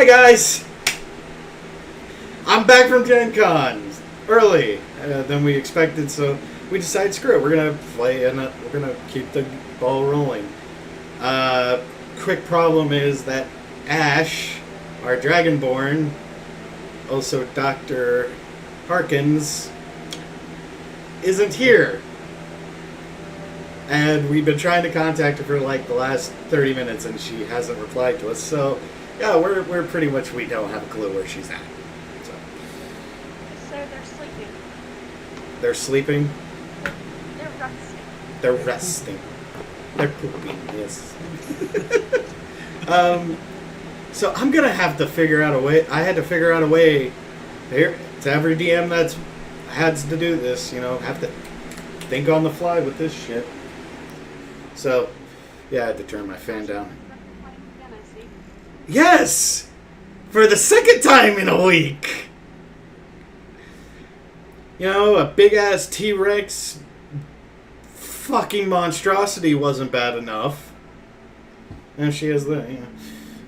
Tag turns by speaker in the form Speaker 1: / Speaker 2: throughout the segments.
Speaker 1: Hey guys! I'm back from Gen Con early than we expected, so we decided, screw it, we're gonna play and we're gonna keep the ball rolling. Quick problem is that Ash, our Dragonborn, also Dr. Harkins, isn't here. And we've been trying to contact her for like the last 30 minutes and she hasn't replied to us, so yeah, we're pretty much, we don't have a clue where she's at.
Speaker 2: So they're sleeping.
Speaker 1: They're sleeping?
Speaker 2: They're resting.
Speaker 1: They're resting. They're pooping, yes. So I'm gonna have to figure out a way, I had to figure out a way, here, to every DM that's had to do this, you know, have to think on the fly with this shit. So, yeah, I had to turn my fan down. Yes! For the second time in a week! You know, a big-ass T-Rex fucking monstrosity wasn't bad enough. And she has the, you know.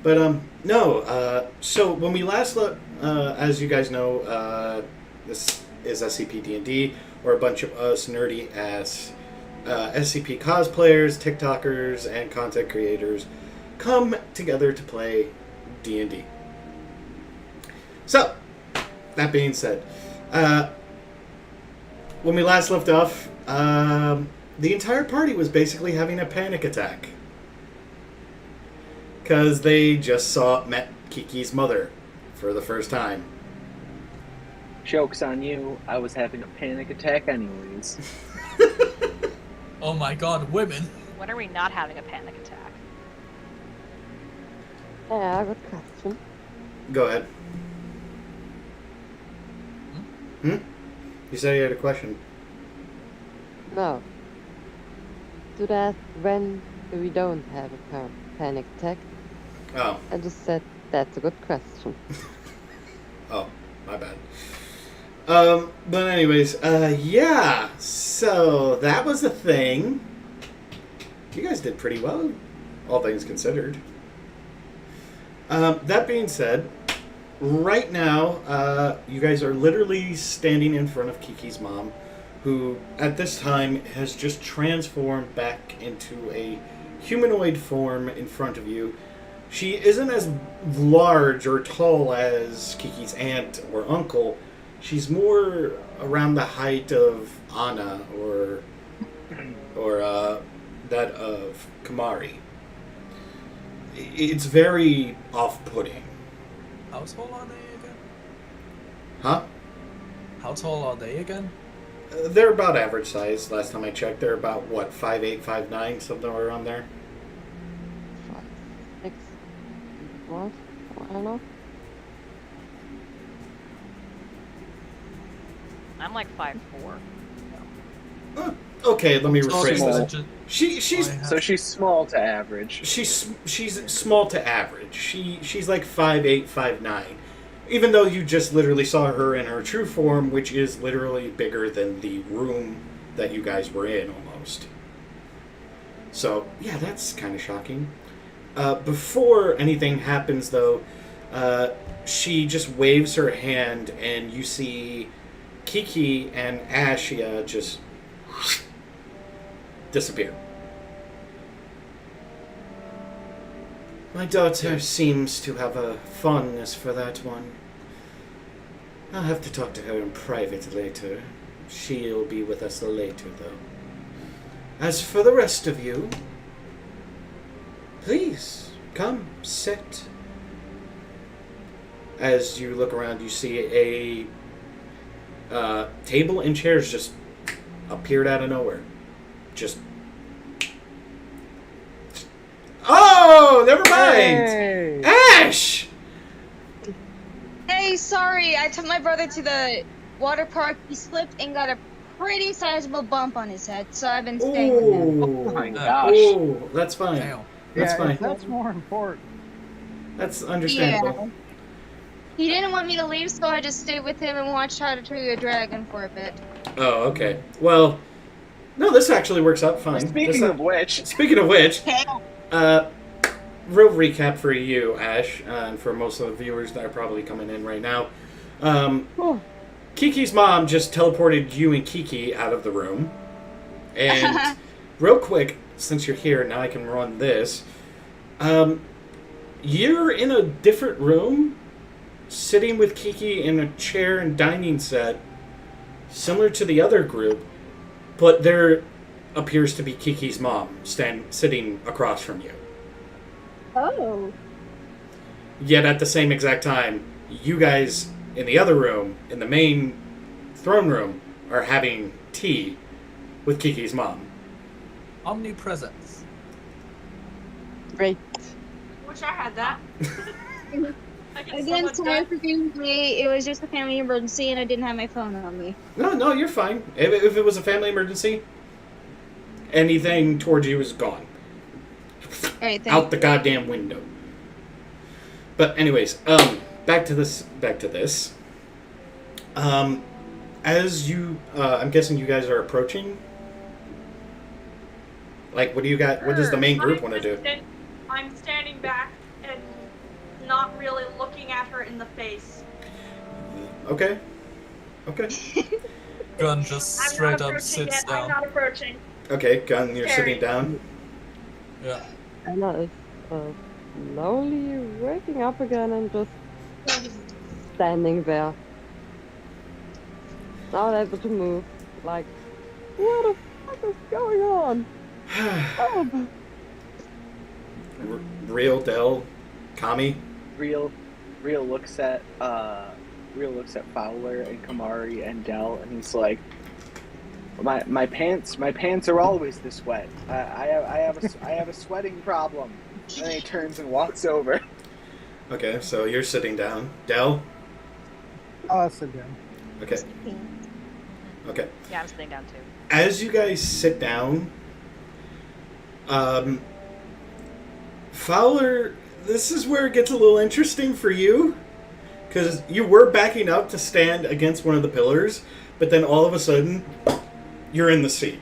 Speaker 1: But, no, so when we last looked, as you guys know, this is SCP DnD, or a bunch of us nerdy-ass SCP cosplayers, TikTokers, and content creators come together to play D&D. So, that being said, when we last left off, the entire party was basically having a panic attack. Because they just met Kiki's mother for the first time.
Speaker 3: Joke's on you, I was having a panic attack anyways.
Speaker 4: Oh my god, women.
Speaker 2: When are we not having a panic attack?
Speaker 5: Yeah, good question.
Speaker 1: Go ahead. Hmm? You said you had a question.
Speaker 5: No. To that, when we don't have a panic attack,
Speaker 1: Oh.
Speaker 5: I just said that's a good question.
Speaker 1: Oh, my bad. But anyways, yeah, so that was a thing. You guys did pretty well, all things considered. That being said, right now, you guys are literally standing in front of Kiki's mom, who at this time has just transformed back into a humanoid form in front of you. She isn't as large or tall as Kiki's aunt or uncle. She's more around the height of Anna or that of Kamari. It's very off-putting.
Speaker 4: How tall are they again?
Speaker 1: Huh?
Speaker 4: How tall are they again?
Speaker 1: They're about average size. Last time I checked, they're about, what, 5'8", 5'9", something around there?
Speaker 5: 5, 6, what? I don't know.
Speaker 2: I'm like 5'4".
Speaker 1: Okay, let me rephrase
Speaker 3: small.
Speaker 1: that. She's
Speaker 3: So she's small to average.
Speaker 1: she's small to average. She's like 5'8", 5'9". Even though you just literally saw her in her true form, which is literally bigger than the room that you guys were in, almost. So, yeah, that's kind of shocking. Before anything happens, though, she just waves her hand, and you see Kiki and Ashia just disappear. My daughter seems to have a fondness for that one. I'll have to talk to her in private later. She'll be with us later, though. As for the rest of you, please, come, sit. As you look around, you see a table and chairs just appeared out of nowhere. Just... Oh, never mind!
Speaker 3: Hey.
Speaker 1: Ash!
Speaker 6: Hey, sorry, I took my brother to the water park. He slipped and got a pretty sizable bump on his head, so I've been staying with him.
Speaker 3: Oh my gosh.
Speaker 1: Oh, that's fine.
Speaker 4: Damn.
Speaker 1: That's fine.
Speaker 7: That's more important.
Speaker 1: That's understandable.
Speaker 6: He didn't want me to leave, so I just stayed with him and watched How to Train Your Dragon for a bit.
Speaker 1: Oh, okay. Well, no, this actually works out fine.
Speaker 3: Speaking of which,
Speaker 1: Speaking of which, real recap for you, Ash, and for most of the viewers that are probably coming in right now.
Speaker 5: Oh,
Speaker 1: Kiki's mom just teleported you and Kiki out of the room. And real quick, since you're here, now I can run this. You're in a different room, sitting with Kiki in a chair and dining set, similar to the other group, but there appears to be Kiki's mom sitting across from you.
Speaker 6: Oh.
Speaker 1: Yet at the same exact time, you guys in the other room, in the main throne room, are having tea with Kiki's mom.
Speaker 4: Omnipresence.
Speaker 5: great.
Speaker 2: Wish I had that. I get so
Speaker 6: Again,
Speaker 2: much
Speaker 6: sorry
Speaker 2: done.
Speaker 6: for being late. It was just a family emergency and I didn't have my phone on me.
Speaker 1: No, you're fine. If it was a family emergency, anything towards you is gone.
Speaker 6: Alright,
Speaker 1: Out the goddamn window. But anyways, back to this. As you, I'm guessing you guys are approaching. Like, what do you got? What does the main group want to do?
Speaker 7: I'm standing back and not really looking at her in the face.
Speaker 1: Okay.
Speaker 4: Gun just
Speaker 7: I'm
Speaker 4: straight
Speaker 7: not
Speaker 4: up
Speaker 7: approaching
Speaker 4: sits
Speaker 7: yet. I'm
Speaker 4: down.
Speaker 7: not approaching.
Speaker 1: Okay, Gun, you're
Speaker 7: Scary.
Speaker 1: sitting down.
Speaker 4: Yeah.
Speaker 5: Anna is slowly waking up again and just standing there. Not able to move. Like, what the fuck is going on? Oh,
Speaker 1: Real Del, Kami.
Speaker 3: Real looks at Fowler and Kamari and Dell, and he's like, my pants are always this wet. I have a sweating problem. And then he turns and walks over.
Speaker 1: Okay, so you're sitting down. Del.
Speaker 8: I'll sit down.
Speaker 1: Okay.
Speaker 2: Yeah, I'm sitting down too.
Speaker 1: As you guys sit down, Fowler, this is where it gets a little interesting for you, because you were backing up to stand against one of the pillars, but then all of a sudden, you're in the seat.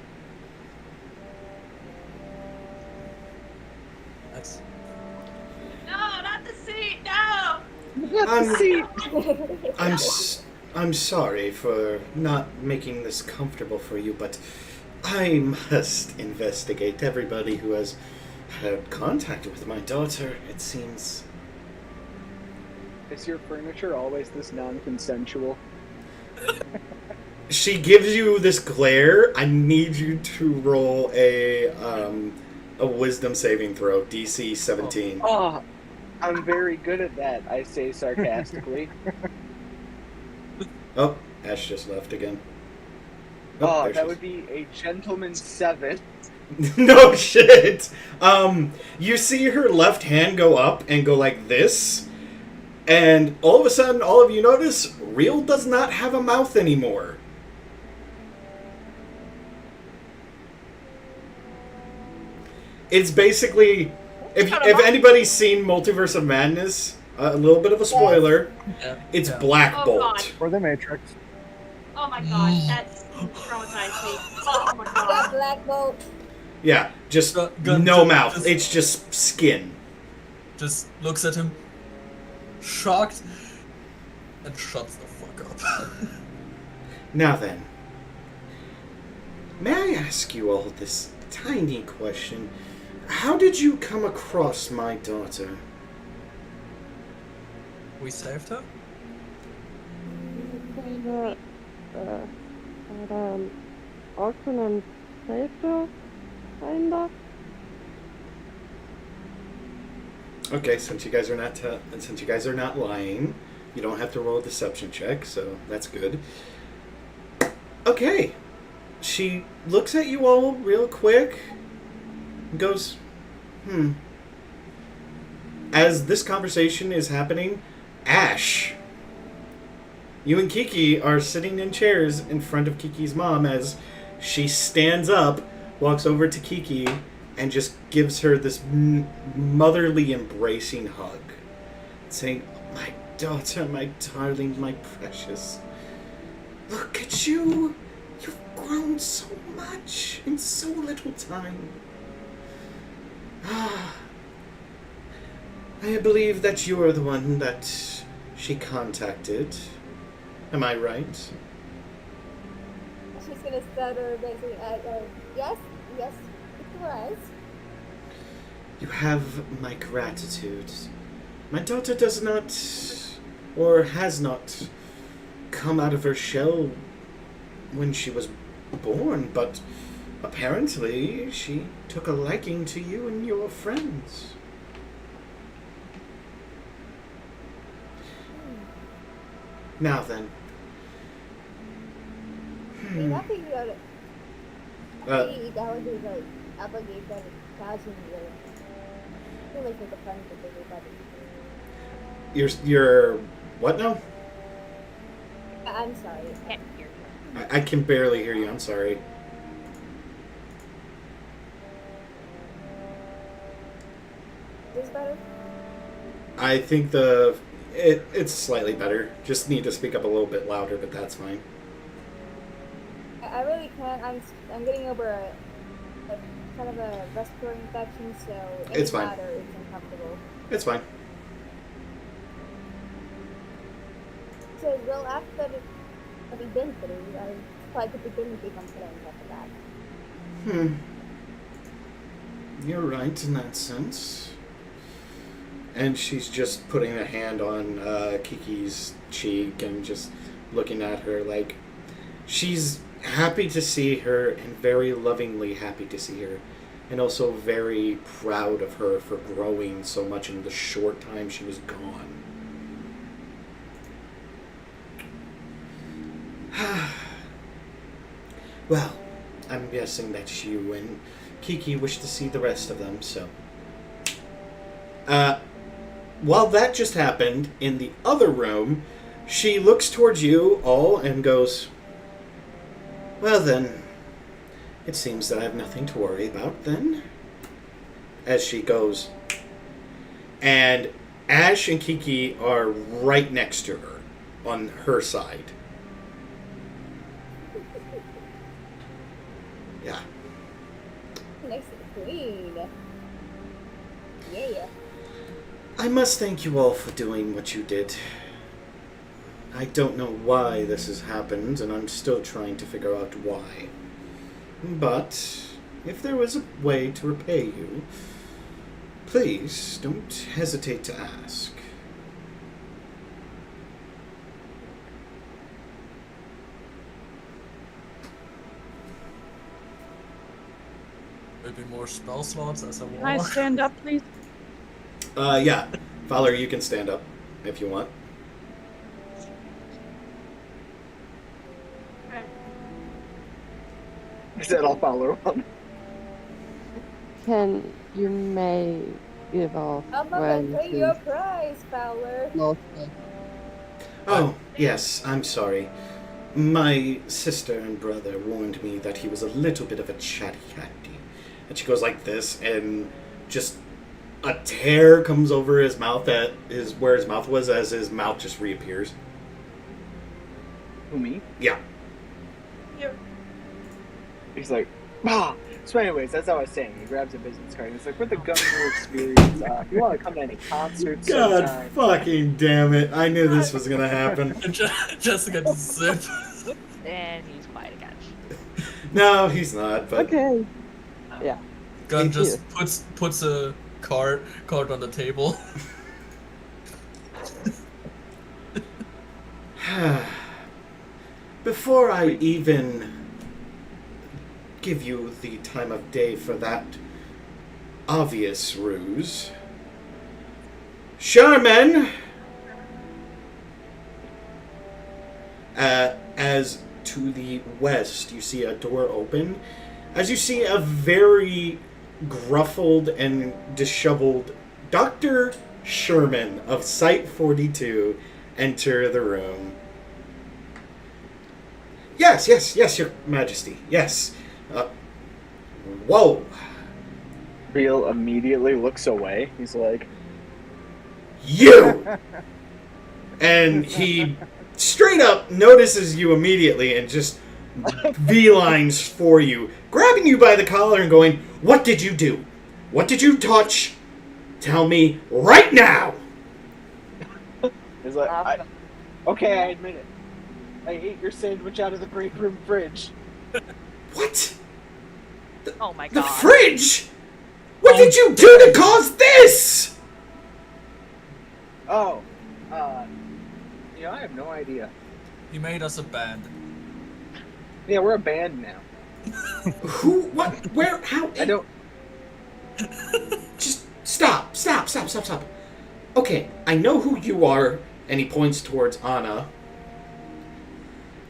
Speaker 4: Nice.
Speaker 7: No, not the seat. No.
Speaker 1: I'm sorry for not making this comfortable for you, but I must investigate everybody who has had contact with my daughter, it seems.
Speaker 3: Is your furniture always this non-consensual?
Speaker 1: She gives you this glare. I need you to roll a wisdom saving throw, DC 17.
Speaker 3: Oh, I'm very good at that, I say sarcastically.
Speaker 1: Oh, Ash just left again.
Speaker 3: Oh,
Speaker 1: there she
Speaker 3: that
Speaker 1: is.
Speaker 3: would be a gentleman's 7.
Speaker 1: No shit. You see her left hand go up and go like this, and all of a sudden, all of you notice Real does not have a mouth anymore. It's basically, if anybody's seen Multiverse of Madness, a little bit of a spoiler.
Speaker 4: Yeah.
Speaker 1: It's
Speaker 4: yeah.
Speaker 1: Black
Speaker 7: Oh,
Speaker 1: Bolt.
Speaker 7: God.
Speaker 8: Or the Matrix.
Speaker 7: Oh my god, that's traumatized me. Oh my god.
Speaker 6: Black bolt.
Speaker 1: Yeah, just
Speaker 4: Gun
Speaker 1: no
Speaker 4: just-
Speaker 1: mouth.
Speaker 4: just-
Speaker 1: It's just skin.
Speaker 4: Just looks at him, shocked, and shuts the fuck up.
Speaker 1: Now then, may I ask you all this tiny question? How did you come across my daughter?
Speaker 4: We saved her?
Speaker 5: kinda, at an auction and saved her, kinda.
Speaker 1: Okay, since you guys are not lying, you don't have to roll a deception check, so that's good. Okay, she looks at you all real quick, and goes, As this conversation is happening, Ash, you and Kiki are sitting in chairs in front of Kiki's mom as she stands up, walks over to Kiki, and just gives her this motherly embracing hug, saying, "My daughter, my darling, my precious. Look at you. You've grown so much in so little time. I believe that you are the one that she contacted. Am I right?
Speaker 9: She's gonna stutter basically. Yes, yes, it was.
Speaker 1: You have my gratitude. My daughter does not, or has not, come out of her shell when she was born, but apparently she took a liking to you and your friends. Now then.
Speaker 9: Nothing good. That was his like obligation, thousand years. He was with the friends with everybody.
Speaker 1: You're what now?
Speaker 9: I'm sorry.
Speaker 2: Can't hear you.
Speaker 1: I can barely hear you. I'm sorry.
Speaker 9: Is this better?
Speaker 1: I think it's slightly better. Just need to speak up a little bit louder, but that's fine.
Speaker 9: I really can't. I'm getting over a kind of a respiratory infection, so any
Speaker 1: It's fine.
Speaker 9: louder is uncomfortable.
Speaker 1: It's fine.
Speaker 9: So, well, after what we've been through, I tried to begin with become friends after that.
Speaker 1: You're right in that sense. And she's just putting a hand on Kiki's cheek and just looking at her like she's happy to see her and very lovingly happy to see her. And also very proud of her for growing so much in the short time she was gone. Well, I'm guessing that you and Kiki wish to see the rest of them, so. While that just happened, in the other room, she looks towards you all and goes, well then, it seems that I have nothing to worry about then. As she goes. And Ash and Kiki are right next to her, on her side. Yeah.
Speaker 9: Next to the queen. Yeah.
Speaker 1: I must thank you all for doing what you did. I don't know why this has happened, and I'm still trying to figure out why. But if there was a way to repay you, please don't hesitate to ask.
Speaker 4: Maybe more spell slots as a
Speaker 2: Can I
Speaker 4: warlock.
Speaker 2: stand up, please?
Speaker 1: Yeah. Fowler, you can stand up if you want.
Speaker 2: Okay.
Speaker 3: I said I'll follow him.
Speaker 5: You may give off
Speaker 9: I'm gonna
Speaker 5: when
Speaker 9: pay your price, Fowler.
Speaker 1: Oh, yes, I'm sorry. My sister and brother warned me that he was a little bit of a chatty Catty. And she goes like this, and just a tear comes over his mouth where his mouth was as his mouth just reappears.
Speaker 3: Who, me?
Speaker 1: Yeah.
Speaker 2: You.
Speaker 3: He's like, ah. So anyways, that's how I was saying. He grabs a business card. He's like, we're the Gunner experience. If you want to come to any concerts
Speaker 1: God
Speaker 3: sometime.
Speaker 1: fucking damn it. I knew this was gonna happen.
Speaker 4: Jessica just zip.
Speaker 2: And he's quiet again.
Speaker 1: No, he's not, but
Speaker 5: Okay. Yeah.
Speaker 4: Gun
Speaker 5: Thank
Speaker 4: just puts a card on the table.
Speaker 1: before I even give you the time of day for that obvious ruse, Sherman, as to the west, you see a door open. As you see a very gruffled and disheveled Dr. Sherman of Site 42 enter the room. Yes, Your Majesty. Yes. Whoa.
Speaker 3: Real immediately looks away. He's like,
Speaker 1: You! And he straight up notices you immediately and just beelines for you, grabbing you by the collar and going, what did you do? What did you touch? Tell me right now!
Speaker 3: He's like, okay, I admit it. I ate your sandwich out of the break room fridge.
Speaker 1: What?
Speaker 2: Oh my
Speaker 1: The
Speaker 2: god.
Speaker 1: fridge? What did you do to cause this?
Speaker 3: Oh, I have no idea.
Speaker 4: He made us a band.
Speaker 3: Yeah, we're a band now.
Speaker 1: Who? What? Where? How?
Speaker 3: I don't.
Speaker 1: Just stop. Okay, I know who you are, and he points towards Anna.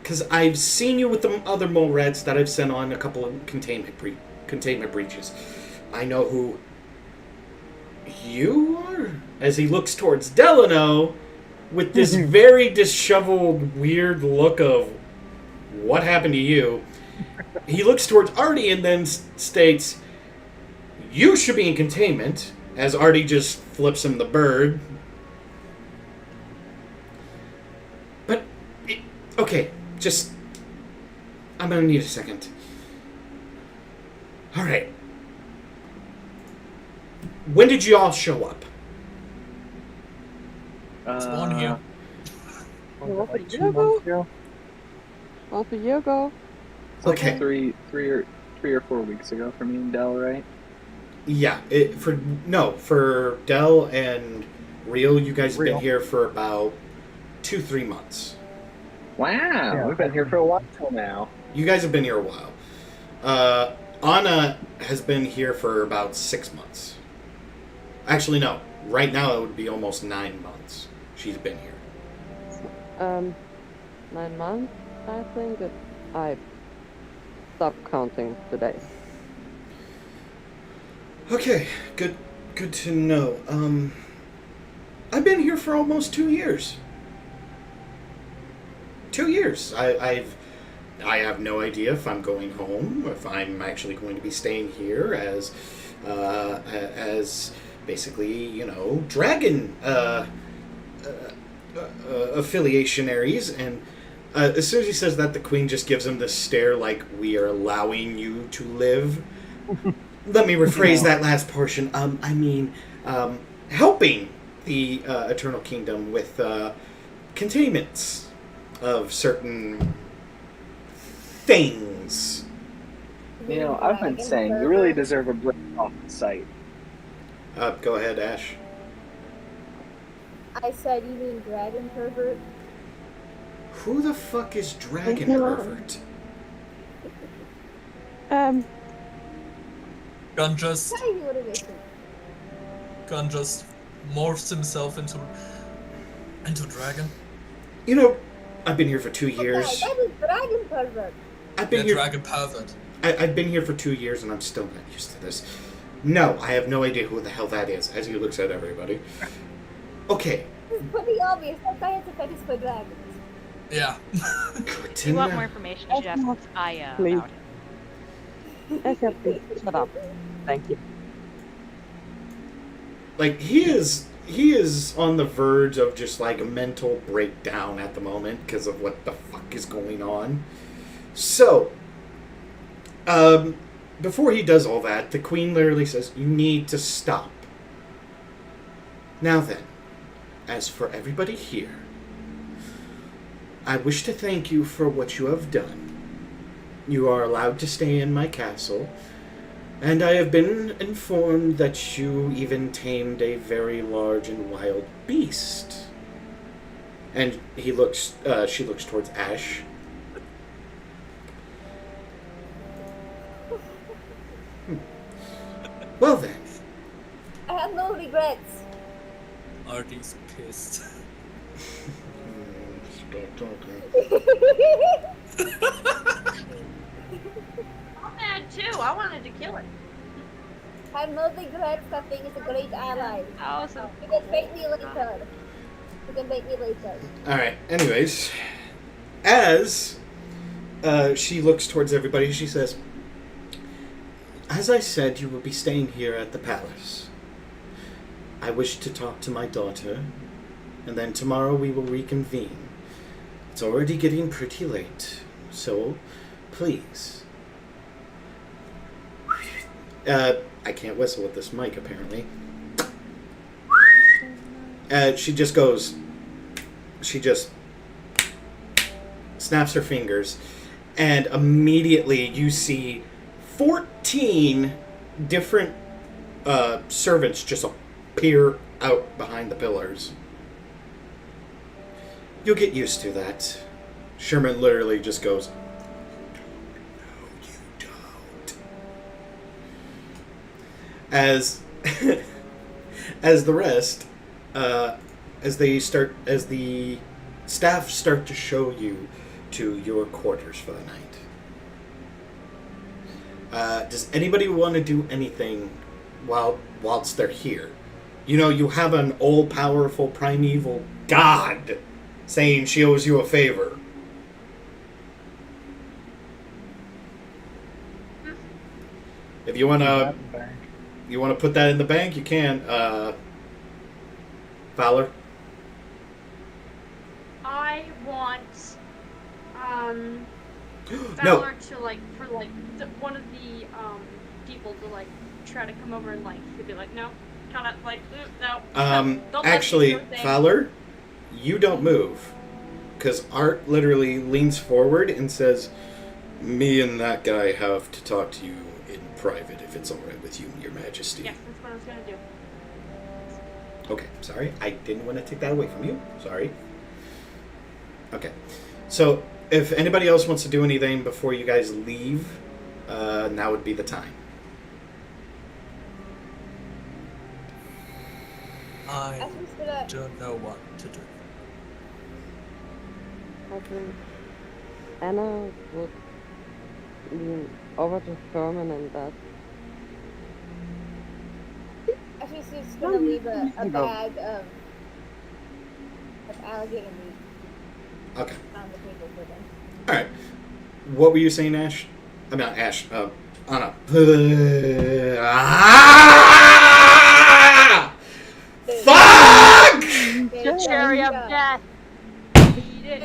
Speaker 1: Because I've seen you with the other mole rats that I've sent on a couple of containment breaches. I know who you are? As he looks towards Delano with this very disheveled, weird look of what happened to you. He looks towards Artie and then states, you should be in containment, as Artie just flips him the bird. But, okay, just, I'm gonna need a second. Alright. When did you all show up?
Speaker 4: Spawn here.
Speaker 5: Half a
Speaker 8: Like 2
Speaker 5: year
Speaker 8: months
Speaker 5: ago?
Speaker 8: ago.
Speaker 5: Half a year ago?
Speaker 1: Okay.
Speaker 3: Three or 4 weeks ago for me and Del, right?
Speaker 1: Yeah, for Del and Real, you guys have been here for about 2-3 months.
Speaker 3: Wow,
Speaker 8: Yeah.
Speaker 3: we've been here for a while now.
Speaker 1: You guys have been here a while. Anna has been here for about 6 months. Actually, no. Right now, it would be almost 9 months she's been here.
Speaker 5: 9 months, I think. I stopped counting the days.
Speaker 1: Okay, good to know. I've been here for almost 2 years. 2 years. I have no idea if I'm going home, or if I'm actually going to be staying here as basically, dragon affiliationaries. And as soon as he says that, the queen just gives him this stare like, we are allowing you to live. Let me rephrase that last portion. Helping the Eternal Kingdom with containments of certain things.
Speaker 3: I've been saying you really deserve a break off the site.
Speaker 1: Go ahead, Ash.
Speaker 9: I said, you mean dragon pervert?
Speaker 1: Who the fuck is Dragon Pervert?
Speaker 4: Gun just
Speaker 9: Tell you what it is.
Speaker 4: morphs himself into dragon.
Speaker 1: I've been here for 2 years.
Speaker 9: That is dragon pervert.
Speaker 1: I've been
Speaker 4: Yeah,
Speaker 1: here.
Speaker 4: dragon pervert.
Speaker 1: I've been here for 2 years, and I'm still not used to this. No, I have no idea who the hell that is. As he looks at everybody. Okay.
Speaker 9: It's pretty obvious. That guy has a fetish for dragons.
Speaker 4: Yeah.
Speaker 1: Good
Speaker 2: If
Speaker 1: to
Speaker 2: you want
Speaker 1: know.
Speaker 2: more information, you should ask Aya
Speaker 5: Please.
Speaker 2: about it.
Speaker 5: Asha, please, shut up. Thank you.
Speaker 1: Like, he is on the verge of just like a mental breakdown at the moment because of what the fuck is going on. So, before he does all that, the queen literally says, you need to stop. Now then, as for everybody here, I wish to thank you for what you have done. You are allowed to stay in my castle, and I have been informed that you even tamed a very large and wild beast. And she looks towards Ash. Well then.
Speaker 9: I have no regrets.
Speaker 4: Artie's pissed.
Speaker 1: Stop talking.
Speaker 7: I'm mad too. I wanted to kill it.
Speaker 9: I have no regrets. That thing is a great ally.
Speaker 2: Awesome.
Speaker 9: You can bait me later.
Speaker 1: Alright, anyways. As she looks towards everybody, she says, as I said, you will be staying here at the palace. I wish to talk to my daughter, and then tomorrow we will reconvene. It's already getting pretty late, so please. I can't whistle with this mic, apparently. She just snaps her fingers, and immediately you see 14 different servants just appear out behind the pillars. You'll get used to that. Sherman literally just goes, "No, you don't." As the rest, as the staff start to show you to your quarters for the night. Does anybody want to do anything whilst they're here? You know, you have an all-powerful primeval god saying she owes you a favor. If you wanna put that in the bank, you can. Fowler.
Speaker 7: I want
Speaker 1: No.
Speaker 7: Fowler to one of the people to try to come over and he'd be like, no, kind of no. Don't
Speaker 1: Actually,
Speaker 7: let me do a thing.
Speaker 1: Fowler, you don't move, because Art literally leans forward and says, "Me and that guy have to talk to you in private, if it's all right with you, Your Majesty."
Speaker 7: Yes, that's what I was gonna do.
Speaker 1: Okay, sorry. I didn't want to take that away from you. Sorry. Okay. So, if anybody else wants to do anything before you guys leave, now would be the time.
Speaker 4: I don't know what to do.
Speaker 5: I think Anna would lean over to Sherman and that.
Speaker 9: I think she's just gonna leave a bag of alligator meat
Speaker 1: Okay.
Speaker 9: on the table for them.
Speaker 1: Alright. What were you saying, Ash? I mean, not Ash. Anna. Fuck!
Speaker 7: The cherry of death. Eat it.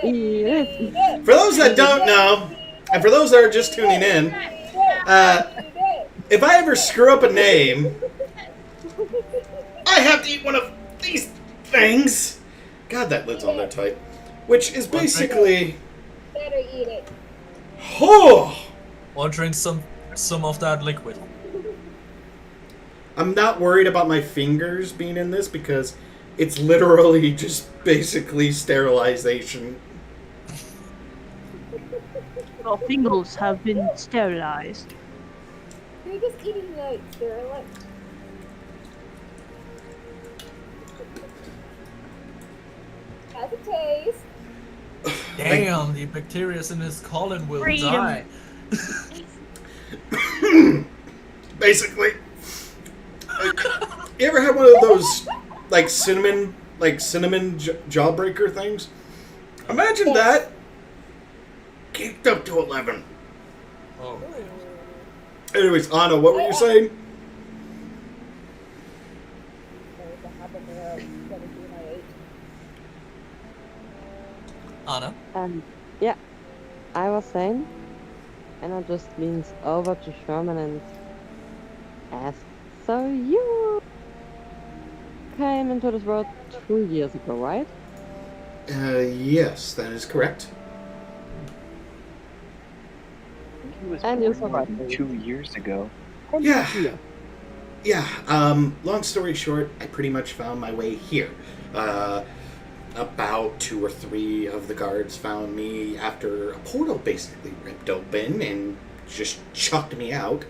Speaker 9: Eat it.
Speaker 1: For those that don't know, and for those that are just tuning in, if I ever screw up a name, I have to eat one of these things. God, that lid's on there tight. Which is basically...
Speaker 9: Better eat it.
Speaker 1: Oh!
Speaker 4: Or drink some of that liquid.
Speaker 1: I'm not worried about my fingers being in this because it's literally just basically sterilization.
Speaker 10: Your fingers have been sterilized.
Speaker 9: You're just eating like Sterling. How's it taste?
Speaker 4: Damn, the bacteria in his colon will
Speaker 10: Freedom.
Speaker 4: die.
Speaker 1: Basically. You ever had one of those cinnamon jawbreaker things? Imagine that kicked up to 11.
Speaker 4: Oh.
Speaker 1: Anyways, Anna, what were you saying?
Speaker 4: Anna?
Speaker 5: Yeah, I was saying, Anna just leans over to Sherman and asks, "So you came into this world 2 years ago, right?"
Speaker 1: Yes, that is correct.
Speaker 3: He was
Speaker 5: And you
Speaker 3: born more than
Speaker 5: survived.
Speaker 3: 2 years ago.
Speaker 1: Yeah. Long story short, I pretty much found my way here. About 2 or 3 of the guards found me after a portal basically ripped open and just chucked me out.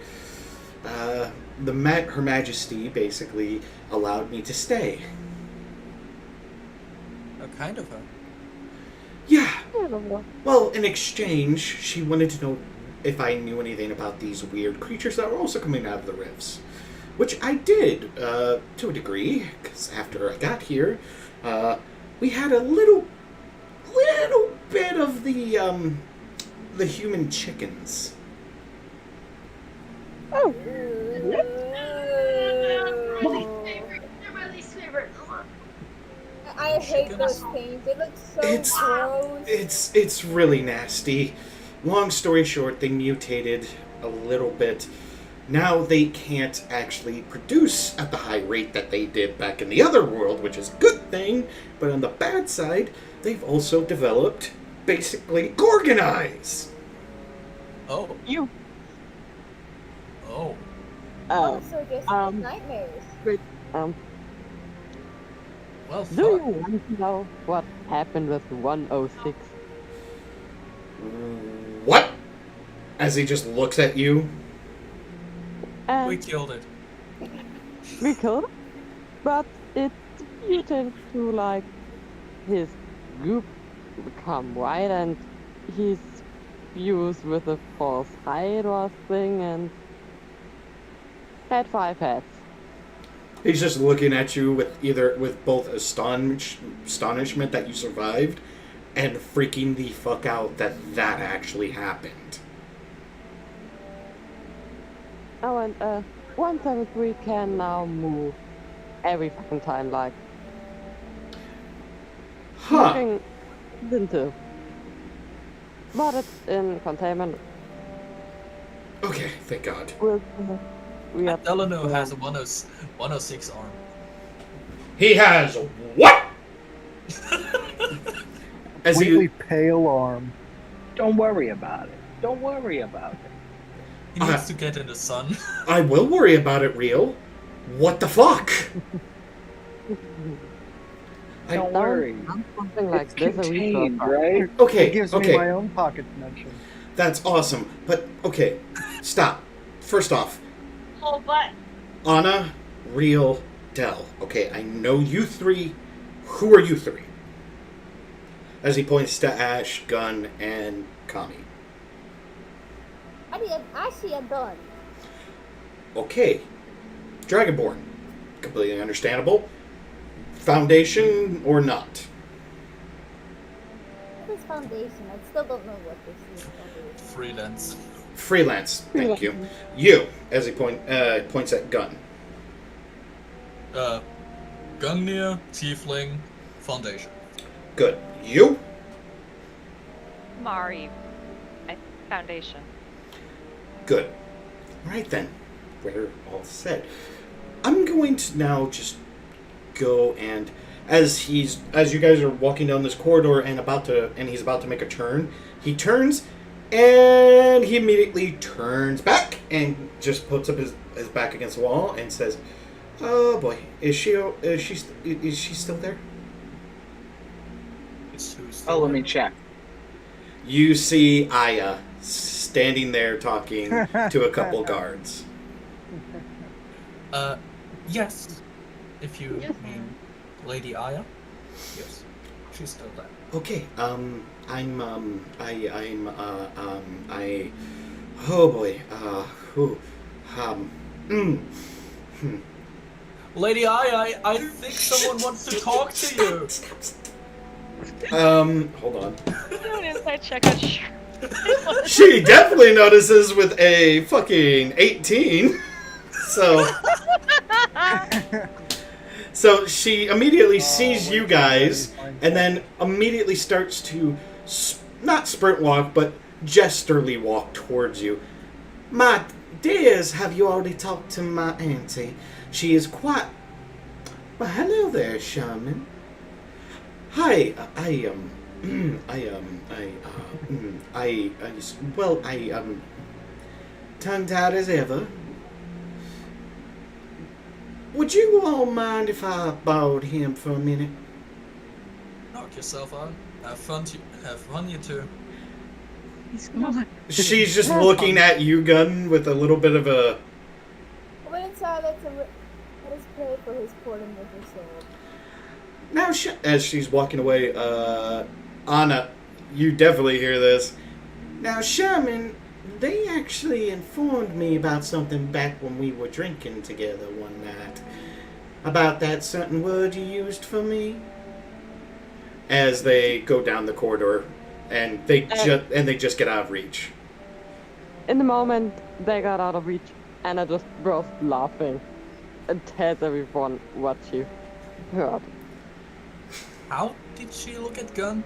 Speaker 1: Her Majesty basically allowed me to stay.
Speaker 4: Oh, kind of her.
Speaker 1: Yeah. Well, in exchange, she wanted to know if I knew anything about these weird creatures that were also coming out of the rifts. Which I did, to a degree, because after I got here, we had a little bit of the human chickens.
Speaker 5: Oh,
Speaker 7: My favorite. They're my least favorite.
Speaker 9: I hate those things. They look so gross.
Speaker 1: It's really nasty. Long story short, they mutated a little bit. Now they can't actually produce at the high rate that they did back in the other world, which is a good thing. But on the bad side, they've also developed basically Gorgon eyes.
Speaker 4: Oh.
Speaker 10: You.
Speaker 4: Oh.
Speaker 9: Also, just nightmares.
Speaker 5: Wait,
Speaker 4: Well,
Speaker 5: do you
Speaker 4: fuck.
Speaker 5: want to know what happened with 106?
Speaker 1: What? As he just looks at you.
Speaker 4: We
Speaker 5: And
Speaker 4: killed it.
Speaker 5: we could, but it muted to like his goop become white and he's fused with a false hydra thing and had 5 heads.
Speaker 1: He's just looking at you with both astonishment that you survived and freaking the fuck out that actually happened.
Speaker 5: Oh, and 173 can now move every fucking time, like
Speaker 1: Huh.
Speaker 5: looking into. But it's in containment.
Speaker 1: Okay, thank God.
Speaker 5: We are
Speaker 4: Delano has a 106 arm.
Speaker 1: He has what? As
Speaker 8: Completely
Speaker 1: he,
Speaker 8: pale arm.
Speaker 3: Don't worry about it. Don't worry about it.
Speaker 4: He needs to get in the sun.
Speaker 1: I will worry about it, Real. What the fuck?
Speaker 3: Don't worry.
Speaker 5: something like
Speaker 3: It's
Speaker 5: this. a week
Speaker 3: contained,
Speaker 5: ago.
Speaker 3: right?
Speaker 1: Okay,
Speaker 8: It gives
Speaker 1: okay.
Speaker 8: me my own pocket dimension.
Speaker 1: That's awesome. But, okay, stop. First off,
Speaker 7: Oh, but
Speaker 1: Anna, Real, Del. Okay, I know you three. Who are you three? As he points to Ash, Gun, and Kami.
Speaker 9: I see a gun.
Speaker 1: Okay. Dragonborn. Completely understandable. Foundation or not?
Speaker 9: What is foundation? I still don't know what this is.
Speaker 4: Freelance.
Speaker 1: Freelance. Thank you. You, as he points at Gun.
Speaker 4: Gungnir, Tiefling, Foundation.
Speaker 1: Good. You?
Speaker 2: Mari. Foundation.
Speaker 1: Good. All right then. We're all set. I'm going to now just go and as you guys are walking down this corridor and he's about to make a turn, he turns and he immediately turns back and just puts up his back against the wall and says, "Oh boy, is she still there?"
Speaker 3: Oh, let me check.
Speaker 1: You see Aya standing there talking to a couple guards.
Speaker 4: Yes. If you mean Lady Aya. Yes. She's still there.
Speaker 1: Okay, oh boy,
Speaker 4: Lady Aya, I think someone wants to talk to you.
Speaker 1: Hold on.
Speaker 2: Do an inside check on
Speaker 1: She definitely notices with a fucking 18. So she immediately sees you guys and then immediately starts to not sprint walk, but gesturally walk towards you. My dears, have you already talked to my auntie? She is quite... Well, hello there, Shaman. Hi, tongue-tied as ever. Would you all mind if I borrowed him for a minute?
Speaker 4: Knock yourself out. Have fun, you two.
Speaker 10: He's not.
Speaker 1: She's just looking at you, Gun, with a little bit of a...
Speaker 9: When it's let us pray for his poor and miserable soul.
Speaker 1: Now, as she's walking away, Anna, you definitely hear this. Now, Sherman, they actually informed me about something back when we were drinking together one night. About that certain word you used for me. As they go down the corridor, and they just get out of reach.
Speaker 5: In the moment they got out of reach, Anna just burst laughing and tells everyone what she heard.
Speaker 4: How did she look at Gun?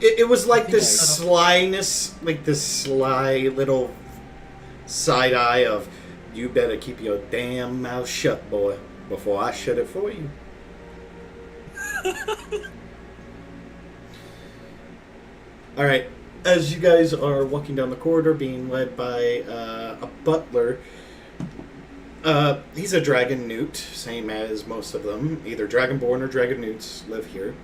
Speaker 1: It was like this slyness, like this sly little side eye of, you better keep your damn mouth shut, boy, before I shut it for you. Alright, as you guys are walking down the corridor being led by a butler, he's a dragon newt, same as most of them. Either dragonborn or dragon newts live here.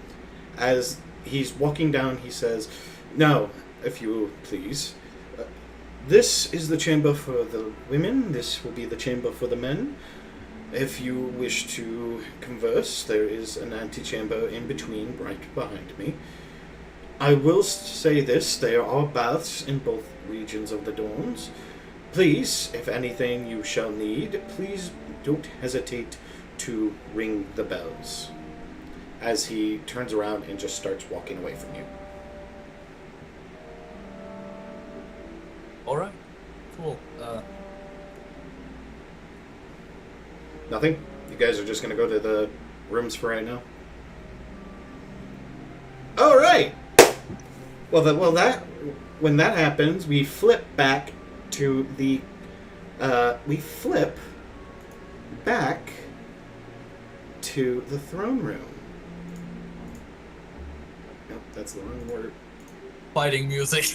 Speaker 1: As he's walking down, he says, "Now, if you please, this is the chamber for the women, this will be the chamber for the men. If you wish to converse, there is an antechamber in between, right behind me. I will say this, there are baths in both regions of the dorms. Please, if anything you shall need, please don't hesitate to ring the bells." As he turns around and just starts walking away from you.
Speaker 4: Alright. Cool.
Speaker 1: Nothing? You guys are just going to go to the rooms for right now? Alright! Well, when that happens, we flip back to the... we flip back to the throne room. Nope, that's the wrong word.
Speaker 4: Fighting music.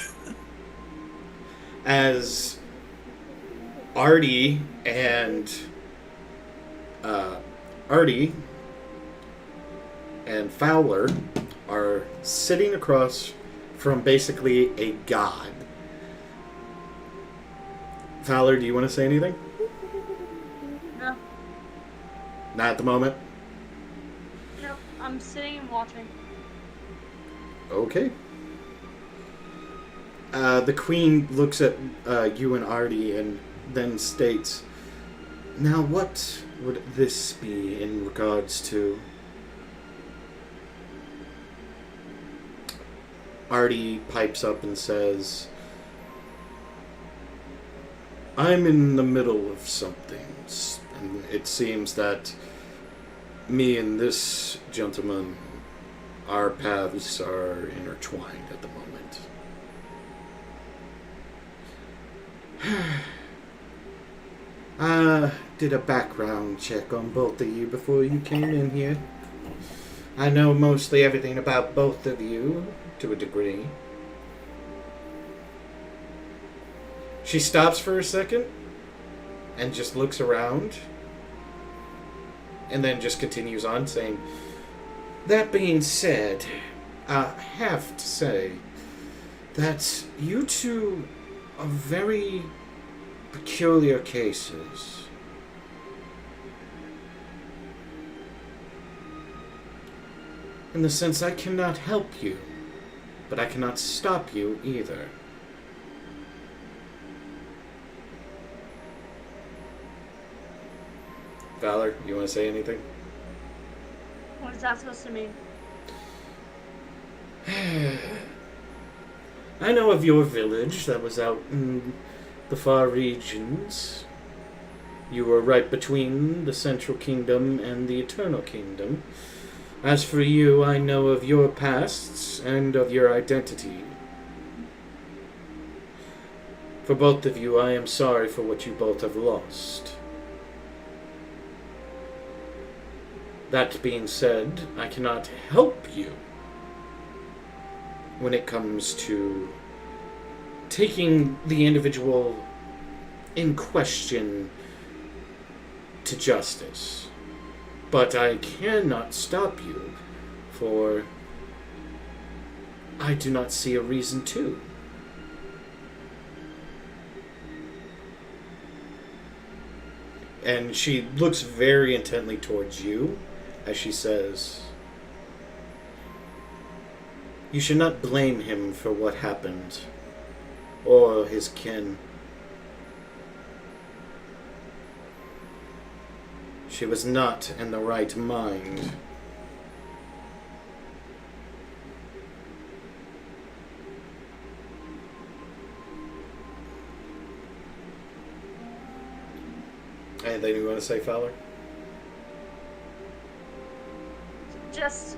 Speaker 1: As Artie and Fowler are sitting across from basically a god. Fowler, do you want to say anything?
Speaker 7: No.
Speaker 1: Not at the moment?
Speaker 7: Nope. I'm sitting and watching.
Speaker 1: Okay. The queen looks at you and Artie and then states, "Now what would this be in regards to?" Artie pipes up and says, "I'm in the middle of something, and it seems that me and this gentleman, our paths are intertwined at the moment. I did a background check on both of you before you came in here. I know mostly everything about both of you, to a degree." She stops for a second and just looks around and then just continues on saying, "That being said, I have to say that you two are very peculiar cases. In the sense I cannot help you, but I cannot stop you either." Valor, you want to say anything?
Speaker 7: What is that supposed to mean?
Speaker 1: I know of your village that was out in the far regions. You were right between the Central Kingdom and the Eternal Kingdom. As for you, I know of your pasts and of your identity. For both of you, I am sorry for what you both have lost. That being said, I cannot help you when it comes to taking the individual in question to justice. But I cannot stop you, for I do not see a reason to. And she looks very intently towards you as she says, "You should not blame him for what happened, or his kin. She was not in the right mind." Anything you want to say, Fowler?
Speaker 7: Just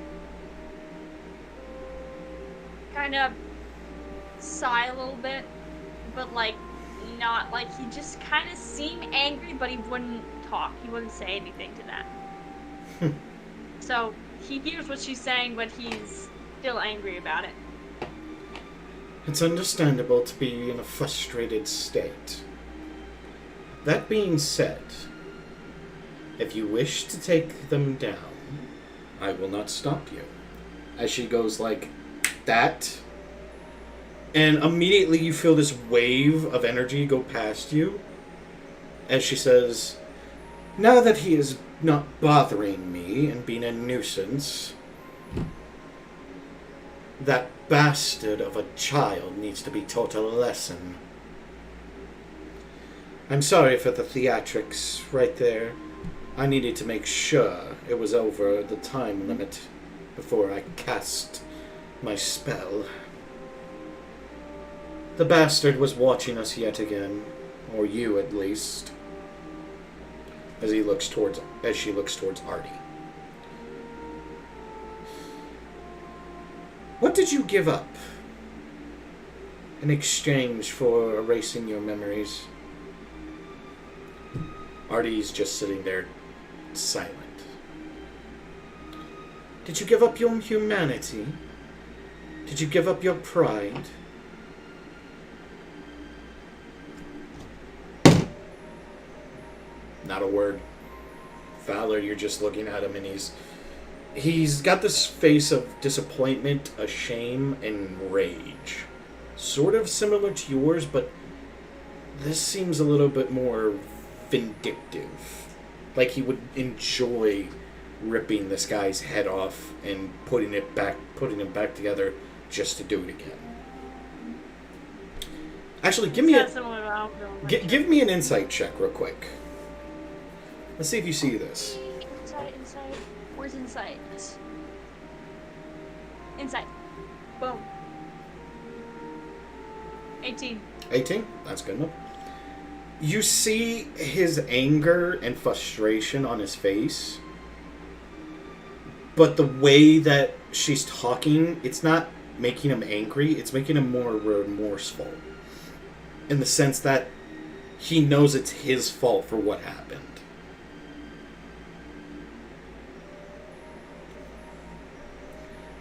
Speaker 7: kind of sigh a little bit, but like not, like, he just kind of seemed angry, but he wouldn't talk. He wouldn't say anything to that. So, he hears what she's saying, but he's still angry about it.
Speaker 1: It's understandable to be in a frustrated state. That being said, if you wish to take them down, I will not stop you. As she goes like that, and immediately you feel this wave of energy go past you, as she says, now that he is not bothering me and being a nuisance, that bastard of a child needs to be taught a lesson. I'm sorry for the theatrics right there. I needed to make sure it was over the time limit before I cast my spell. The bastard was watching us yet again, or you at least, as she looks towards Artie. What did you give up in exchange for erasing your memories? Artie's just sitting there, silent. Did you give up your humanity? Did you give up your pride? Not a word. Fowler, you're just looking at him and he's got this face of disappointment, a shame, and rage. Sort of similar to yours, but this seems a little bit more vindictive. Like he would enjoy ripping this guy's head off and putting him back together just to do it again. Actually, give me give me an insight check real quick. Let's see if you see this.
Speaker 7: Insight. Where's insight? Insight. Boom. 18.
Speaker 1: 18? That's good enough. You see his anger and frustration on his face, but the way that she's talking, it's not making him angry, it's making him more remorseful. In the sense that he knows it's his fault for what happened.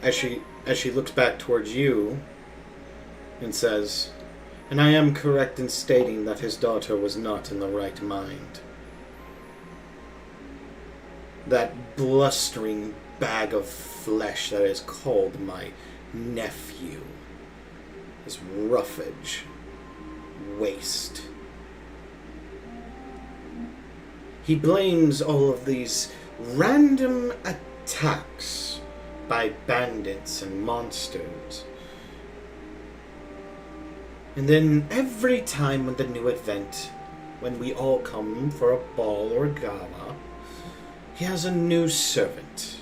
Speaker 1: As she looks back towards you and says, and I am correct in stating that his daughter was not in the right mind. That blustering bag of flesh that is called my nephew is roughage, waste. He blames all of these random attacks by bandits and monsters. And then every time with the new event, when we all come for a ball or a gala, he has a new servant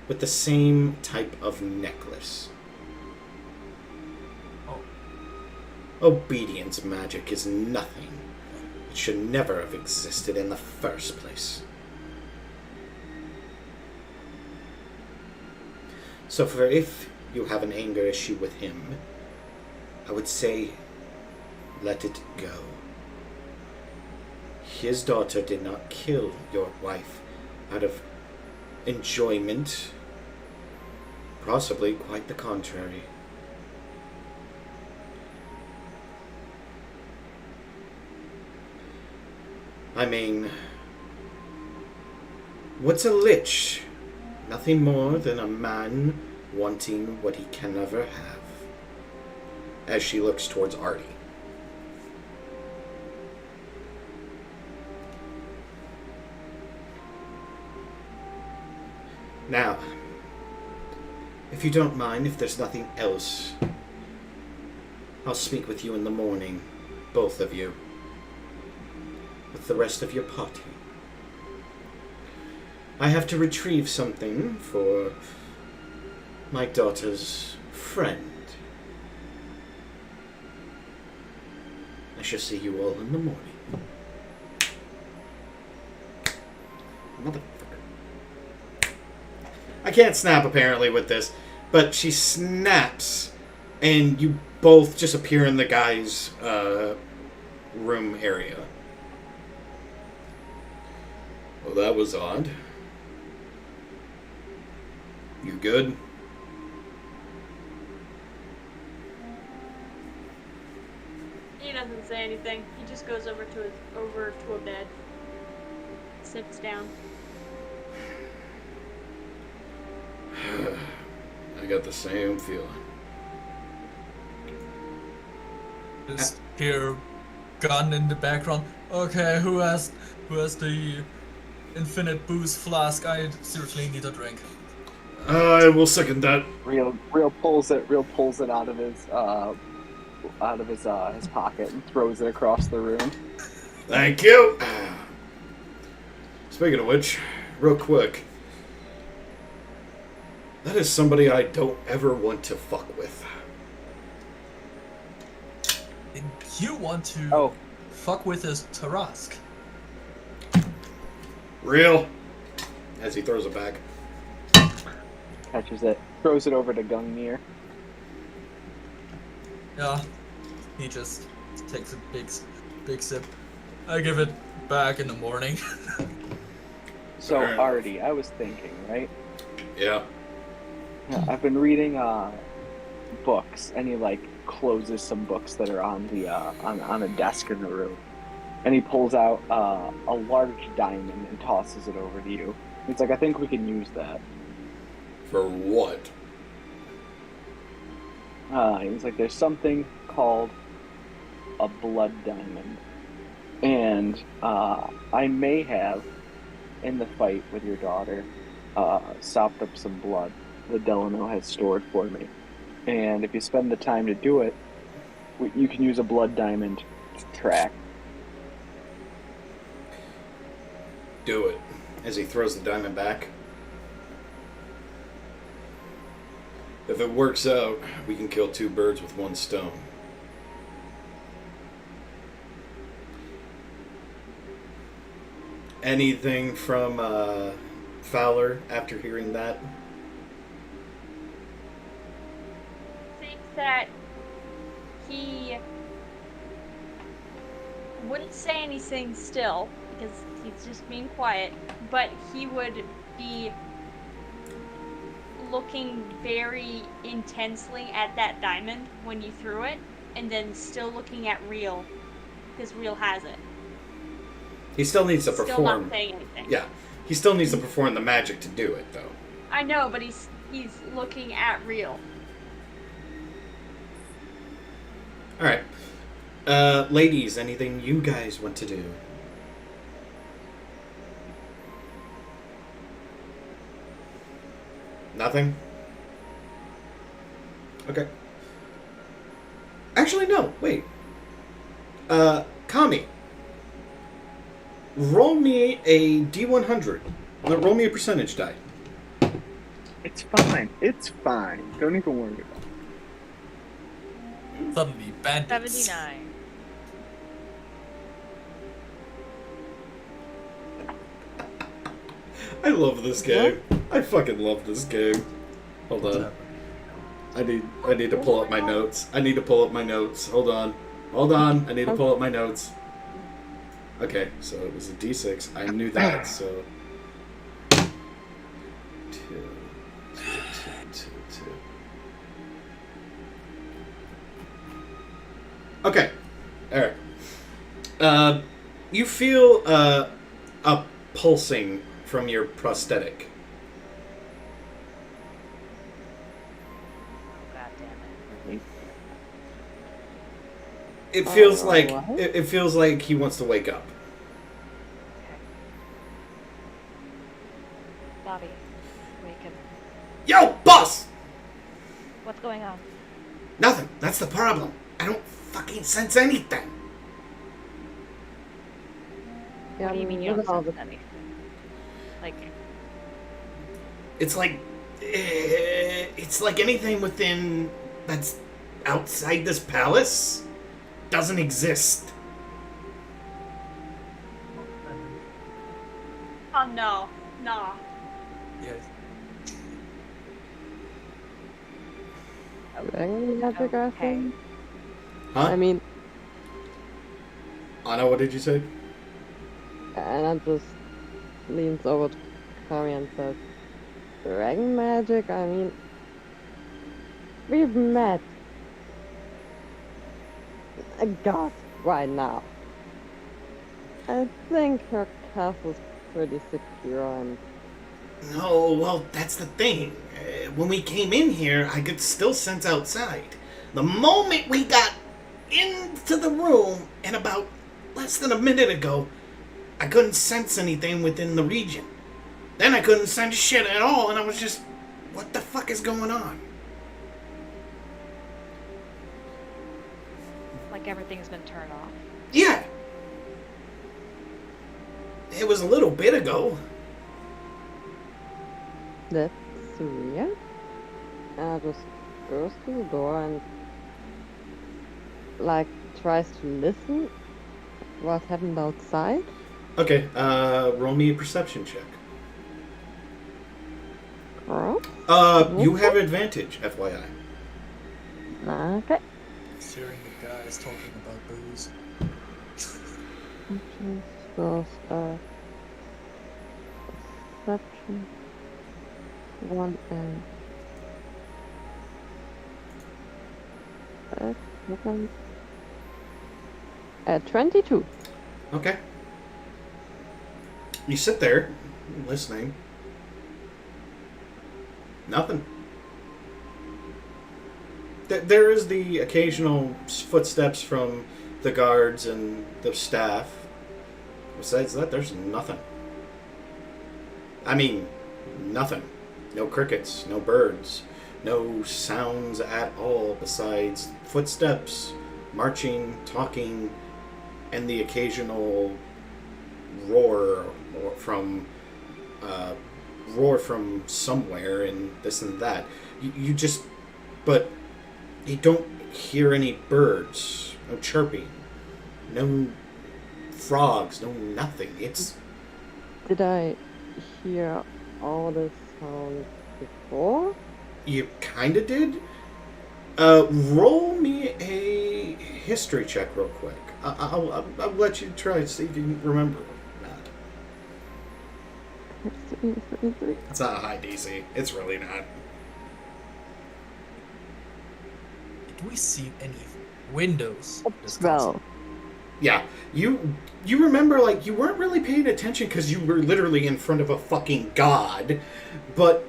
Speaker 1: with the same type of necklace. Obedience magic is nothing. It should never have existed in the first place. So for if you have an anger issue with him, I would say, let it go. His daughter did not kill your wife out of enjoyment. Possibly quite the contrary. I mean, what's a lich? Nothing more than a man wanting what he can never have. As she looks towards Artie. Now, if you don't mind, if there's nothing else, I'll speak with you in the morning, both of you, with the rest of your party. I have to retrieve something for my daughter's friend. I shall see you all in the morning. Motherfucker. I can't snap apparently with this, but she snaps and you both just appear in the guy's room area. Well, that was odd. You good?
Speaker 7: He doesn't say anything. He just goes over to a bed. Sits down.
Speaker 1: I got the same feeling.
Speaker 4: Just hear gun in the background. Okay, who has the infinite booze flask? I seriously need a drink.
Speaker 1: I will second that.
Speaker 3: Real pulls it out of his his pocket and throws it across the room.
Speaker 1: Thank you. Speaking of which, real quick, that is somebody I don't ever want to fuck with.
Speaker 4: And you want to fuck with his Tarask.
Speaker 1: Real? As he throws it back.
Speaker 3: Catches it, throws it over to Gungnir.
Speaker 4: Yeah, he just takes a big sip. I give it back in the morning.
Speaker 3: So, Artie, I was thinking, right?
Speaker 1: Yeah.
Speaker 3: I've been reading books, and he closes some books that are on the on a desk in the room, and he pulls out a large diamond and tosses it over to you. He's like, I think we can use that.
Speaker 1: For what?
Speaker 3: He's like, there's something called a blood diamond, and I may have, in the fight with your daughter, sopped up some blood that Delano has stored for me. And if you spend the time to do it, you can use a blood diamond to track.
Speaker 1: Do it. As he throws the diamond back. If it works out, we can kill two birds with one stone. Anything from Fowler after hearing that?
Speaker 7: I think that he wouldn't say anything still, because he's just being quiet, but he would be looking very intensely at that diamond when you threw it, and then still looking at Real, because Real has it.
Speaker 1: He still needs to perform.
Speaker 7: Still not saying anything.
Speaker 1: Yeah, he still needs to perform the magic to do it, though.
Speaker 7: I know, but he's looking at Real.
Speaker 1: All right, ladies, anything you guys want to do? Nothing? Okay. Actually, no. Wait. Kami. Roll me a D100. Roll me a percentage die.
Speaker 3: It's fine. It's fine. Don't even worry about it.
Speaker 4: Suddenly, bandits.
Speaker 2: 79.
Speaker 1: I love this game. I fucking love this game. Hold on. I need to pull up my notes. I need to pull up my notes. Hold on. I need to pull up my notes. Okay, so it was a D6. I knew that, so... 2. Okay. Alright. You feel a pulsing from your prosthetic.
Speaker 2: God damn it.
Speaker 1: It feels it feels like he wants to wake up.
Speaker 2: Bobby, wake him.
Speaker 1: Yo, boss!
Speaker 2: What's going on?
Speaker 1: Nothing. That's the problem. I don't fucking sense anything.
Speaker 2: What do you mean you don't sense anything? Like,
Speaker 1: It's like anything within that's outside this palace doesn't exist.
Speaker 7: Oh no.
Speaker 4: Yes.
Speaker 5: Do I really have to graph him?
Speaker 1: Huh?
Speaker 5: I mean,
Speaker 1: Anna, what did you say?
Speaker 5: And I just leans over to Kari and says, dragon magic? I mean, we've met a god right now. I think her castle's pretty secure and...
Speaker 1: No, well, that's the thing. When we came in here, I could still sense outside. The moment we got into the room, and about less than a minute ago, I couldn't sense anything within the region. Then I couldn't sense shit at all, and I was just, what the fuck is going on?
Speaker 2: Like everything's been turned off.
Speaker 1: Yeah. It was a little bit ago.
Speaker 5: That's weird. And I just goes to the door and like tries to listen what happened outside.
Speaker 1: Okay, roll me a perception check.
Speaker 5: Girl?
Speaker 1: You have advantage, FYI.
Speaker 5: Okay.
Speaker 4: Hearing the guys talking about booze.
Speaker 5: Perception. 1 and 22.
Speaker 1: Okay. You sit there, listening. Nothing. There is the occasional footsteps from the guards and the staff. Besides that, there's nothing. I mean, nothing. No crickets, no birds, no sounds at all besides footsteps, marching, talking, and the occasional roar from somewhere and this and that. But you don't hear any birds, no chirping, no frogs, no nothing. It's...
Speaker 5: Did I hear all this sound before?
Speaker 1: You kinda did. Roll me a history check real quick. I'll let you try to see if you can remember or not. It's not a high DC. It's really not.
Speaker 4: Did we see any windows?
Speaker 5: Well,
Speaker 1: yeah, you remember, like, you weren't really paying attention because you were literally in front of a fucking god, but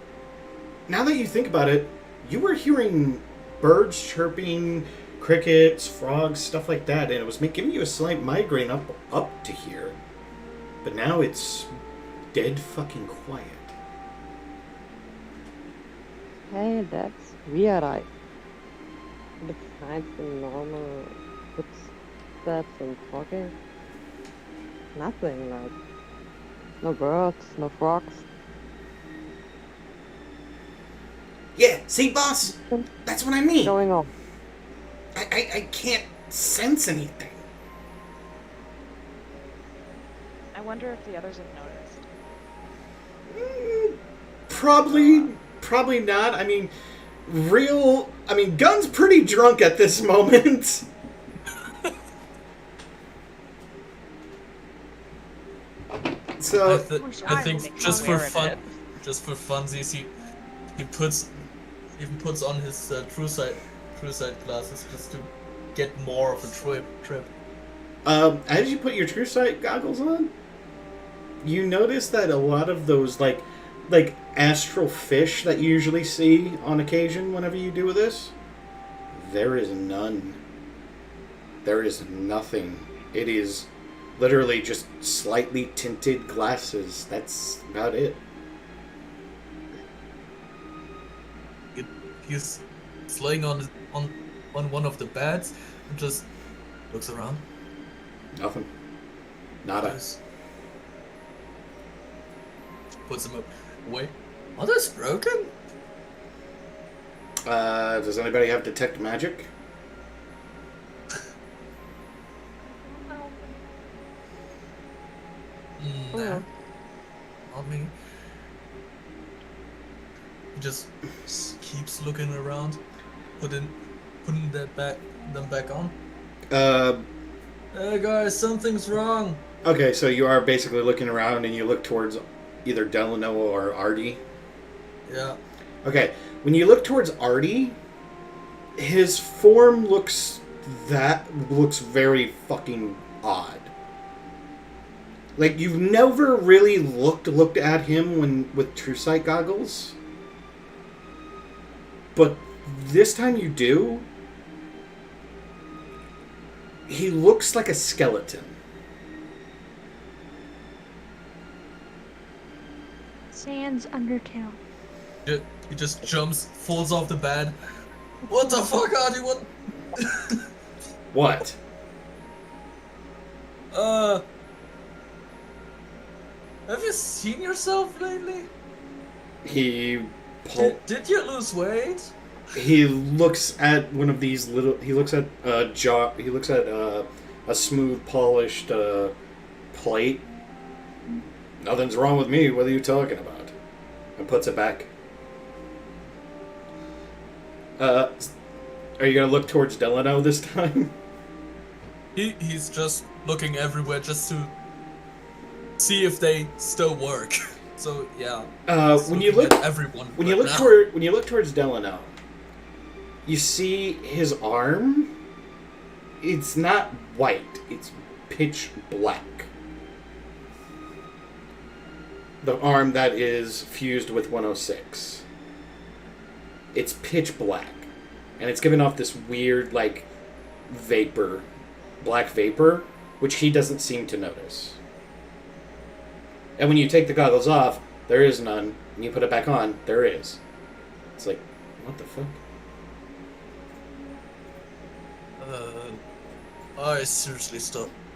Speaker 1: now that you think about it, you were hearing birds chirping, crickets, frogs, stuff like that, and it was giving you a slight migraine up to here, but now it's dead fucking quiet.
Speaker 5: hey, that's weird. Besides the normal footsteps and talking, nothing, like, no birds, no frogs.
Speaker 1: Yeah, see, boss? That's what I mean.
Speaker 5: Going on.
Speaker 1: I can't sense anything.
Speaker 2: I wonder if the others have noticed.
Speaker 1: Probably not. I mean, Gun's pretty drunk at this moment. So
Speaker 4: I think just for funsies, he puts on his true sight glasses just to get more of a trip.
Speaker 1: As you put your true sight goggles on, you notice that a lot of those like astral fish that you usually see on occasion whenever you do this, there is none. There is nothing. It is literally just slightly tinted glasses. That's about it.
Speaker 4: He's laying on one of the beds and just looks around.
Speaker 1: Nothing. Nada.
Speaker 4: Puts him away. Are those broken?
Speaker 1: Does anybody have detect magic?
Speaker 4: Nah. Not me. He just keeps looking around, putting them back on. Hey guys, something's wrong.
Speaker 1: Okay, so you are basically looking around and you look towards either Delano or Artie.
Speaker 4: Yeah.
Speaker 1: Okay, when you look towards Artie, his form looks very fucking odd. Like, you've never really looked at him with true sight goggles. But this time you do. He looks like a skeleton.
Speaker 10: Sans Undertale.
Speaker 4: He just jumps, falls off the bed. What the fuck, Artie? What?
Speaker 1: What?
Speaker 4: Have you seen yourself lately? Did you lose weight?
Speaker 1: He looks at one of these little. He looks at a smooth, polished plate. Nothing's wrong with me. What are you talking about? And puts it back. Are you gonna look towards Delano this time?
Speaker 4: He's just looking everywhere just to see if they still work. So yeah.
Speaker 1: When you look towards Delano, you see his arm. It's not white. It's pitch black. The arm that is fused with 106. It's pitch black, and it's giving off this weird like vapor, black vapor, which he doesn't seem to notice. And when you take the goggles off, there is none. And you put it back on, there is. It's like, what the fuck?
Speaker 4: I seriously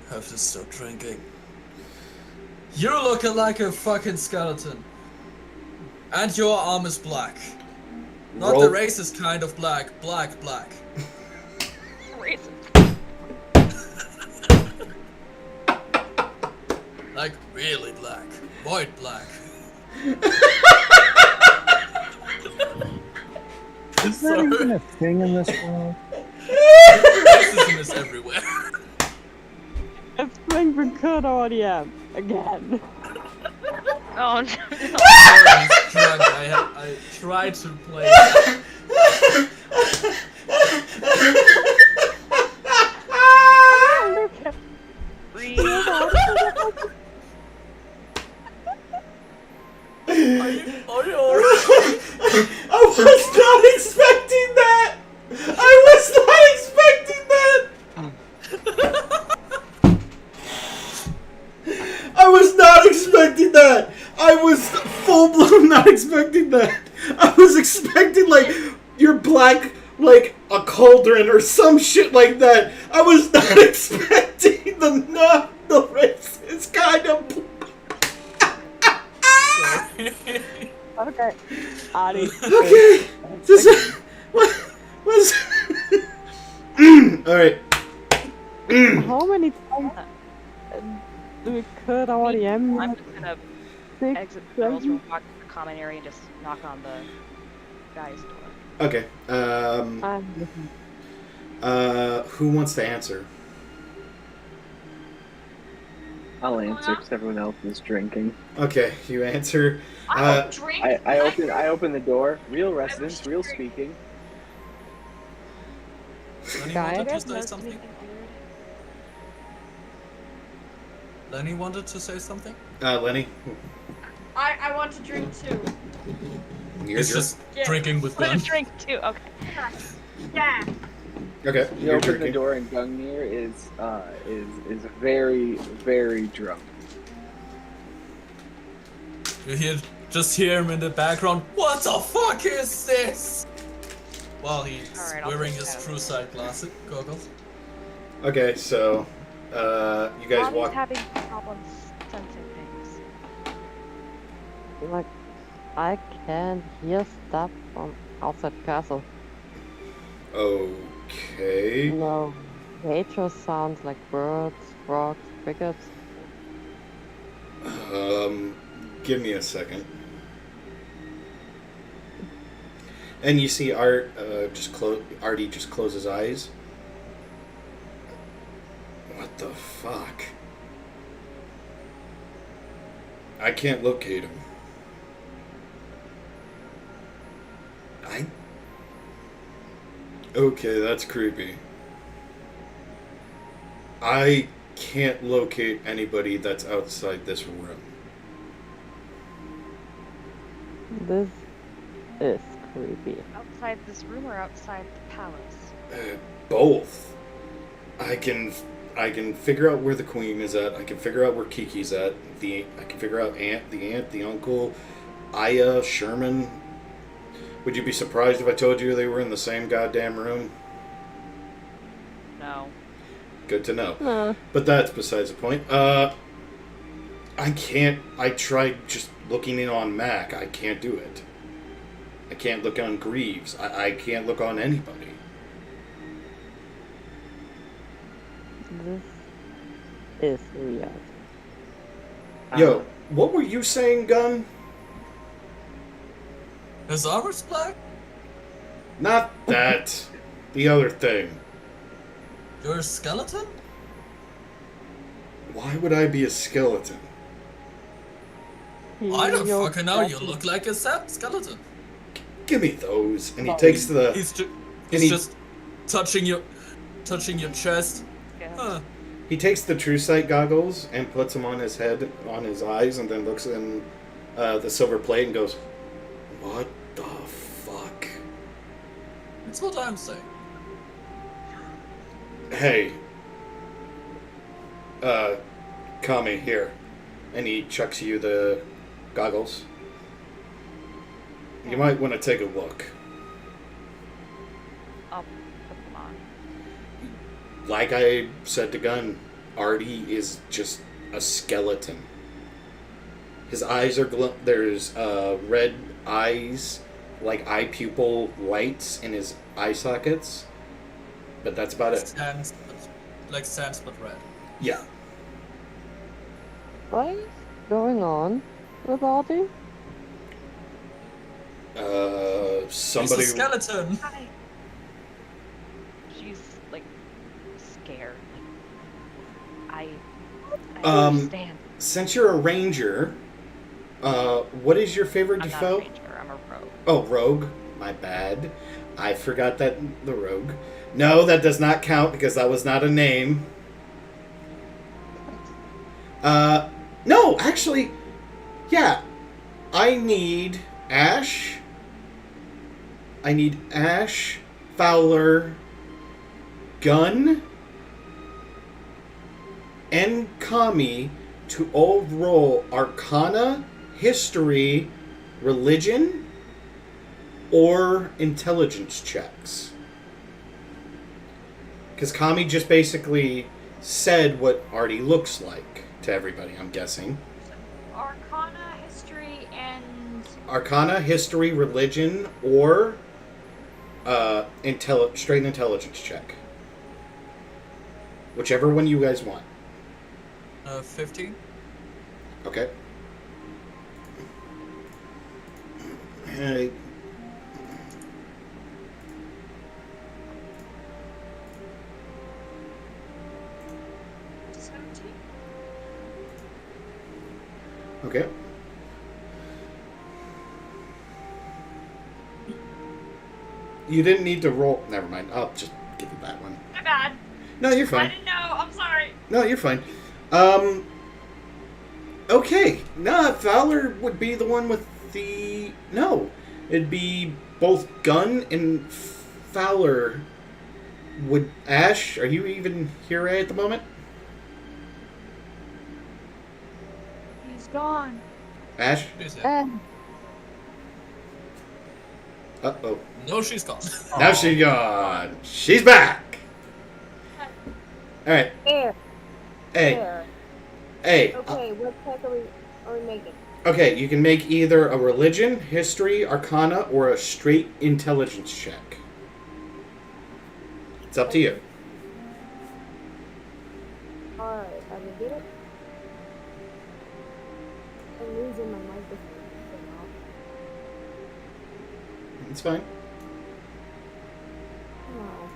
Speaker 4: have to stop drinking. You're looking like a fucking skeleton. And your arm is black. Not the racist kind of black. Black.
Speaker 7: Racist.
Speaker 4: Like really black. White black.
Speaker 8: Is that even a thing in this world?
Speaker 4: Racism is everywhere.
Speaker 5: It's playing for good audio again.
Speaker 7: Oh no.
Speaker 4: He's drunk. I tried to play. Are you alright?
Speaker 1: I was not expecting that! I was not expecting that! I was not expecting that! I was full-blown not expecting that! I was expecting, like, your black, like, a cauldron or some shit like that. I was not expecting the racist kind of...
Speaker 5: Okay. Artie.
Speaker 1: Okay. What's... Alright.
Speaker 5: How many times do we cut RDM?
Speaker 2: I'm just gonna exit the girls' room, walk to the common area, and just knock on the guy's door.
Speaker 1: Okay. Who wants to answer?
Speaker 3: I'll answer because everyone else is drinking.
Speaker 1: Okay, you answer.
Speaker 7: I don't drink.
Speaker 3: I open the door. Real residents, real speaking.
Speaker 4: Lenny wanted to say something? Lenny wanted to say something?
Speaker 1: Lenny?
Speaker 7: I want to drink too.
Speaker 1: You're
Speaker 4: just drinking with
Speaker 2: I want
Speaker 4: Gun.
Speaker 2: to drink too. Okay.
Speaker 7: Yeah.
Speaker 1: Okay,
Speaker 3: You
Speaker 1: you're
Speaker 3: open
Speaker 1: drinking.
Speaker 3: the door and Gungnir is very, very drunk.
Speaker 4: You hear him in the background. What the fuck is this? While he's
Speaker 2: Alright, I'll
Speaker 4: wearing
Speaker 2: take
Speaker 4: his
Speaker 2: that.
Speaker 4: true sight glasses, goggles.
Speaker 1: Okay, so, you guys
Speaker 2: Mommy's
Speaker 1: walk.
Speaker 2: having problems sensing things.
Speaker 5: Like, I can hear stuff from outside castle.
Speaker 1: Okay.
Speaker 5: No, nature sounds like birds, frogs, crickets.
Speaker 1: Give me a second. And you see Artie just close his eyes. What the fuck? I can't locate him. Okay, that's creepy. I can't locate anybody that's outside this room.
Speaker 5: This is creepy.
Speaker 2: Outside this room or outside the palace?
Speaker 1: Both. I can figure out where the queen is at. I can figure out where Kiki's at. I can figure out the uncle, Aya, Sherman. Would you be surprised if I told you they were in the same goddamn room?
Speaker 2: No.
Speaker 1: Good to know.
Speaker 5: No.
Speaker 1: But that's besides the point. I tried just looking in on Mac. I can't do it. I can't look on Greaves. I can't look on anybody.
Speaker 5: This is weird.
Speaker 1: Yo, what were you saying, Gun?
Speaker 4: His armor's black?
Speaker 1: Not that. The other thing.
Speaker 4: You're a skeleton?
Speaker 1: Why would I be a skeleton?
Speaker 4: I don't
Speaker 5: You're
Speaker 4: fucking know. You
Speaker 5: skeleton.
Speaker 4: look like a skeleton.
Speaker 1: Give me those. And he takes the...
Speaker 4: He's just touching your chest.
Speaker 2: Yeah.
Speaker 4: Huh.
Speaker 1: He takes the true sight goggles and puts them on his head, on his eyes, and then looks in the silver plate and goes, "What the fuck?"
Speaker 4: That's what I'm saying.
Speaker 1: Hey. Kami, here. And he chucks you the goggles. You might want to take a look.
Speaker 2: I'll put them on.
Speaker 1: Like I said to Gunn, Artie is just a skeleton. His eyes are there's red eyes, like eye pupil lights in his eye sockets. But that's about it.
Speaker 4: Sands, like sands but red.
Speaker 1: Yeah.
Speaker 5: What is going on with Artie?
Speaker 1: Somebody...
Speaker 4: He's a skeleton.
Speaker 2: Hi. She's like scared. I understand.
Speaker 1: Since you're a ranger, what is your favorite
Speaker 2: I'm not a
Speaker 1: default?
Speaker 2: ranger, I'm a rogue.
Speaker 1: Oh, rogue. My bad. I forgot that the rogue. No, that does not count because that was not a name. No, actually, yeah. I need Ash, Fowler, Gunn, and Kami to all roll Arcana, History, Religion, or Intelligence checks. Because Kami just basically said what Artie looks like to everybody, I'm guessing.
Speaker 7: Arcana, history, and
Speaker 1: Arcana, History, Religion, or straight intelligence check. Whichever one you guys want.
Speaker 4: 15.
Speaker 1: Okay. Hey. Okay. You didn't need to roll. Never mind. I'll just give you that one.
Speaker 7: my bad.
Speaker 1: No, you're
Speaker 7: I
Speaker 1: fine.
Speaker 7: didn't know. I'm sorry.
Speaker 1: No, you're fine. Okay. Nah, Fowler would be the one with the... No. It'd be both Gunn and Fowler would... Ash, are you even here at the moment?
Speaker 7: He's gone.
Speaker 1: Ash? Uh-oh.
Speaker 4: No, she's gone.
Speaker 1: Now she's gone. She's back. Alright.
Speaker 9: Air.
Speaker 1: Hey.
Speaker 9: Air.
Speaker 1: Hey.
Speaker 9: Okay, what check are we making?
Speaker 1: Okay, you can make either a religion, history, arcana, or a straight intelligence check. It's up to you.
Speaker 9: Alright, I will get it. I'm losing my microphone.
Speaker 1: It's fine.
Speaker 9: Oh.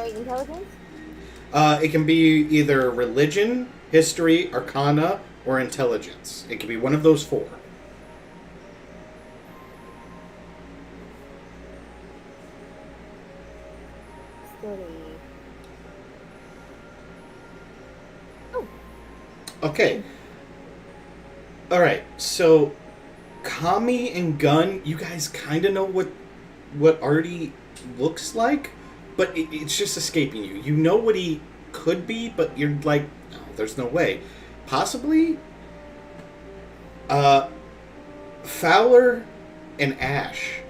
Speaker 9: intelligence?
Speaker 1: It can be either religion, history, arcana, or intelligence. It can be one of those four.
Speaker 9: Study.
Speaker 1: Okay. Alright, so Kami and Gun, you guys kind of know what Artie looks like, but it's just escaping you. You know what he could be, but you're like, no, there's no way. Possibly, Fowler and Ash.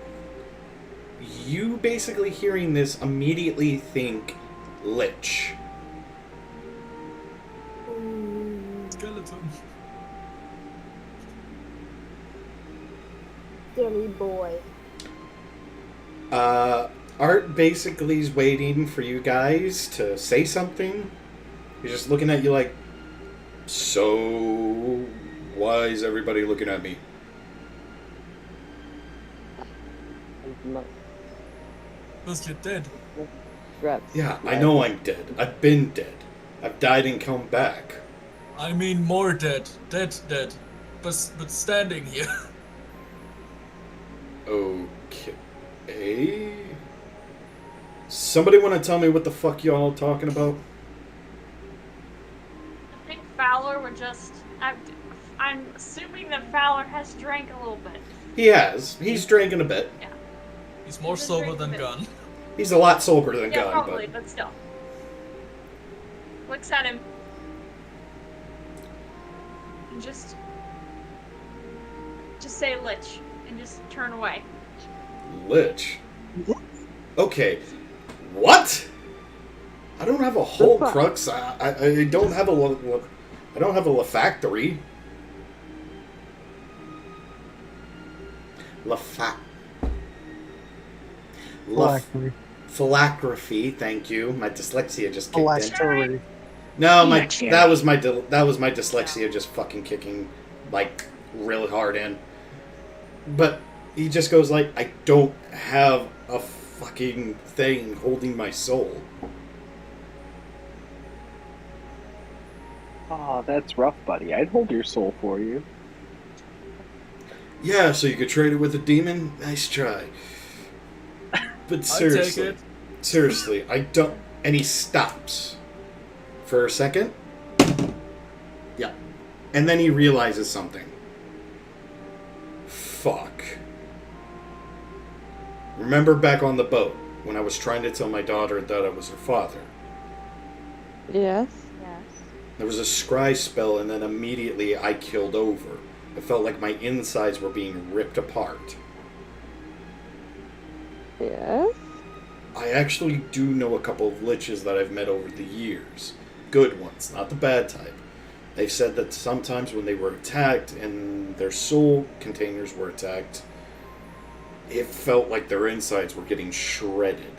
Speaker 1: You basically hearing this immediately think Lich.
Speaker 4: Skeleton.
Speaker 9: Silly boy.
Speaker 1: Art basically is waiting for you guys to say something. He's just looking at you like, so why is everybody looking at me?
Speaker 4: Because you're dead.
Speaker 5: Grabs.
Speaker 1: Yeah, I know I'm dead. I've been dead. I've died and come back.
Speaker 4: I mean more dead. Dead. But standing here.
Speaker 1: Okay. Somebody want to tell me what the fuck y'all talking about?
Speaker 7: I think Fowler would just. I'm assuming that Fowler has drank a little bit.
Speaker 1: He has. He's drinking a bit.
Speaker 7: Yeah.
Speaker 4: He's more sober than Gun.
Speaker 1: He's a lot sober than
Speaker 7: Yeah,
Speaker 1: Gun,
Speaker 7: probably, but still. Looks at him. And just say Lich. And just turn away.
Speaker 1: Lich. Okay. What? I don't have a whole crux. I don't have a I don't have a olfactory. Phylactery. Thank you. My dyslexia just kicked in. No, that was my dyslexia just fucking kicking like really hard in. But he just goes like, I don't have a fucking thing holding my soul.
Speaker 3: Oh, that's rough, buddy. I'd hold your soul for you.
Speaker 1: Yeah, so you could trade it with a demon? Nice try. But seriously, I don't... And he stops for a second. Yeah. And then he realizes something. Fuck. Remember back on the boat when I was trying to tell my daughter that I was her father?
Speaker 5: Yes.
Speaker 1: There was a scry spell, and then immediately I killed over. It felt like my insides were being ripped apart.
Speaker 5: Yes.
Speaker 1: I actually do know a couple of liches that I've met over the years. Good ones, not the bad type. They've said that sometimes when they were attacked and their soul containers were attacked, it felt like their insides were getting shredded.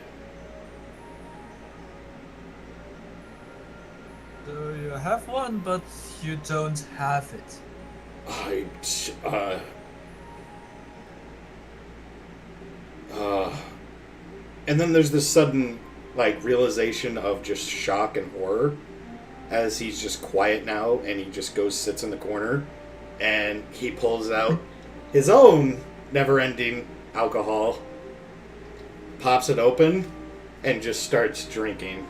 Speaker 4: So you have one, but you don't have it.
Speaker 1: And then there's this sudden, like, realization of just shock and horror as he's just quiet now, and he just goes, sits in the corner, and he pulls out his own never-ending alcohol, pops it open, and just starts drinking.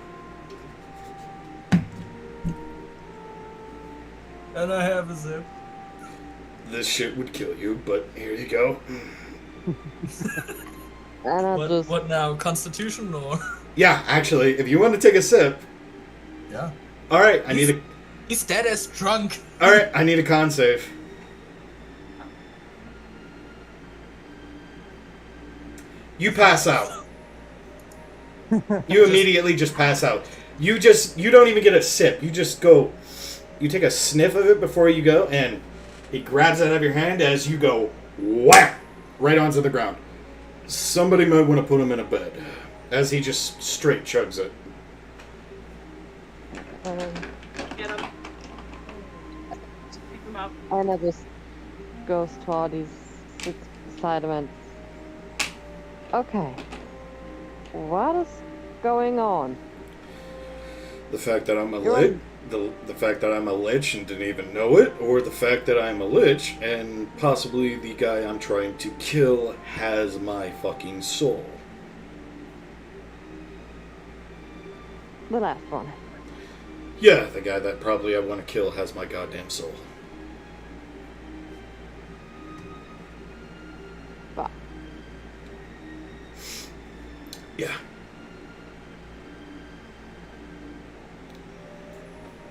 Speaker 4: And I have a zip.
Speaker 1: This shit would kill you, but here you go.
Speaker 5: And
Speaker 4: what now? Constitution or?
Speaker 1: Yeah, actually, if you want to take a sip.
Speaker 4: Yeah.
Speaker 1: All right,
Speaker 4: He's dead as drunk.
Speaker 1: All right, I need a con save. You pass out. You immediately just pass out. You don't even get a sip. You just go. You take a sniff of it before you go, and he grabs it out of your hand as you go whack right onto the ground. Somebody might want to put him in a bed, as he just straight chugs it.
Speaker 7: Get him. Pick him up.
Speaker 5: Anna just goes to Artie's, sits beside him, and... Okay. What is going on?
Speaker 1: The fact that I'm a
Speaker 5: You're
Speaker 1: lich, the fact that I'm a lich and didn't even know it, or the fact that I'm a lich and possibly the guy I'm trying to kill has my fucking soul.
Speaker 5: The last one.
Speaker 1: Yeah, the guy that probably I want to kill has my goddamn soul.
Speaker 5: Fuck.
Speaker 1: Yeah.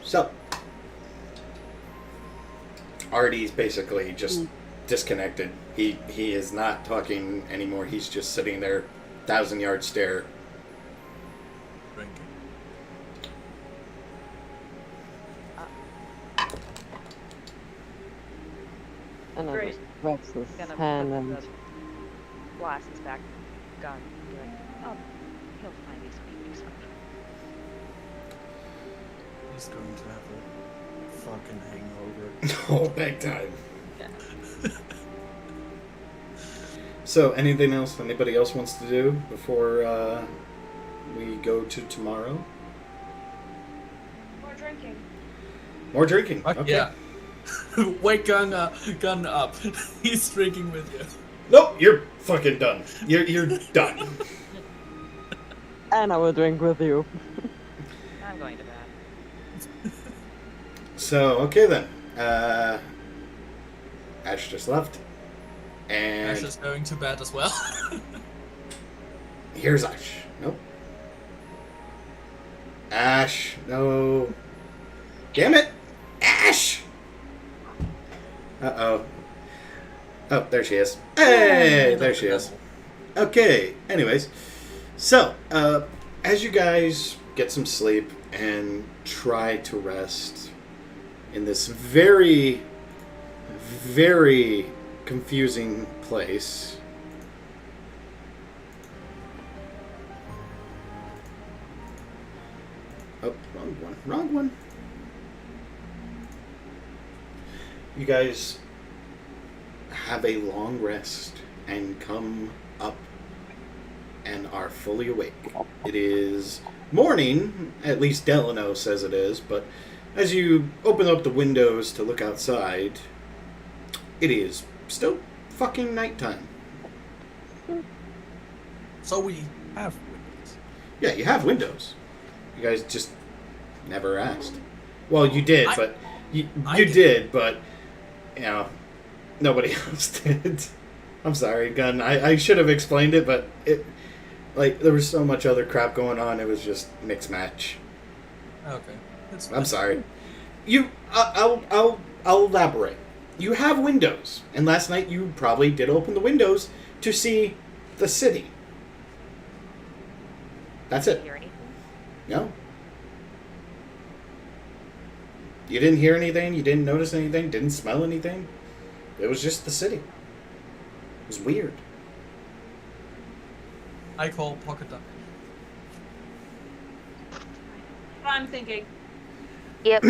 Speaker 1: So, Artie's basically just disconnected. He is not talking anymore. He's just sitting there, 1,000-yard stare.
Speaker 4: Drinking.
Speaker 5: And I
Speaker 2: Great.
Speaker 5: just grabs his
Speaker 2: Gonna
Speaker 5: hand
Speaker 2: put
Speaker 5: and
Speaker 2: the glasses back, gun, be like, oh, he'll find these weeks.
Speaker 4: He's going to have a fucking hangover.
Speaker 1: Oh, big time. So, anything else anybody else wants to do before we go to tomorrow?
Speaker 7: More drinking.
Speaker 1: More drinking.
Speaker 4: Fuck
Speaker 1: Okay.
Speaker 4: yeah. Wake gun up. He's drinking with you.
Speaker 1: Nope, you're fucking done. You're done.
Speaker 5: I will drink with you.
Speaker 2: I'm going to bed.
Speaker 1: So, okay then. Ash just left. And
Speaker 4: Ash is going to bed as well.
Speaker 1: here's Ash. Nope. Ash, no. Damn it! Ash! Uh-oh. Oh, there she is. Hey, there she is. Okay, anyways. So, as you guys get some sleep and try to rest in this very, very confusing place. Oh, wrong one. Wrong one. You guys have a long rest and come up and are fully awake. It is morning, at least Delano says it is, but as you open up the windows to look outside, it is still fucking nighttime.
Speaker 4: So we have windows.
Speaker 1: Yeah, you have windows. You guys just never asked. Well, you did, but you did, but you know, nobody else did. I'm sorry, Gun. I should have explained it, but it there was so much other crap going on. It was just mix match.
Speaker 4: Okay, it's
Speaker 1: I'm sorry. I'll elaborate. You have windows, and last night you probably did open the windows to see the city. That's
Speaker 2: Did you
Speaker 1: it.
Speaker 2: hear anything?
Speaker 1: No. You didn't hear anything, you didn't notice anything, didn't smell anything. It was just the city. It was weird.
Speaker 4: I call pocket duck.
Speaker 7: I'm thinking.
Speaker 6: Yep.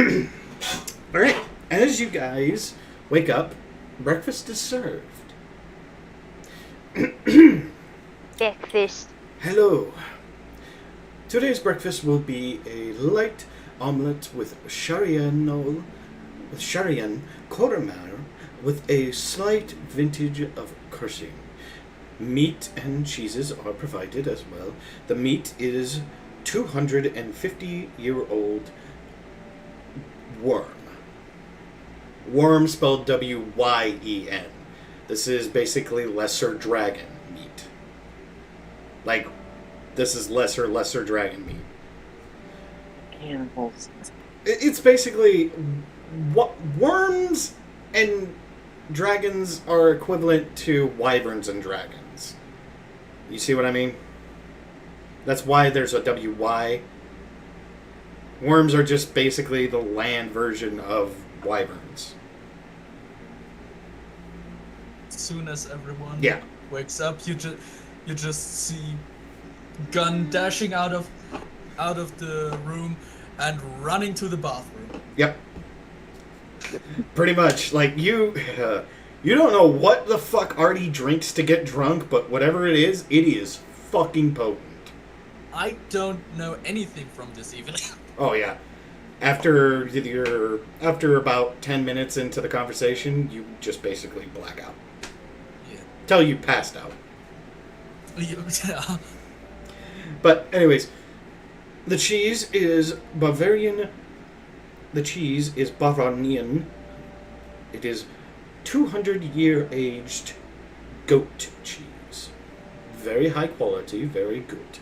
Speaker 1: Alright, as you guys wake up, breakfast is served.
Speaker 6: Breakfast.
Speaker 1: Hello. Today's breakfast will be a light omelette with Sharian Koromar with a slight vintage of cursing. Meat and cheeses are provided as well. The meat is 250-year-old worm. Worm spelled W-Y-E-N. This is basically lesser dragon meat. Like, this is lesser dragon meat.
Speaker 3: Cannibals.
Speaker 1: It's basically worms and dragons are equivalent to wyverns and dragons. You see what I mean? That's why there's a WY. Worms are just basically the land version of wyverns.
Speaker 4: As soon as everyone
Speaker 1: wakes
Speaker 4: up, you just see Gun dashing out of the room and running to the bathroom.
Speaker 1: Yep. Pretty much. Like, you don't know what the fuck Artie drinks to get drunk, but whatever it is fucking potent.
Speaker 4: I don't know anything from this evening.
Speaker 1: Oh yeah. After about 10 minutes into the conversation, you just basically black out.
Speaker 4: Yeah.
Speaker 1: Till you passed out.
Speaker 4: Yeah.
Speaker 1: But anyways, the cheese is Bavarian. The cheese is Bavarian. It is 200-year aged goat cheese. Very high quality, very good.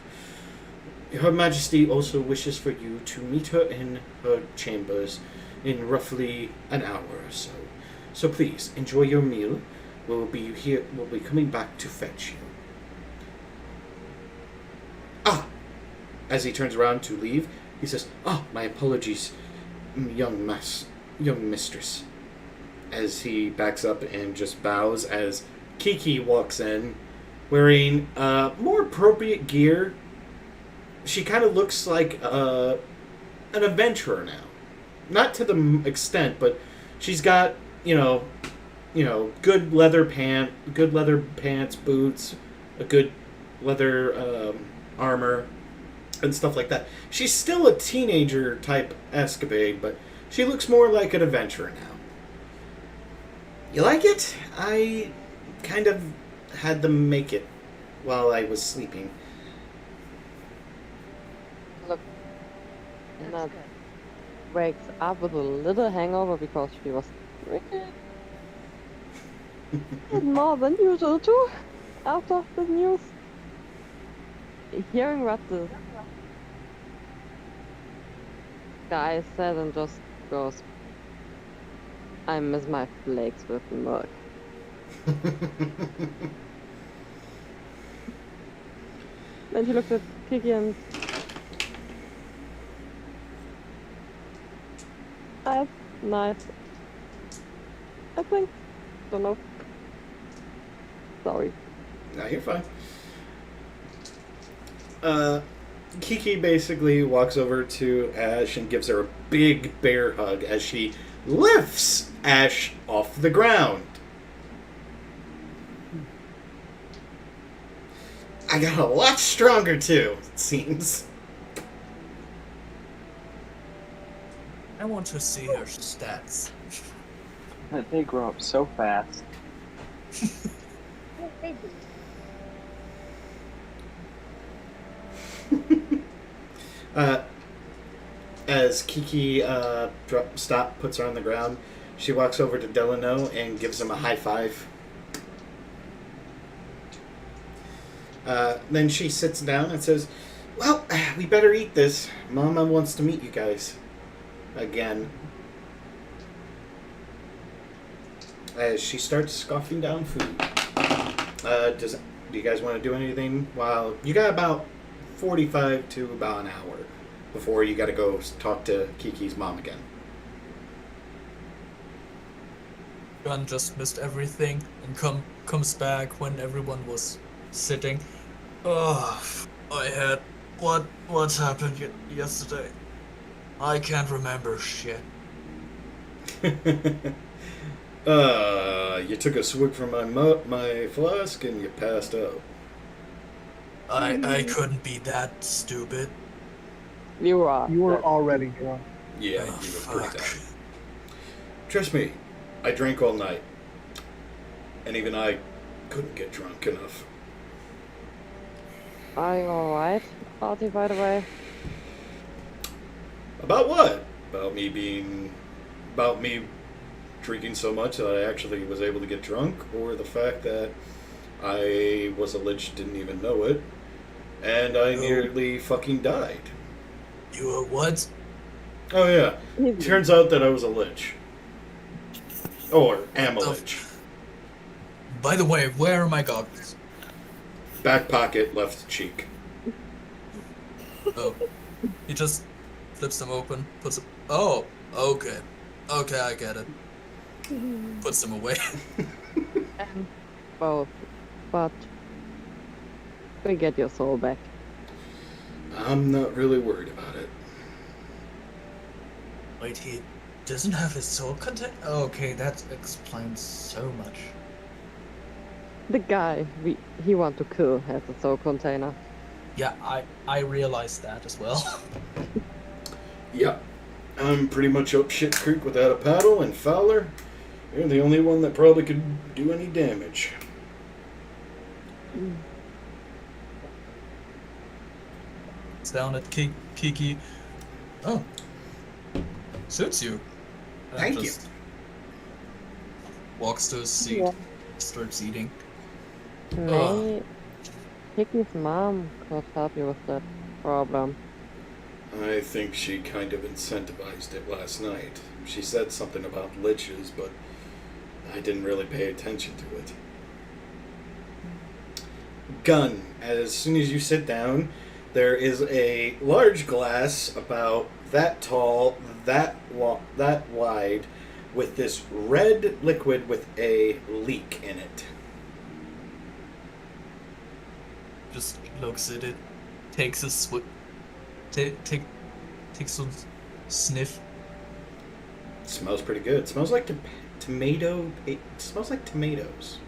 Speaker 1: Her Majesty also wishes for you to meet her in her chambers in roughly an hour or so. So please, enjoy your meal. We'll be coming back to fetch you. Ah! As he turns around to leave, he says, my apologies, young mistress. As he backs up and just bows as Kiki walks in, wearing more appropriate gear. She kind of looks like an adventurer now. Not to the extent, but she's got, good leather pants, boots, a good leather armor, and stuff like that. She's still a teenager type escapade, but she looks more like an adventurer now. You like it? I kind of had them make it while I was sleeping.
Speaker 5: Look, Anna wakes up with a little hangover because she was drinking. And more than usual too, after the news. Hearing what the guy said and just goes, I miss my flakes with milk. Then he looked at Kiki and nice. I think. Don't know. Sorry.
Speaker 1: No, you're fine. Kiki basically walks over to Ash and gives her a big bear hug as she lifts Ash off the ground. I got a lot stronger too, it seems.
Speaker 4: I want to see her stats.
Speaker 3: They grow up so fast.
Speaker 1: As Kiki puts her on the ground, she walks over to Delano and gives him a high five. Then she sits down and says, well, we better eat this. Mama wants to meet you guys. Again. As she starts scoffing down food. Do you guys want to do anything? Well, you got about 45 to about an hour before you got to go talk to Kiki's mom again.
Speaker 4: Gun just missed everything and comes back when everyone was sitting. Oh, I had what happened yesterday? I can't remember shit.
Speaker 1: You took a swig from my flask and you passed out.
Speaker 4: I couldn't be that stupid.
Speaker 5: You are.
Speaker 8: You were already drunk.
Speaker 1: Yeah,
Speaker 4: Oh,
Speaker 1: you were pretty
Speaker 4: fuck.
Speaker 1: tired. Trust me, I drank all night. And even I couldn't get drunk enough.
Speaker 5: Are you alright, Artie, by the way?
Speaker 1: About what? About me drinking so much that I actually was able to get drunk, or the fact that I was a lich, didn't even know it, and I nearly fucking died.
Speaker 4: You were what?
Speaker 1: Oh yeah, turns out that I was a lich. Or am a lich.
Speaker 4: By the way, where are my goggles?
Speaker 1: Back pocket, left cheek.
Speaker 4: Oh. He just flips them open, puts them... Oh, okay. Okay, I get it. Puts them away.
Speaker 5: Both. But we get your soul back.
Speaker 1: I'm not really worried about it.
Speaker 4: Wait, he doesn't have his soul content? Okay, that explains so much.
Speaker 5: The guy he want to kill has a soul container.
Speaker 4: Yeah, I realized that as well.
Speaker 1: Yep. I'm pretty much up shit creek without a paddle, and Fowler, you're the only one that probably could do any damage.
Speaker 4: It's down at Kiki. Oh. Suits you. And
Speaker 1: Thank you.
Speaker 4: just walks to his seat,
Speaker 5: Yeah.
Speaker 4: starts eating.
Speaker 5: Maybe Kiki's mom could help you with that problem.
Speaker 1: I think she kind of incentivized it last night. She said something about liches, but I didn't really pay attention to it. Gun. As soon as you sit down, there is a large glass about that tall, that wide, with this red liquid with a leak in it.
Speaker 4: Just looks at it, takes a takes a sniff.
Speaker 1: It smells pretty good. It smells like tomato. It smells like tomatoes.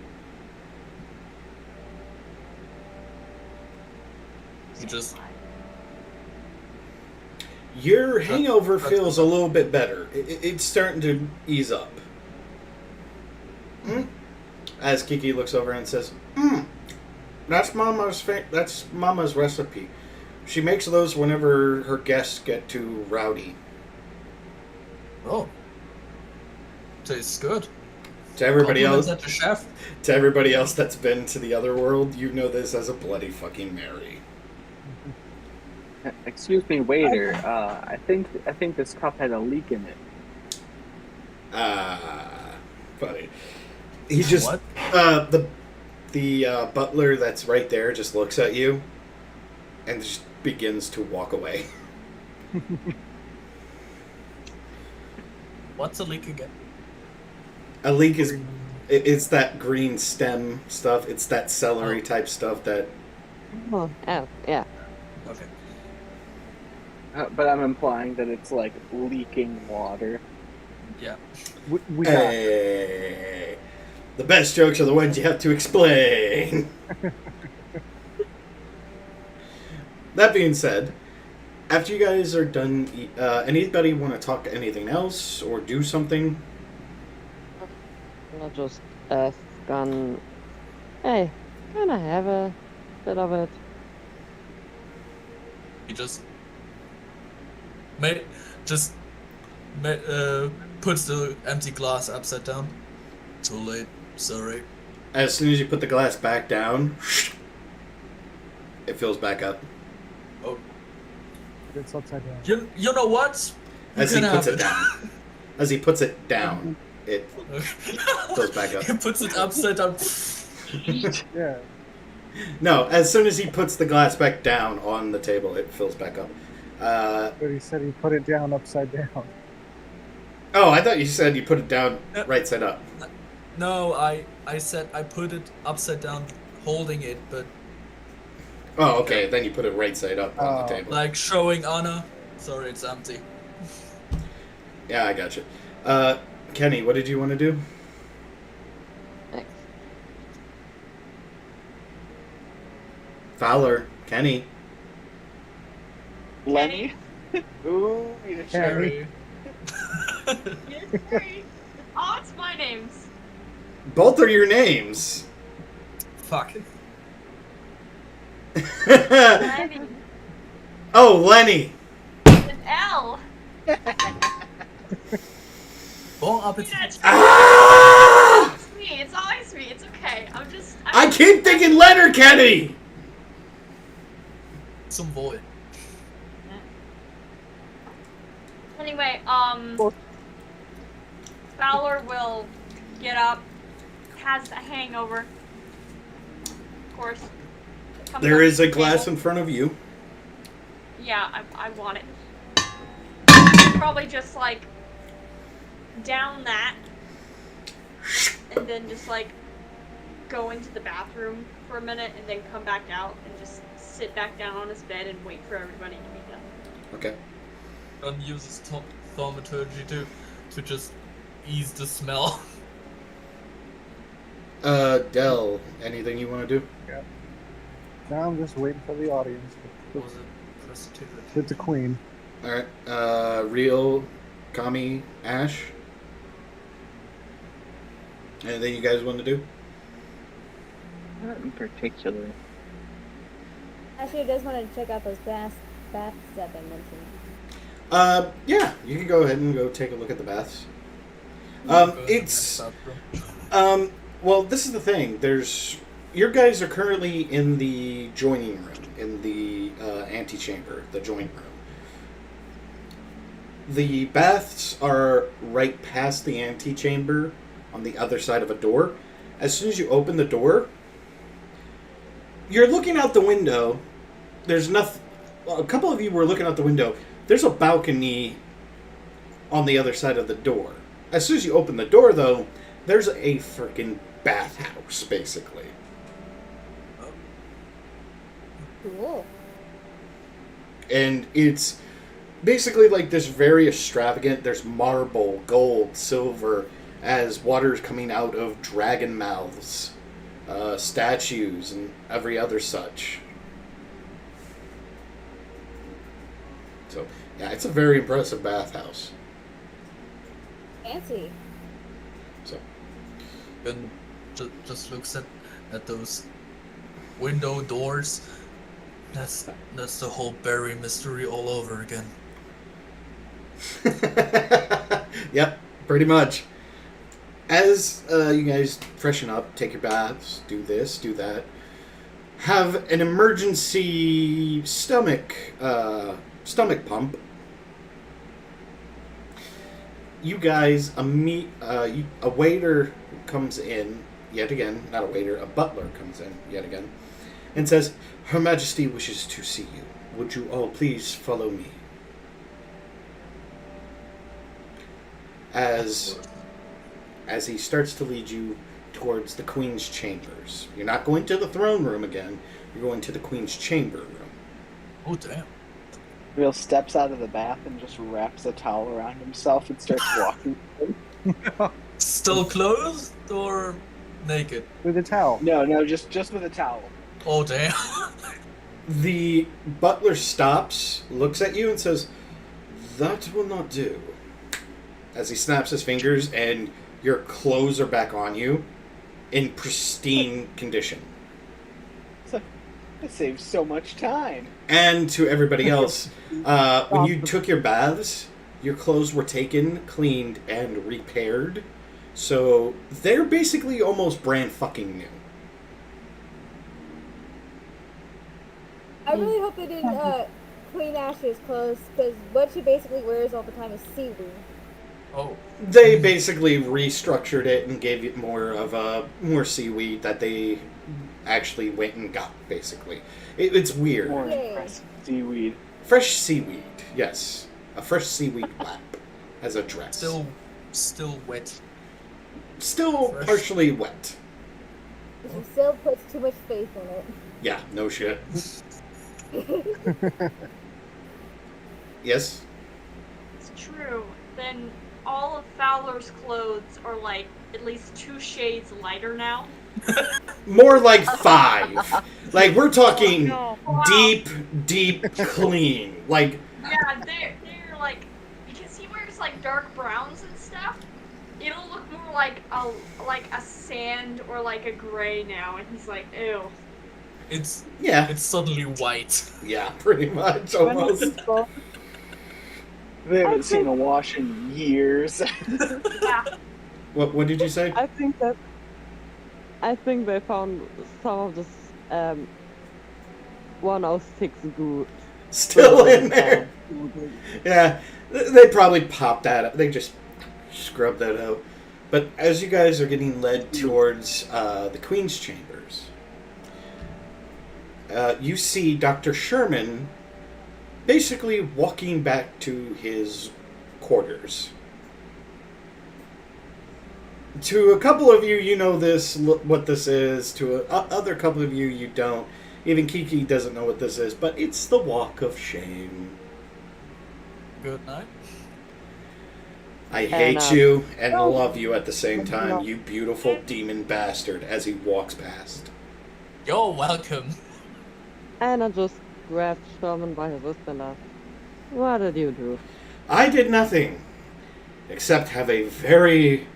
Speaker 4: He just
Speaker 1: Your hangover feels a little bit better. It's starting to ease up. As Kiki looks over and says, That's Mama's recipe. She makes those whenever her guests get too rowdy.
Speaker 4: oh, tastes good.
Speaker 1: To everybody
Speaker 4: Compliments
Speaker 1: else,
Speaker 4: at the chef.
Speaker 1: to everybody else that's been to the other world, you know this as a Bloody fucking Mary.
Speaker 3: Excuse me, waiter. I think this cup had a leak in it.
Speaker 1: Funny. He just
Speaker 4: What?
Speaker 1: the butler that's right there just looks at you and just begins to walk away.
Speaker 4: What's a leak again?
Speaker 1: A leek is it's that green stem stuff. It's that celery type stuff that.
Speaker 5: Oh, yeah.
Speaker 4: Okay.
Speaker 3: But I'm implying that it's like leaking water.
Speaker 4: Yeah.
Speaker 8: We got
Speaker 1: Hey, the best jokes are the ones you have to explain. That being said, after you guys are done, anybody want to talk anything else or do something?
Speaker 5: I'll just ask Gun, hey, can I have a bit of it?
Speaker 4: He just puts the empty glass upside down. Too late. Sorry.
Speaker 1: As soon as you put the glass back down, it fills back up.
Speaker 4: Oh,
Speaker 8: it's upside down.
Speaker 4: you know what?
Speaker 1: As he puts it down. As he puts it down, it fills back up.
Speaker 4: He puts it upside down.
Speaker 8: Yeah.
Speaker 1: No, as soon as he puts the glass back down on the table, it fills back up.
Speaker 8: But he said he put it down upside down.
Speaker 1: Oh, I thought you said you put it down right side up.
Speaker 4: No, I said I put it upside down, holding it, but
Speaker 1: Oh, okay. Then you put it right side up on the table.
Speaker 4: like showing honor. Sorry, it's empty.
Speaker 1: Yeah, I gotcha. Kenny, what did you want to do?
Speaker 5: Thanks.
Speaker 1: Fowler, Kenny.
Speaker 3: Lenny? Ooh, you cherry.
Speaker 7: You're great. Oh, it's my names.
Speaker 1: Both are your names.
Speaker 4: Fuck.
Speaker 7: Lenny.
Speaker 1: Oh, Lenny.
Speaker 7: With an L.
Speaker 4: Bon appetit.
Speaker 7: That's
Speaker 1: Ah!
Speaker 7: It's me. It's always me. It's okay.
Speaker 1: I keep thinking Leonard Kenny.
Speaker 4: Some void.
Speaker 7: Anyway, Fowler will get up, has a hangover, of course. Comes
Speaker 1: There
Speaker 7: up
Speaker 1: is
Speaker 7: to
Speaker 1: a
Speaker 7: the
Speaker 1: glass
Speaker 7: table.
Speaker 1: in front of you.
Speaker 7: Yeah, I want it. Probably just like down that, and then just like go into the bathroom for a minute, and then come back out and just sit back down on his bed and wait for everybody to be done.
Speaker 1: Okay.
Speaker 4: And uses thaumaturgy to just ease the smell.
Speaker 1: Dell, anything you want to do?
Speaker 8: Now I'm just waiting for the audience
Speaker 4: What was it? Prostitute.
Speaker 8: with the queen.
Speaker 1: Alright, Real, Kami, Ash. Anything you guys want to do?
Speaker 3: Not in particular.
Speaker 9: Actually, does want to check out those baths that I mentioned.
Speaker 1: Yeah, you can go ahead and go take a look at the baths. Well, this is the thing. Your guys are currently in the joining room, in the antechamber, the joint room. The baths are right past the antechamber on the other side of a door. As soon as you open the door, you're looking out the window. There's nothing. Well, a couple of you were looking out the window. There's a balcony on the other side of the door. As soon as you open the door, though, there's a freaking bathhouse, basically.
Speaker 9: Cool.
Speaker 1: And it's basically like this very extravagant. There's marble, gold, silver, as water's coming out of dragon mouths, statues, and every other such. So, yeah, it's a very impressive bathhouse.
Speaker 9: Fancy.
Speaker 1: So,
Speaker 4: Ben just looks at those window doors. That's the whole Barry mystery all over again.
Speaker 1: Yep, pretty much. As you guys freshen up, take your baths, do this, do that, have an emergency stomach pump. You guys, a waiter comes in yet again, not a waiter, a butler comes in yet again, and says, "Her Majesty wishes to see you. Would you all please follow me?" As he starts to lead you towards the Queen's chambers. You're not going to the throne room again, you're going to the Queen's chamber room.
Speaker 4: Oh, damn.
Speaker 3: Real steps out of the bath and just wraps a towel around himself and starts walking.
Speaker 4: Still clothed or naked?
Speaker 8: With a towel.
Speaker 3: No, just with a towel.
Speaker 4: Oh, damn.
Speaker 1: The butler stops, looks at you, and says, "That will not do." As he snaps his fingers, and your clothes are back on you in pristine condition.
Speaker 3: That saves so much time.
Speaker 1: And to everybody else, when you took your baths, your clothes were taken, cleaned, and repaired. So they're basically almost brand fucking new.
Speaker 9: I really hope they didn't clean Ash's clothes, because what she basically wears all the time is seaweed.
Speaker 4: Oh.
Speaker 1: They basically restructured it and gave it more seaweed that they actually went and got, basically. It's weird.
Speaker 3: More fresh seaweed.
Speaker 1: Fresh seaweed, yes. A fresh seaweed lap as a dress.
Speaker 4: Still wet.
Speaker 1: Still
Speaker 4: fresh.
Speaker 1: Partially wet.
Speaker 9: She still puts too much faith in it.
Speaker 1: Yeah, no shit. Yes?
Speaker 7: It's true. Then all of Fowler's clothes are like at least 2 shades lighter now.
Speaker 1: More like 5. Like, we're talking
Speaker 7: Oh, no. Wow.
Speaker 1: deep clean. Like,
Speaker 7: Yeah, they're like, because he wears like dark browns and stuff. It'll look more like a sand or like a gray now, and he's like, ew.
Speaker 4: It's suddenly white.
Speaker 1: Yeah, pretty much, almost.
Speaker 3: They haven't seen a wash in years.
Speaker 7: Yeah.
Speaker 1: What did you say?
Speaker 5: I think they found some of this 106 goo
Speaker 1: Still in there. Yeah, they probably popped that up. They just scrubbed that out. But as you guys are getting led towards the Queen's chambers, you see Dr. Sherman basically walking back to his quarters. To a couple of you, you know what this is. To other couple of you, you don't. Even Kiki doesn't know what this is, but it's the Walk of Shame.
Speaker 4: Good night.
Speaker 1: I hate you and love you at the same time, you beautiful demon bastard, as he walks past.
Speaker 4: You're welcome.
Speaker 5: And I just grabbed Sherman by his wrist and What did you do?
Speaker 1: I did nothing except have a very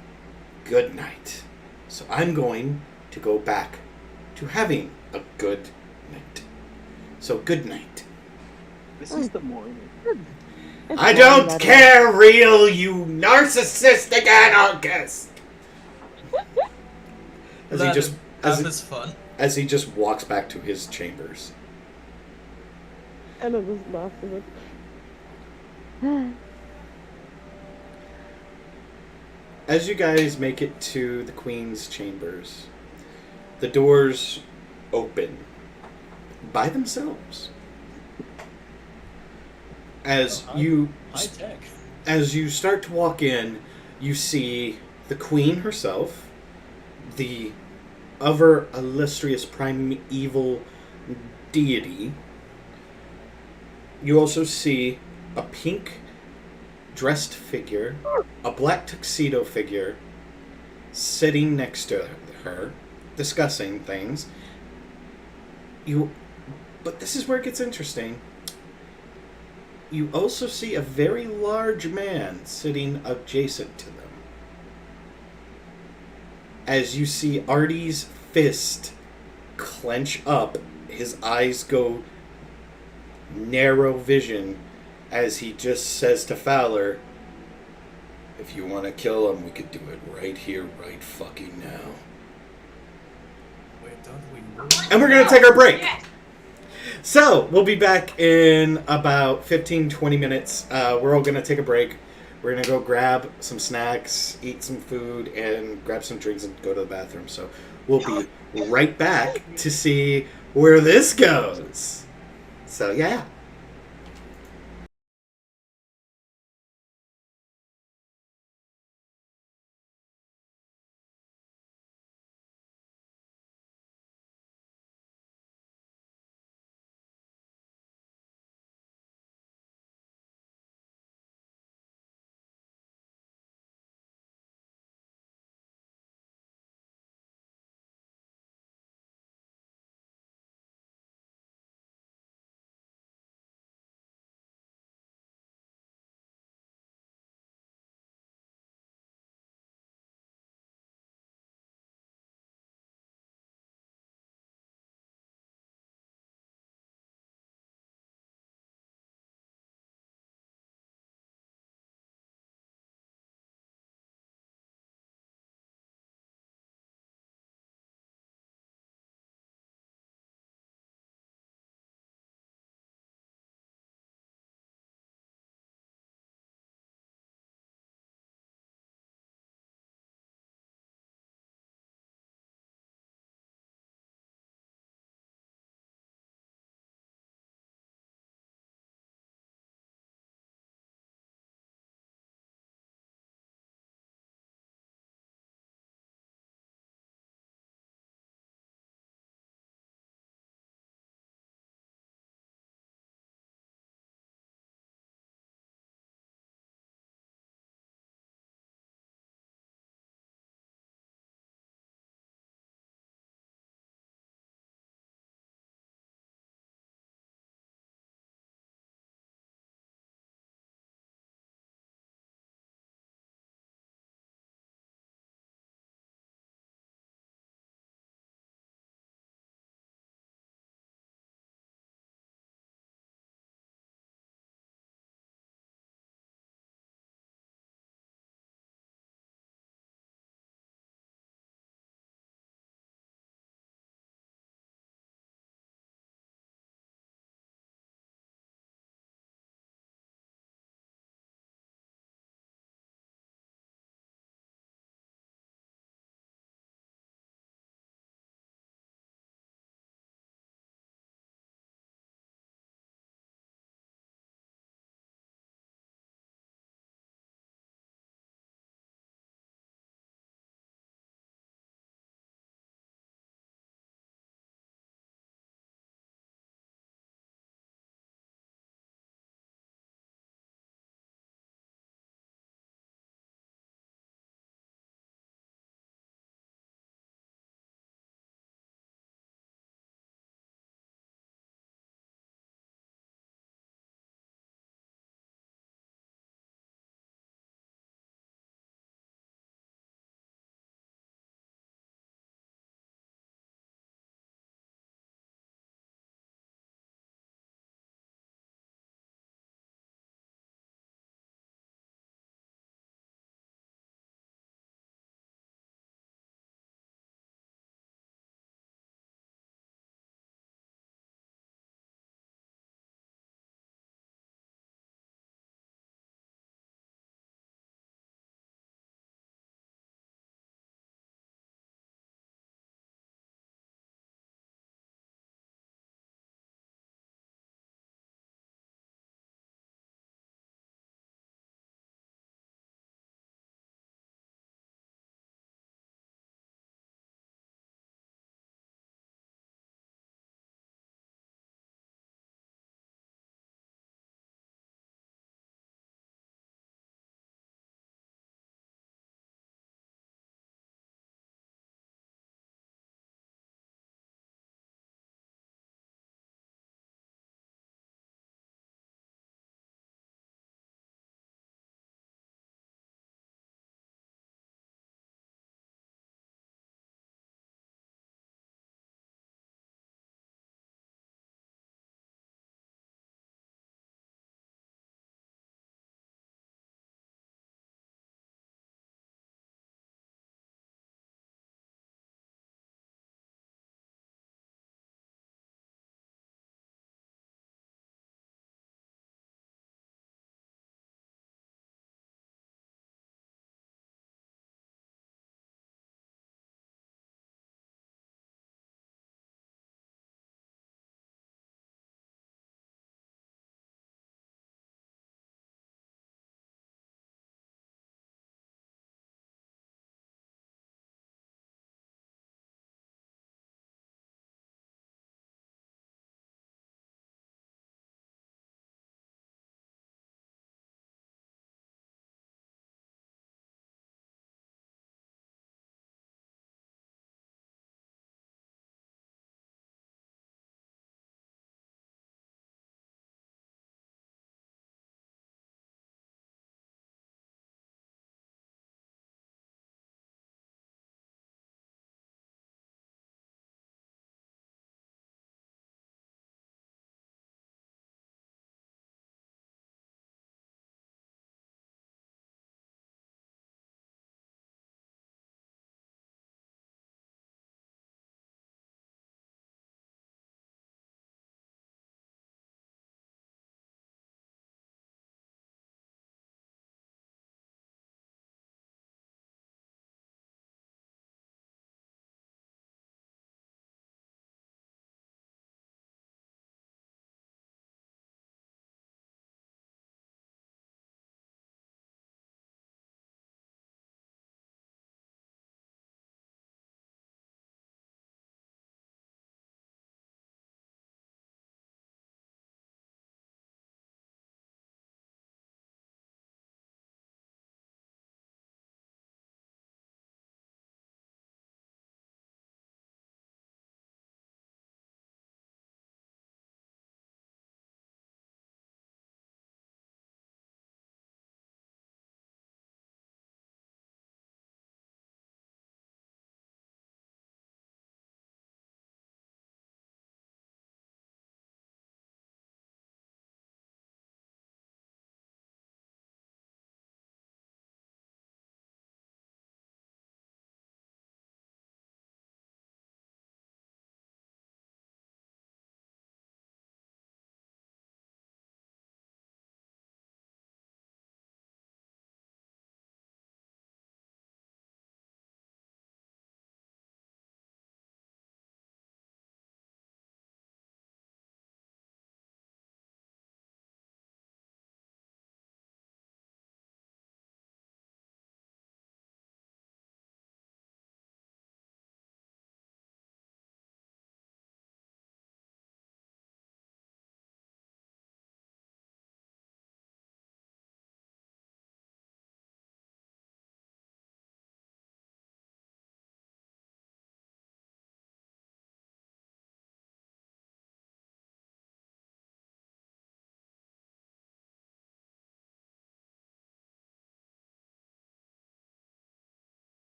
Speaker 1: good night. So I'm going to go back to having a good night. So good night.
Speaker 3: This is the morning.
Speaker 5: It's
Speaker 1: I
Speaker 5: fine,
Speaker 1: don't
Speaker 5: by the way.
Speaker 1: care, real, you narcissistic anarchist. As he
Speaker 4: Let
Speaker 1: just
Speaker 4: him
Speaker 1: as
Speaker 4: have
Speaker 1: he,
Speaker 4: his fun.
Speaker 1: as he just walks back to his chambers.
Speaker 5: And I just laughed at it.
Speaker 1: As you guys make it to the Queen's chambers, the doors open by themselves. As
Speaker 4: High tech.
Speaker 1: as you start to walk in, you see the Queen herself, the other illustrious primeval deity. You also see a pink dressed figure, a black tuxedo figure, sitting next to her, discussing things. But this is where it gets interesting. You also see a very large man sitting adjacent to them. As you see Artie's fist clench up, his eyes go narrow vision as he just says to Fowler, "If you want to kill him, we could do it right here, right fucking now."
Speaker 4: Wait, don't we
Speaker 1: And we're going to take our break.
Speaker 7: Yes.
Speaker 1: So, we'll be back in about 15, 20 minutes. We're all going to take a break. We're going to go grab some snacks, eat some food, and grab some drinks and go to the bathroom. So, we'll be right back to see where this goes. So, yeah.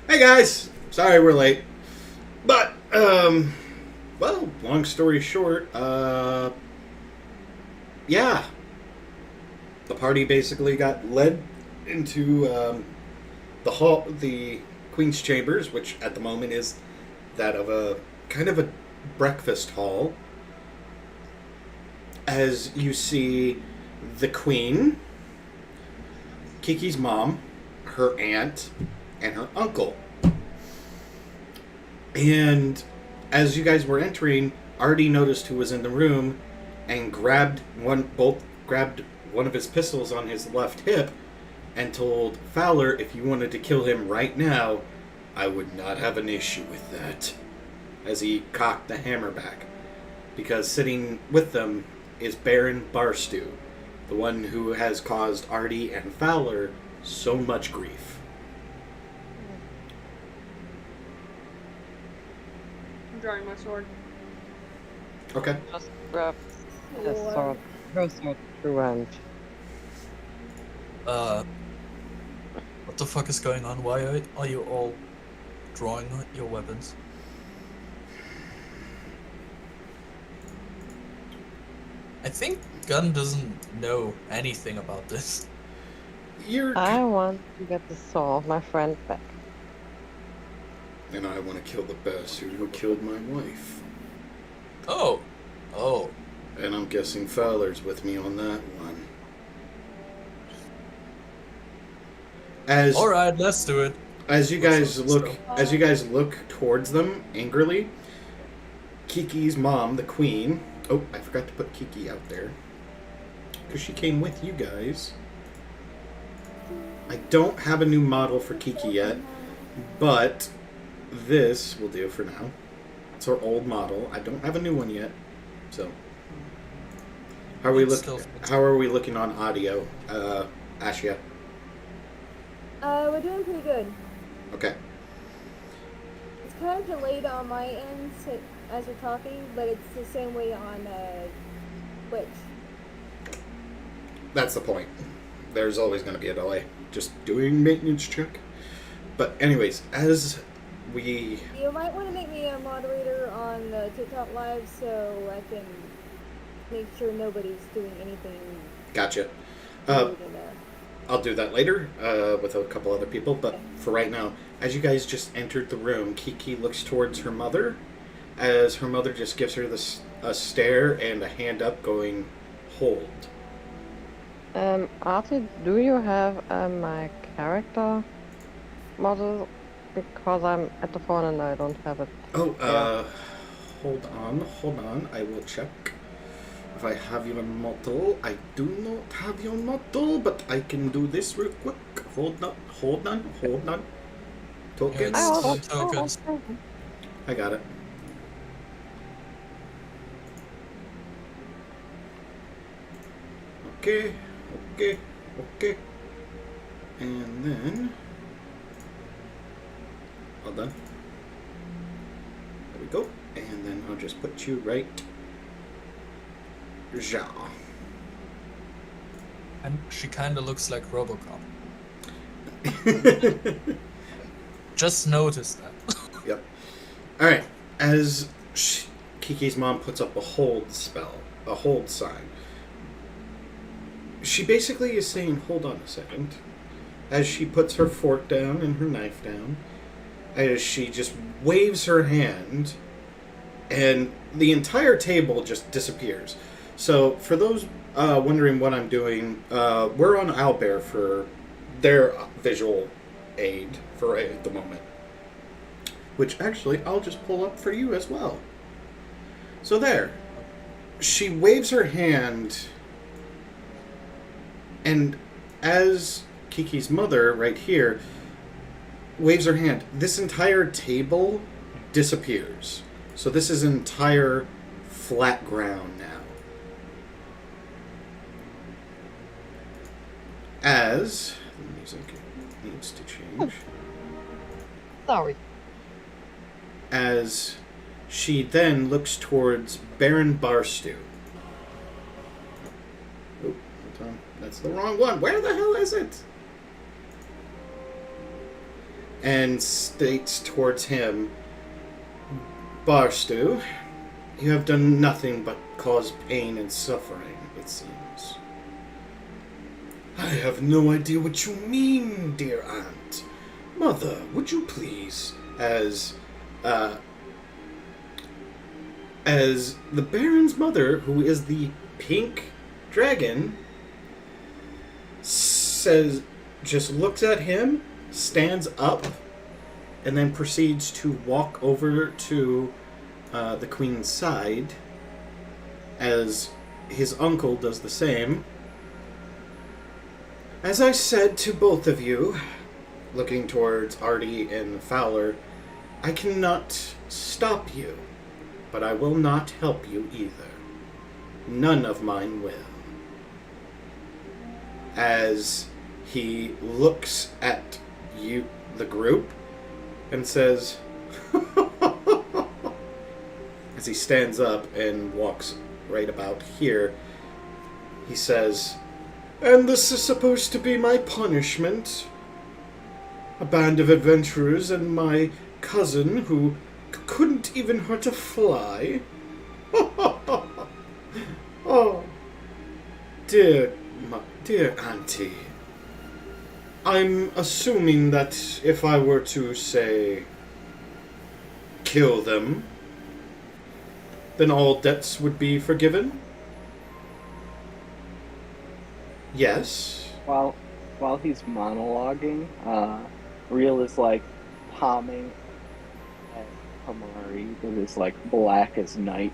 Speaker 1: Hey guys, sorry we're late. But, well, long story short, yeah. The party basically got led into the Queen's Chambers, which at the moment is that of a kind of a breakfast hall. As you see the Queen, Kiki's mom, her aunt, and her uncle. And as you guys were entering, Artie noticed who was in the room and grabbed one of his pistols on his left hip and told Fowler if you wanted to kill him right now, I would not have an issue with that. As he cocked the hammer back. Because sitting with them is Baron Barstew, the one who has caused Artie and Fowler so much grief.
Speaker 7: I'm drawing my sword.
Speaker 1: Okay.
Speaker 5: Just grab the sword. Go sword revenge.
Speaker 4: What the fuck is going on? Why are you all drawing your weapons? I think Gunn doesn't know anything about this.
Speaker 5: I want to get the soul of my friend back.
Speaker 1: And I want to kill the bastard who killed my wife.
Speaker 4: Oh.
Speaker 1: And I'm guessing Fowler's with me on that one.
Speaker 4: All right, let's do it.
Speaker 1: As you guys look towards them angrily, Kiki's mom, the Queen. Oh, I forgot to put Kiki out there because she came with you guys. I don't have a new model for Kiki yet, but this will do for now. It's her old model. I don't have a new one yet, so. How are we looking on audio, Ashia?
Speaker 9: We're doing pretty good.
Speaker 1: Okay.
Speaker 9: It's kind of delayed on my end as we're talking, but it's the same way on Twitch.
Speaker 1: That's the point. There's always going to be a delay. Just doing maintenance check. But anyways, as we...
Speaker 9: You might want to make me a moderator on the TikTok Live so I can make sure nobody's doing anything.
Speaker 1: Gotcha. I'll do that later with a couple other people, but for right now, as you guys just entered the room, Kiki looks towards her mother, as her mother just gives her a stare and a hand up going, hold.
Speaker 5: Artie, do you have my character model? Because I'm at the phone and I don't have it.
Speaker 1: Oh, hold on, I will check. If I have your model, I do not have your model, but I can do this real quick. Hold on. Tokens.
Speaker 4: Tokens.
Speaker 1: I got it. Okay. And then... Hold on. There we go. And then I'll just put you right... Ja.
Speaker 4: And she kinda looks like Robocop. Just noticed that.
Speaker 1: Yep. Alright. As Kiki's mom puts up a hold sign, she basically is saying, hold on a second. As she puts her fork down and her knife down, as she just waves her hand, and the entire table just disappears. So, for those wondering what I'm doing, we're on Owlbear for their visual aid at the moment. Which, actually, I'll just pull up for you as well. So there. She waves her hand, and as Kiki's mother, right here, waves her hand, this entire table disappears. So this is entire flat ground now. As the music needs to change.
Speaker 5: Sorry.
Speaker 1: As she then looks towards Baron Barstew. Oh, hold on. That's the wrong one. Where the hell is it? and states towards him, Barstow, you have done nothing but cause pain and suffering, it seems. I have no idea what you mean, dear aunt. Mother, would you please, as the Baron's mother, who is the pink dragon, says, just looks at him, stands up, and then proceeds to walk over to the Queen's side, as his uncle does the same. As I said to both of you, looking towards Artie and Fowler, I cannot stop you, but I will not help you either. None of mine will. As he looks at you, the group, and says, as he stands up and walks right about here, he says, and this is supposed to be my punishment? A band of adventurers and my cousin who couldn't even hurt a fly? Oh, dear auntie. I'm assuming that if I were to, say, kill them, then all debts would be forgiven? Yes.
Speaker 3: While he's monologuing, Real is like palming at Kamari that is like black as night.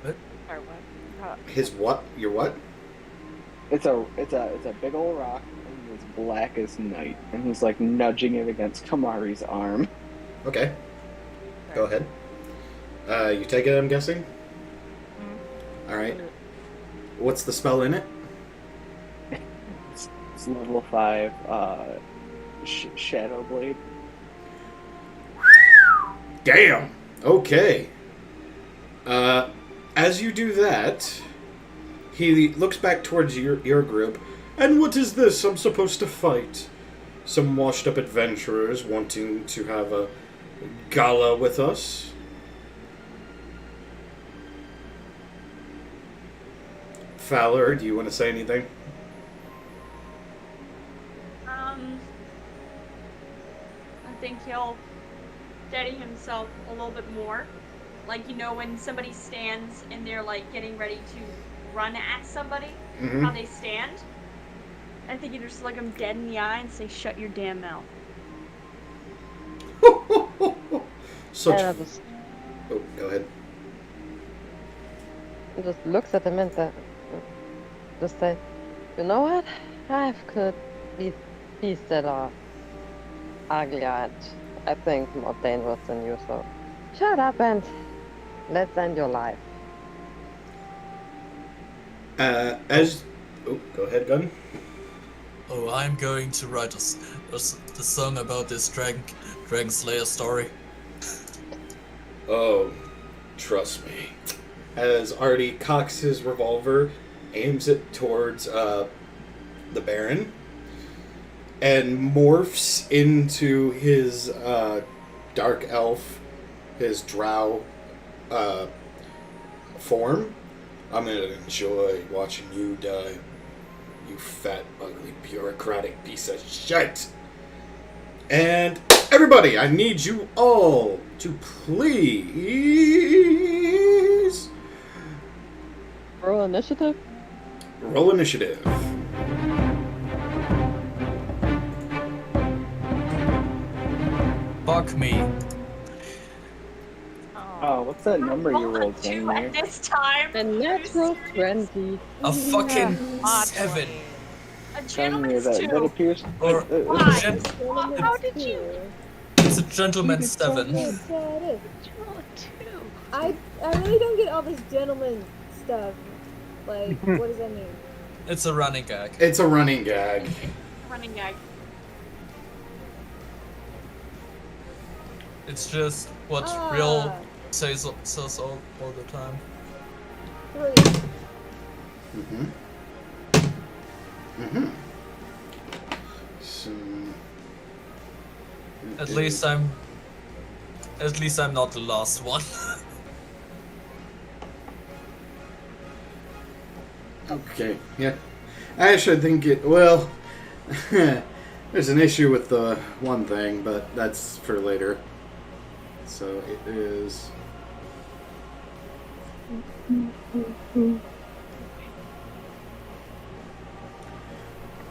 Speaker 2: Or what?
Speaker 1: His what? Your what?
Speaker 3: It's a big old rock and it's black as night, and he's like nudging it against Kamari's arm.
Speaker 1: Okay. Go ahead. You take it, I'm guessing?
Speaker 2: Mm-hmm.
Speaker 1: Alright. What's the spell in it?
Speaker 3: It's level 5, Shadow Blade.
Speaker 1: Damn! Okay. As you do that, he looks back towards your group. And what is this I'm supposed to fight? Some washed-up adventurers wanting to have a gala with us? Fowler, do you want to say anything?
Speaker 7: I think he'll steady himself a little bit more. Like, you know, when somebody stands and they're like getting ready to run at somebody, how they stand. I think you just look them dead in the eye and say, "Shut your damn mouth."
Speaker 1: Such.
Speaker 5: Just,
Speaker 1: Oh, go ahead.
Speaker 5: he just looks at him and just say, you know what? I could be beasts that are ugly and I think more dangerous than you, so shut up and let's end your life.
Speaker 1: Oh, go ahead, Gunn.
Speaker 4: Oh, I'm going to write the song about this Dragon Slayer story.
Speaker 1: Oh, trust me. As Artie cocks his revolver, aims it towards the Baron, and morphs into his dark elf, his drow form. I'm gonna enjoy watching you die, you fat, ugly, bureaucratic piece of shit. And everybody, I need you all to please
Speaker 5: Roll initiative?
Speaker 1: roll initiative.
Speaker 4: Fuck me.
Speaker 3: Oh, what's that number you
Speaker 7: Roll a
Speaker 3: rolled
Speaker 7: 2
Speaker 3: down
Speaker 7: at
Speaker 3: there?
Speaker 7: this time.
Speaker 5: The natural 20.
Speaker 4: A fucking 7.
Speaker 7: A
Speaker 3: Telling me
Speaker 7: gentleman's
Speaker 3: that
Speaker 7: 2.
Speaker 3: appears.
Speaker 4: Or
Speaker 7: Why?
Speaker 4: gen-
Speaker 7: How did you?
Speaker 4: it's a gentleman's 7.
Speaker 9: Yeah, it is. I really don't get all this gentleman stuff. Like, what does that mean?
Speaker 4: It's a running gag.
Speaker 1: It's a running gag.
Speaker 7: Running gag.
Speaker 4: It's just what
Speaker 9: Ah.
Speaker 4: Real says all the time.
Speaker 9: 3.
Speaker 1: Mm-hmm. Mm-hmm. So
Speaker 4: At least I'm not the last one.
Speaker 1: Okay, yeah. I actually think well, there's an issue with the one thing, but that's for later. So it is...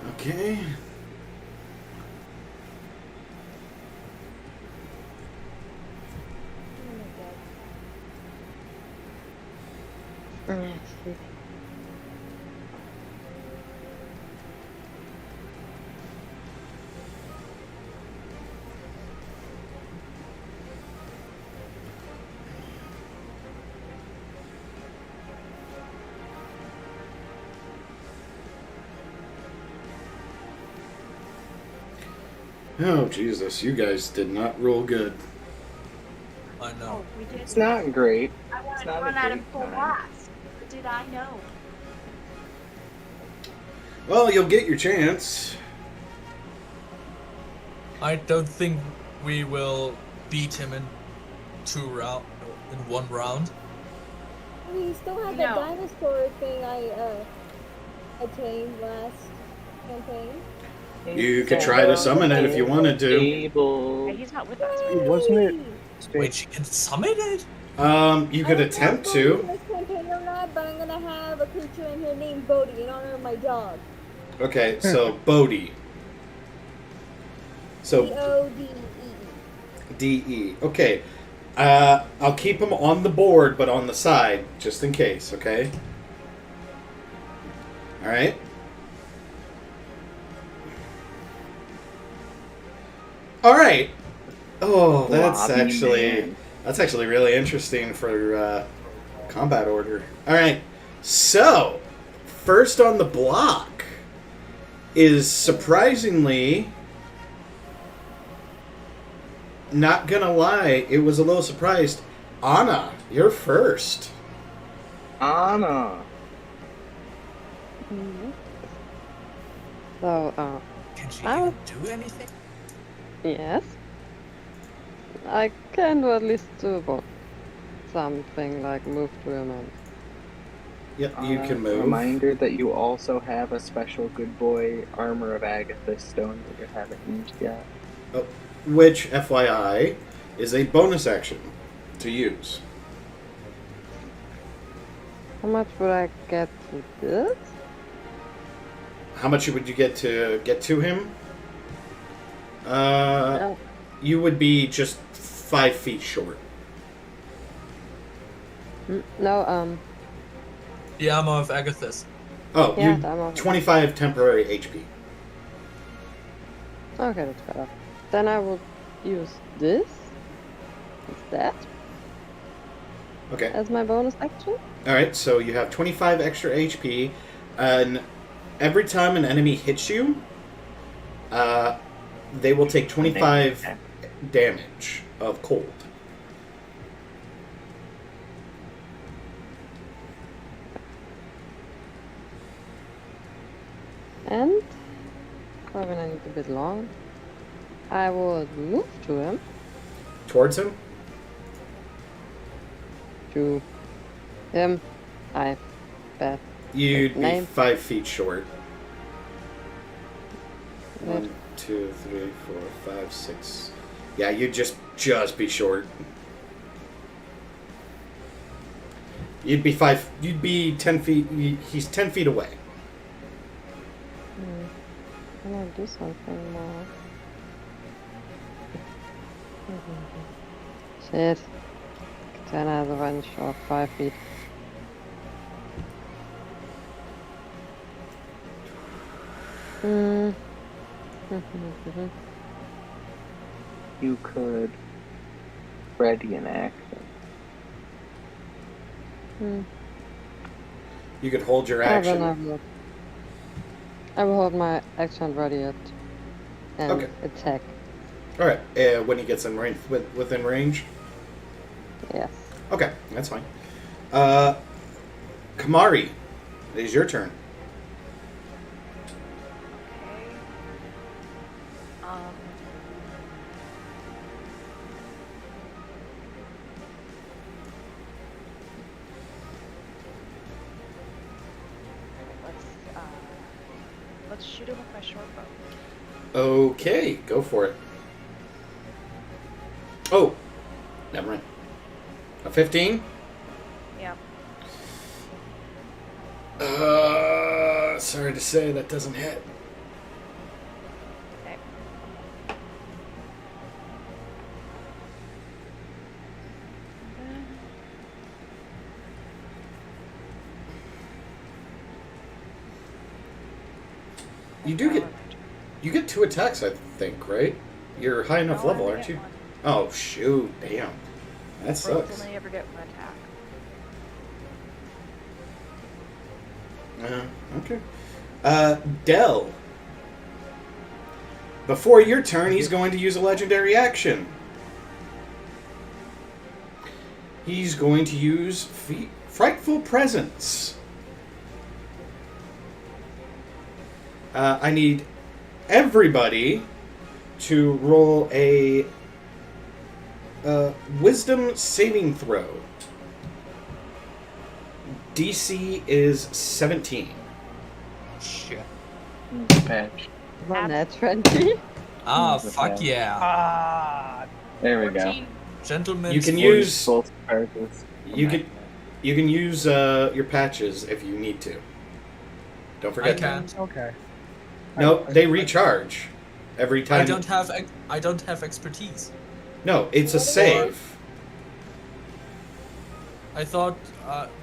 Speaker 1: Okay. Oh, Jesus, you guys did not roll good.
Speaker 4: I know.
Speaker 7: We did.
Speaker 3: It's not great.
Speaker 7: I wanted
Speaker 3: It's
Speaker 7: to
Speaker 3: not
Speaker 7: run
Speaker 3: a
Speaker 7: out of
Speaker 3: great
Speaker 7: full
Speaker 3: time.
Speaker 7: blast. But did I know?
Speaker 1: Well, you'll get your chance.
Speaker 4: I don't think we will beat him in one round.
Speaker 9: We still have that
Speaker 7: No.
Speaker 9: dinosaur thing I attained last campaign.
Speaker 1: You could try to summon it if you wanted to.
Speaker 2: Yeah, he's not with us. Right?
Speaker 8: Wasn't it?
Speaker 4: Wait, she can summon it?
Speaker 1: You could attempt to.
Speaker 9: This campaign or not, but I'm gonna have a creature in here named Bodhi in honor of my dog.
Speaker 1: Okay, so Bodhi. So
Speaker 9: Bodee.
Speaker 1: DE. Okay. I'll keep him on the board, but on the side, just in case, okay? Alright? Alright! Oh, that's actually really interesting for combat order. Alright, so, first on the block is surprisingly... Not gonna lie, it was a little surprised. Anna, you're first.
Speaker 3: Anna.
Speaker 5: So,
Speaker 4: Can she
Speaker 5: I'll-
Speaker 4: even do anything?
Speaker 5: yes. I can do at least do something like move to him and...
Speaker 1: Yep, you can move.
Speaker 3: Reminder that you also have a special good boy armor of Agatha stone that you haven't used yet.
Speaker 1: Oh, which, FYI, is a bonus action to use.
Speaker 5: How much would I get to this?
Speaker 1: How much would you get to him?
Speaker 5: No.
Speaker 1: You would be just 5 feet short.
Speaker 5: No,
Speaker 4: The armor of Agathis.
Speaker 1: Oh,
Speaker 5: yeah,
Speaker 1: you
Speaker 5: I'm
Speaker 1: 25 temporary HP.
Speaker 5: okay, that's better. Then I will use this instead
Speaker 1: Okay.
Speaker 5: as my bonus action.
Speaker 1: Alright, so you have 25 extra HP, and every time an enemy hits you, they will take 25 damage of cold.
Speaker 5: And when I need a bit long, I will move to him.
Speaker 1: Towards him?
Speaker 5: To him. I bet.
Speaker 1: You'd be
Speaker 5: Name.
Speaker 1: 5 feet short.
Speaker 5: Wait.
Speaker 1: 1, 2, 3, 4, 5, 6. Yeah, you'd just be short. You'd be 10 feet. He's 10 feet away.
Speaker 5: I want to do something more. Shit. Katana has a range of 5 feet.
Speaker 3: You could ready an action.
Speaker 1: You could hold your
Speaker 5: I will
Speaker 1: action.
Speaker 5: not. I will hold my action ready and
Speaker 1: Okay.
Speaker 5: attack.
Speaker 1: All right. When he gets in range, within range.
Speaker 5: Yes.
Speaker 1: Okay, that's fine. Kamari, it is your turn.
Speaker 2: Okay. Let's shoot him with my short bow.
Speaker 1: Okay, go for it. Oh, never mind. A 15?
Speaker 2: Yeah.
Speaker 1: Sorry to say, that doesn't hit.
Speaker 2: Okay.
Speaker 1: You get 2 attacks, I think, right? You're high enough
Speaker 2: No, I
Speaker 1: level,
Speaker 2: only
Speaker 1: aren't
Speaker 2: get
Speaker 1: you?
Speaker 2: one.
Speaker 1: Oh, shoot. Damn. That
Speaker 2: Rogues
Speaker 1: sucks.
Speaker 2: only ever get 1 attack.
Speaker 1: Okay. Dell. Before your turn, he's going to use a legendary action. He's going to use Frightful Presence. I need everybody to roll a Wisdom saving throw. DC is 17.
Speaker 4: Shit.
Speaker 3: Patch.
Speaker 5: Run that 20.
Speaker 4: Ah,
Speaker 3: the
Speaker 4: fuck
Speaker 3: patch.
Speaker 4: yeah.
Speaker 3: There we go.
Speaker 7: 14.
Speaker 4: Gentlemen,
Speaker 1: You can use
Speaker 3: Both characters.
Speaker 1: you can use your patches if you need to. Don't
Speaker 4: I
Speaker 1: forget that.
Speaker 4: can't.
Speaker 8: Okay.
Speaker 1: No, they recharge every time.
Speaker 4: I don't have expertise.
Speaker 1: No, it's a save.
Speaker 4: I thought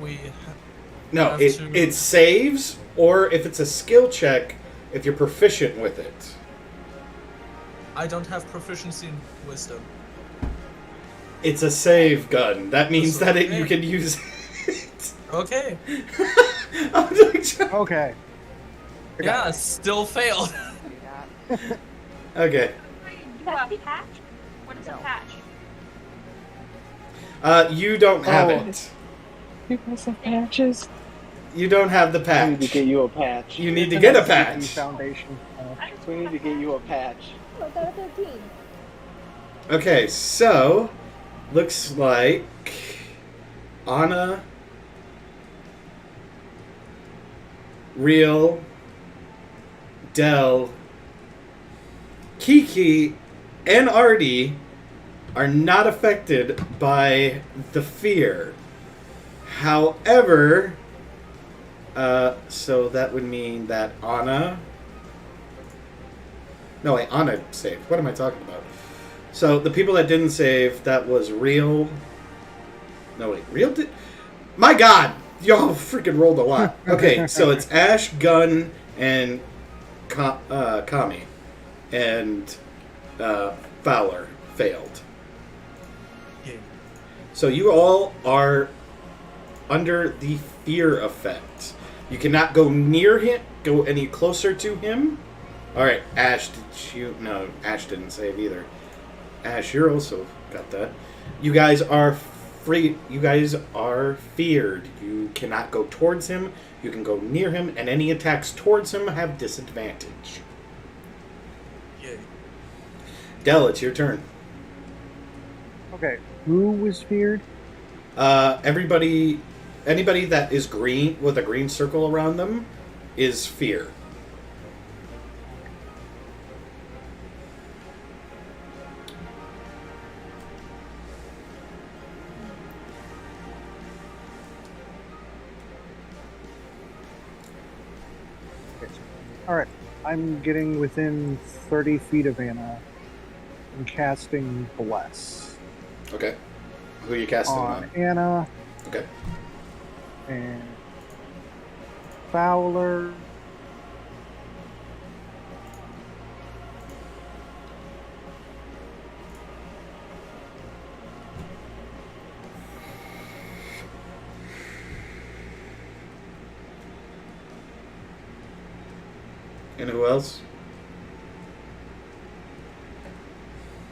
Speaker 4: we.
Speaker 1: No,
Speaker 4: have
Speaker 1: it
Speaker 4: to-
Speaker 1: it saves, or if it's a skill check, if you're proficient with it.
Speaker 4: I don't have proficiency in wisdom.
Speaker 1: It's a save gun. That means that you can use it.
Speaker 4: Okay.
Speaker 1: I'm like,
Speaker 8: Okay. I got
Speaker 4: Yeah,
Speaker 8: it.
Speaker 4: still failed.
Speaker 2: Do that.
Speaker 1: okay.
Speaker 7: You have a patch? What is a
Speaker 2: No.
Speaker 7: patch?
Speaker 1: You don't have
Speaker 3: Oh.
Speaker 1: it.
Speaker 3: You got some patches.
Speaker 1: You don't have the
Speaker 3: We
Speaker 1: patch.
Speaker 3: need to get you a patch.
Speaker 1: You need to
Speaker 8: It's
Speaker 1: get
Speaker 8: an
Speaker 1: a
Speaker 8: SCP
Speaker 1: patch.
Speaker 8: Foundation.
Speaker 3: We need to get you a patch.
Speaker 9: Oh, I got a 13.
Speaker 1: Okay, so looks like Anna, Real, Del, Kiki, and Artie are not affected by the fear. However, so that would mean that Anna... No, wait, Anna saved. What am I talking about? So the people that didn't save, that was Real... No, wait, Real did... My God! Y'all freaking rolled a lot. Okay, so it's Ash, Gunn, and Kami. And Fowler failed.
Speaker 4: Yeah.
Speaker 1: So you all are under the fear effect. You cannot go near him, go any closer to him. Alright, Ash, did you... No, Ash didn't save either. Ash, you're also got that. You guys are free. You guys are feared. You cannot go towards him. You can go near him, and any attacks towards him have disadvantage.
Speaker 4: Yay.
Speaker 1: Del, it's your turn.
Speaker 8: Okay. Who was feared?
Speaker 1: Anybody that is green with a green circle around them is fear.
Speaker 8: Alright. I'm getting within 30 feet of Anna and casting Bless
Speaker 1: Okay. Who are you casting
Speaker 8: on
Speaker 1: on?
Speaker 8: Anna
Speaker 1: Okay.
Speaker 8: and Fowler.
Speaker 1: And who else?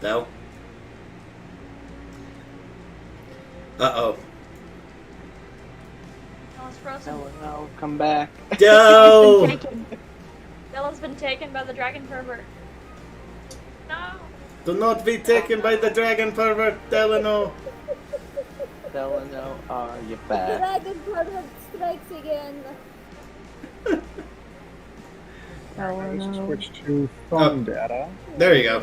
Speaker 1: Del? Uh-oh.
Speaker 7: Bella's frozen.
Speaker 3: No, come back.
Speaker 1: Del!
Speaker 7: Bella's been taken by the dragon pervert. No.
Speaker 1: Do not be taken by the dragon pervert, Delano.
Speaker 3: Delano, are you
Speaker 9: The
Speaker 3: back?
Speaker 9: dragon pervert strikes again.
Speaker 8: Alright, let's switch to phone data.
Speaker 1: There you go.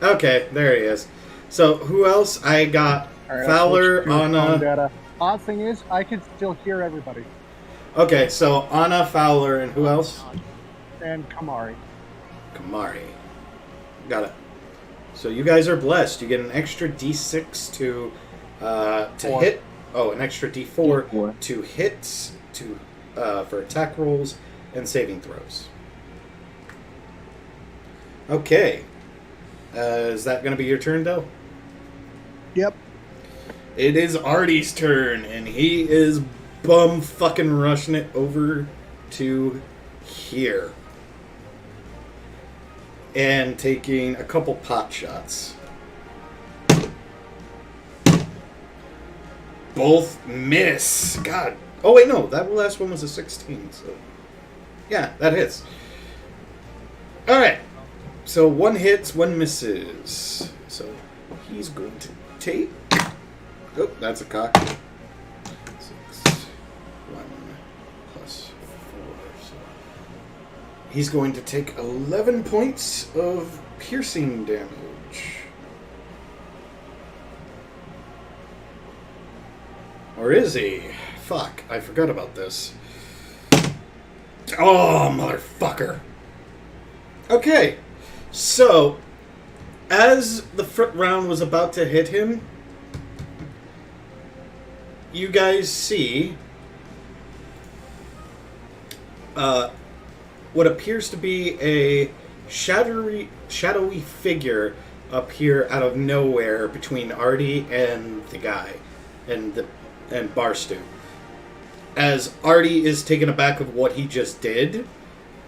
Speaker 1: Okay, there he is. So, who else? I got
Speaker 8: Alright,
Speaker 1: Fowler,
Speaker 8: phone
Speaker 1: Anna.
Speaker 8: data. Odd thing is, I can still hear everybody.
Speaker 1: Okay, so Anna, Fowler, and who else?
Speaker 8: And Kamari.
Speaker 1: Kamari. Got it. So you guys are blessed. You get an extra D6 to
Speaker 8: Four.
Speaker 1: hit. Oh, an extra D4
Speaker 3: D4.
Speaker 1: to hits for attack rolls and saving throws. Okay. Is that going to be your turn, Del?
Speaker 8: Yep.
Speaker 1: It is Artie's turn, and he is bum fucking rushing it over to here. And taking a couple pot shots. Both miss. God. Oh, wait, no. That last one was a 16, so... Yeah, that hits. Alright. So one hits, one misses. So he's going to take... Oh, that's a cock. 6, 1 plus 4. So he's going to take 11 points of piercing damage. Or is he? Fuck, I forgot about this. Oh, motherfucker. Okay, so as the front round was about to hit him, you guys see what appears to be a shadowy figure appear out of nowhere between Artie and the guy and Barstow. As Artie is taken aback of what he just did,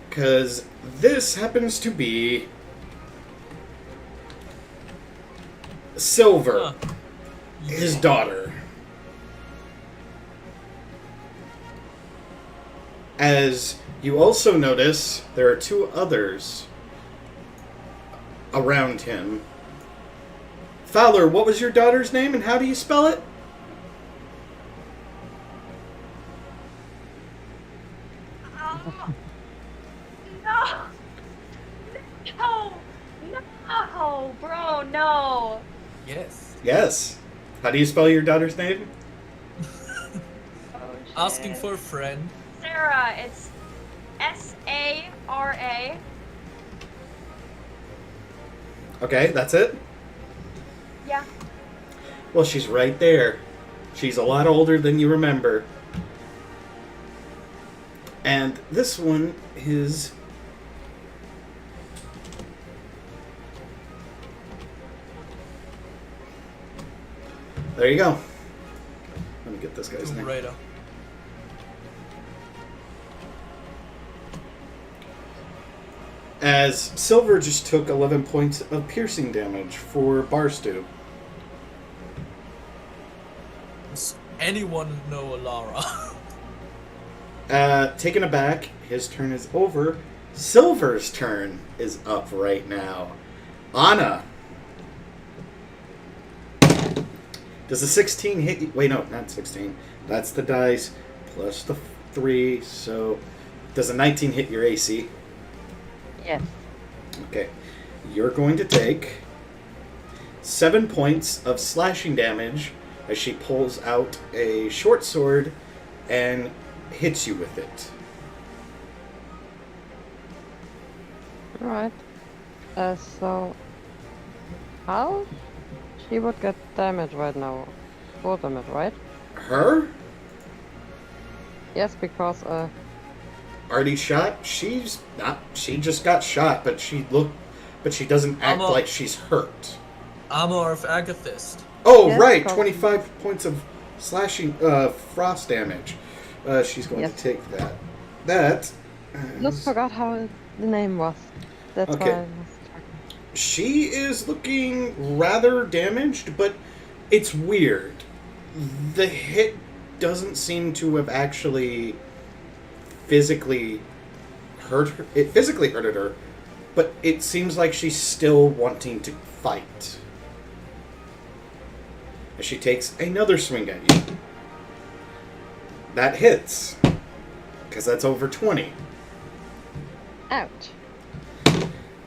Speaker 1: because this happens to be Silver, his daughter. As you also notice, there are 2 others around him. Fowler, what was your daughter's name and how do you spell it?
Speaker 7: No, bro, no.
Speaker 4: Yes.
Speaker 1: Yes. How do you spell your daughter's name?
Speaker 4: Asking for a friend.
Speaker 7: Sarah, it's Sara.
Speaker 1: Okay, that's it?
Speaker 7: Yeah.
Speaker 1: Well, she's right there. She's a lot older than you remember. And this one is... There you go. Let me get this guy's name.
Speaker 4: Raider.
Speaker 1: As Silver just took 11 points of piercing damage for Barstow.
Speaker 4: Does anyone know Alara?
Speaker 1: Taken aback, his turn is over. Silver's turn is up right now. Anna. Does a 16 hit you? Wait, no, not 16. That's the dice plus the 3. So, does a 19 hit your AC?
Speaker 5: Yes.
Speaker 1: Okay. You're going to take 7 points of slashing damage as she pulls out a short sword and hits you with it.
Speaker 5: Alright. So how she would get damage right now? 4 damage, right?
Speaker 1: Her?
Speaker 5: Yes, because
Speaker 1: Already shot? She's not. She just got shot, but she doesn't act like she's hurt.
Speaker 4: Armor of Agathist.
Speaker 1: Oh,
Speaker 5: Yes,
Speaker 1: right,
Speaker 5: because-
Speaker 1: 25 points of slashing, frost damage. She's going to take that. That.
Speaker 5: just forgot how the name was. That's
Speaker 1: Okay.
Speaker 5: why I was talking.
Speaker 1: She is looking rather damaged, but it's weird. The hit doesn't seem to have actually physically hurt her. It physically hurted her, but it seems like she's still wanting to fight. As she takes another swing at you. That hits. Because that's over 20.
Speaker 5: Ouch.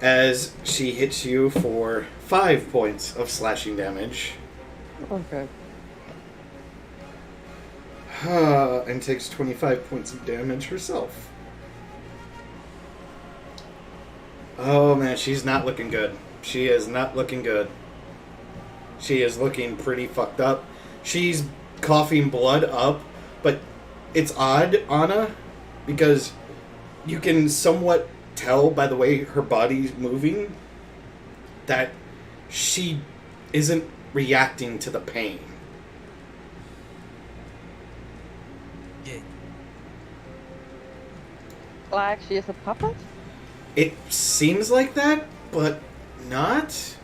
Speaker 1: As she hits you for 5 points of slashing damage.
Speaker 5: Okay.
Speaker 1: And takes 25 points of damage herself. Oh man, she's not looking good. She is not looking good. She is looking pretty fucked up. She's coughing blood up, but it's odd, Anna, because you can somewhat tell by the way her body's moving that she isn't reacting to the pain.
Speaker 4: Yeah.
Speaker 5: Like she is a puppet?
Speaker 1: It seems like that, but not.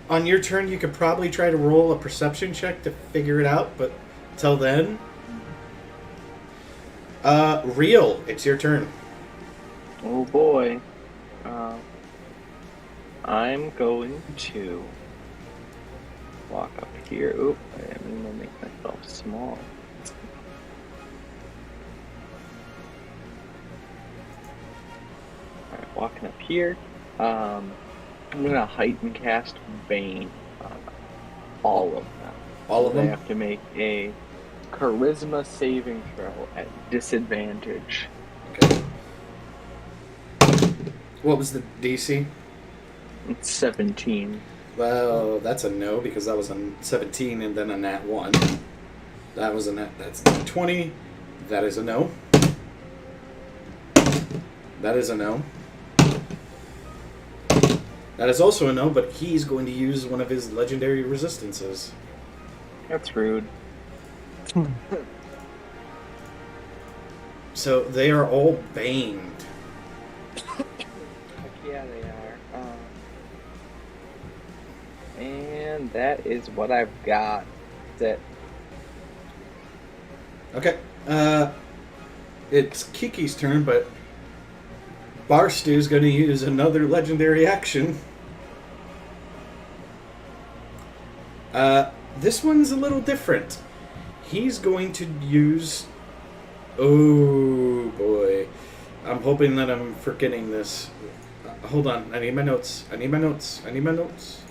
Speaker 1: On your turn, you could probably try to roll a perception check to figure it out, but till then... Real, it's your turn.
Speaker 3: Oh boy. I'm going to walk up here. Oop, I'm gonna make myself small. Alright, walking up here. I'm gonna heighten cast Bane on all of them.
Speaker 1: All of
Speaker 3: They
Speaker 1: them?
Speaker 3: have to make a charisma saving throw at disadvantage.
Speaker 1: Okay. What was the DC?
Speaker 3: It's 17.
Speaker 1: Well, that's a no, because that was a 17 and then a nat 1. That was a nat... That's 20. That is a no. That is a no. That is also a no, but he's going to use one of his legendary resistances.
Speaker 3: That's rude.
Speaker 1: So they are all baned.
Speaker 3: Heck yeah, they are. And that is what I've got. That's it.
Speaker 1: Okay. It's Kiki's turn, but Barstew's going to use another legendary action. This one's a little different. He's going to use... Oh, boy. I'm hoping that I'm forgetting this. Hold on. I need my notes. I need my notes. I need my notes.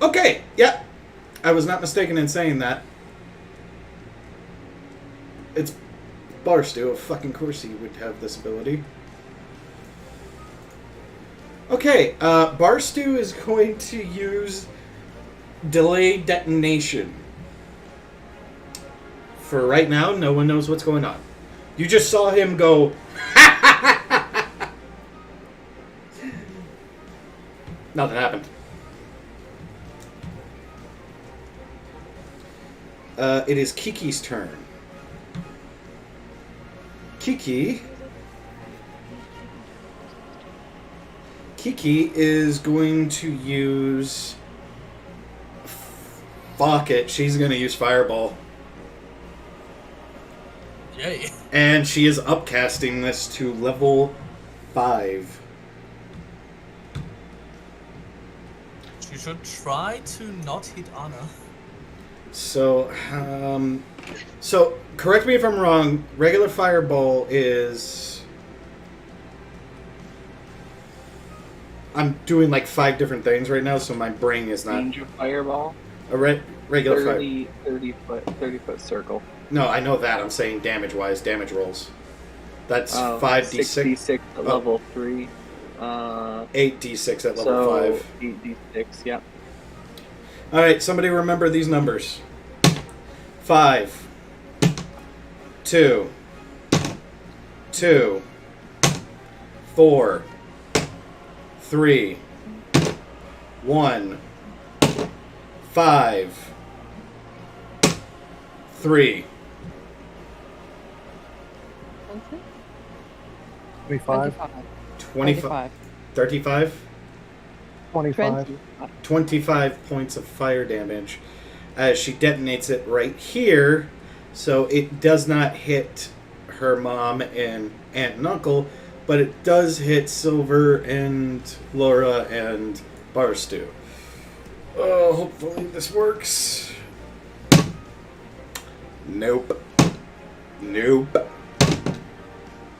Speaker 1: Okay. Yeah. I was not mistaken in saying that. It's Barstew. Of fucking course he would have this ability. Okay. Barstew is going to use delayed detonation. For right now, no one knows what's going on. You just saw him go... Nothing happened. It is Kiki's turn. Kiki is going to use... Fuck it, she's going to use Fireball.
Speaker 4: Yay.
Speaker 1: And she is upcasting this to level 5.
Speaker 4: You should try to not hit Anna.
Speaker 1: So, correct me if I'm wrong, regular Fireball is... I'm doing like 5 different things right now, so my brain is not...
Speaker 3: Range of Fireball?
Speaker 1: A regular
Speaker 3: 30 foot circle.
Speaker 1: No, I know that. I'm saying damage-wise, damage rolls. That's 5d6.
Speaker 3: 6d6 at level 3.
Speaker 1: 8d6 at level 5.
Speaker 3: 8d6, yeah.
Speaker 1: Alright, somebody remember these numbers. 5. 2. 2. 4. 3. 1. 5. 3.
Speaker 8: 25.
Speaker 1: 25. 35?
Speaker 8: 25.
Speaker 1: 25 points of fire damage as she detonates it right here, so it does not hit her mom and aunt and uncle, but it does hit Silver and Laura and Barstew. Oh, hopefully this works. Nope. Nope.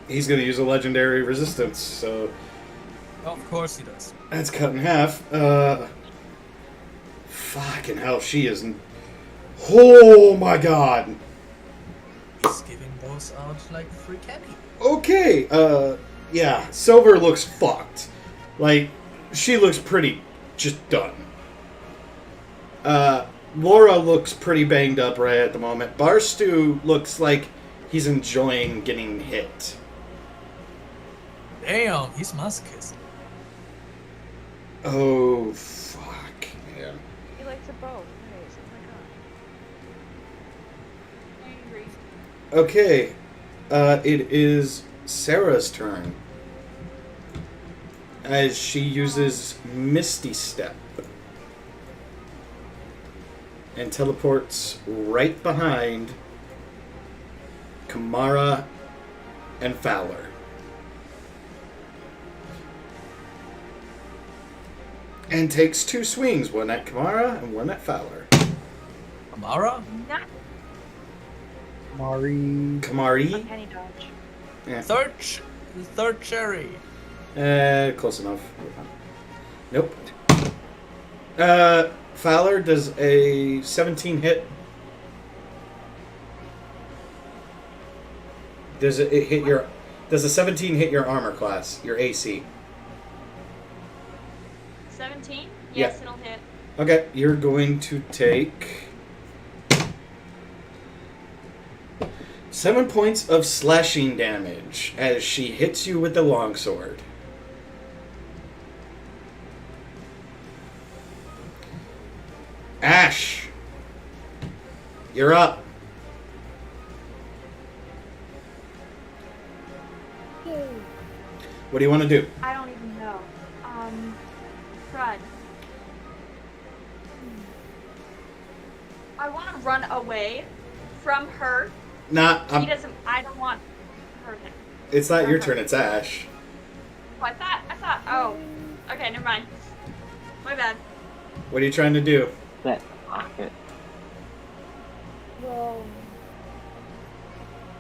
Speaker 1: He's going to use a legendary resistance, so
Speaker 4: Of course he does.
Speaker 1: that's cut in half. Fucking hell, she is... Oh my god.
Speaker 4: He's giving those out like free candy.
Speaker 1: Okay, yeah, Silver looks fucked. Like, she looks pretty just done. Laura looks pretty banged up right at the moment. Barstew looks like he's enjoying getting hit.
Speaker 4: Damn, he's masochist.
Speaker 1: Oh, fuck. Yeah.
Speaker 2: He likes it both. Nice. Oh my god. Angry.
Speaker 1: Okay, it is Sarah's turn. As she uses Misty Step. And teleports right behind Kamara and Fowler. And takes 2 swings, one at Kamara and one at Fowler.
Speaker 4: Amara?
Speaker 2: Not
Speaker 8: Mari.
Speaker 1: Kamari?
Speaker 2: penny dodge.
Speaker 1: Yeah.
Speaker 4: Third cherry.
Speaker 1: Close enough. Nope. Fowler, does a 17 hit? Does it hit your... Does a 17 hit your armor class, your AC?
Speaker 7: 17?
Speaker 1: Yeah.
Speaker 7: Yes, it'll hit.
Speaker 1: Okay, you're going to take 7 points of slashing damage as she hits you with the longsword. Ash, you're up. What do you want to do?
Speaker 7: I don't even know. Run. I want to run away from her.
Speaker 1: Nah,
Speaker 7: I don't want her to.
Speaker 1: it's not your turn, it's Ash.
Speaker 7: Oh, I thought, oh. Okay, never mind. My bad.
Speaker 1: What are you trying to do?
Speaker 3: That pocket.
Speaker 9: Well,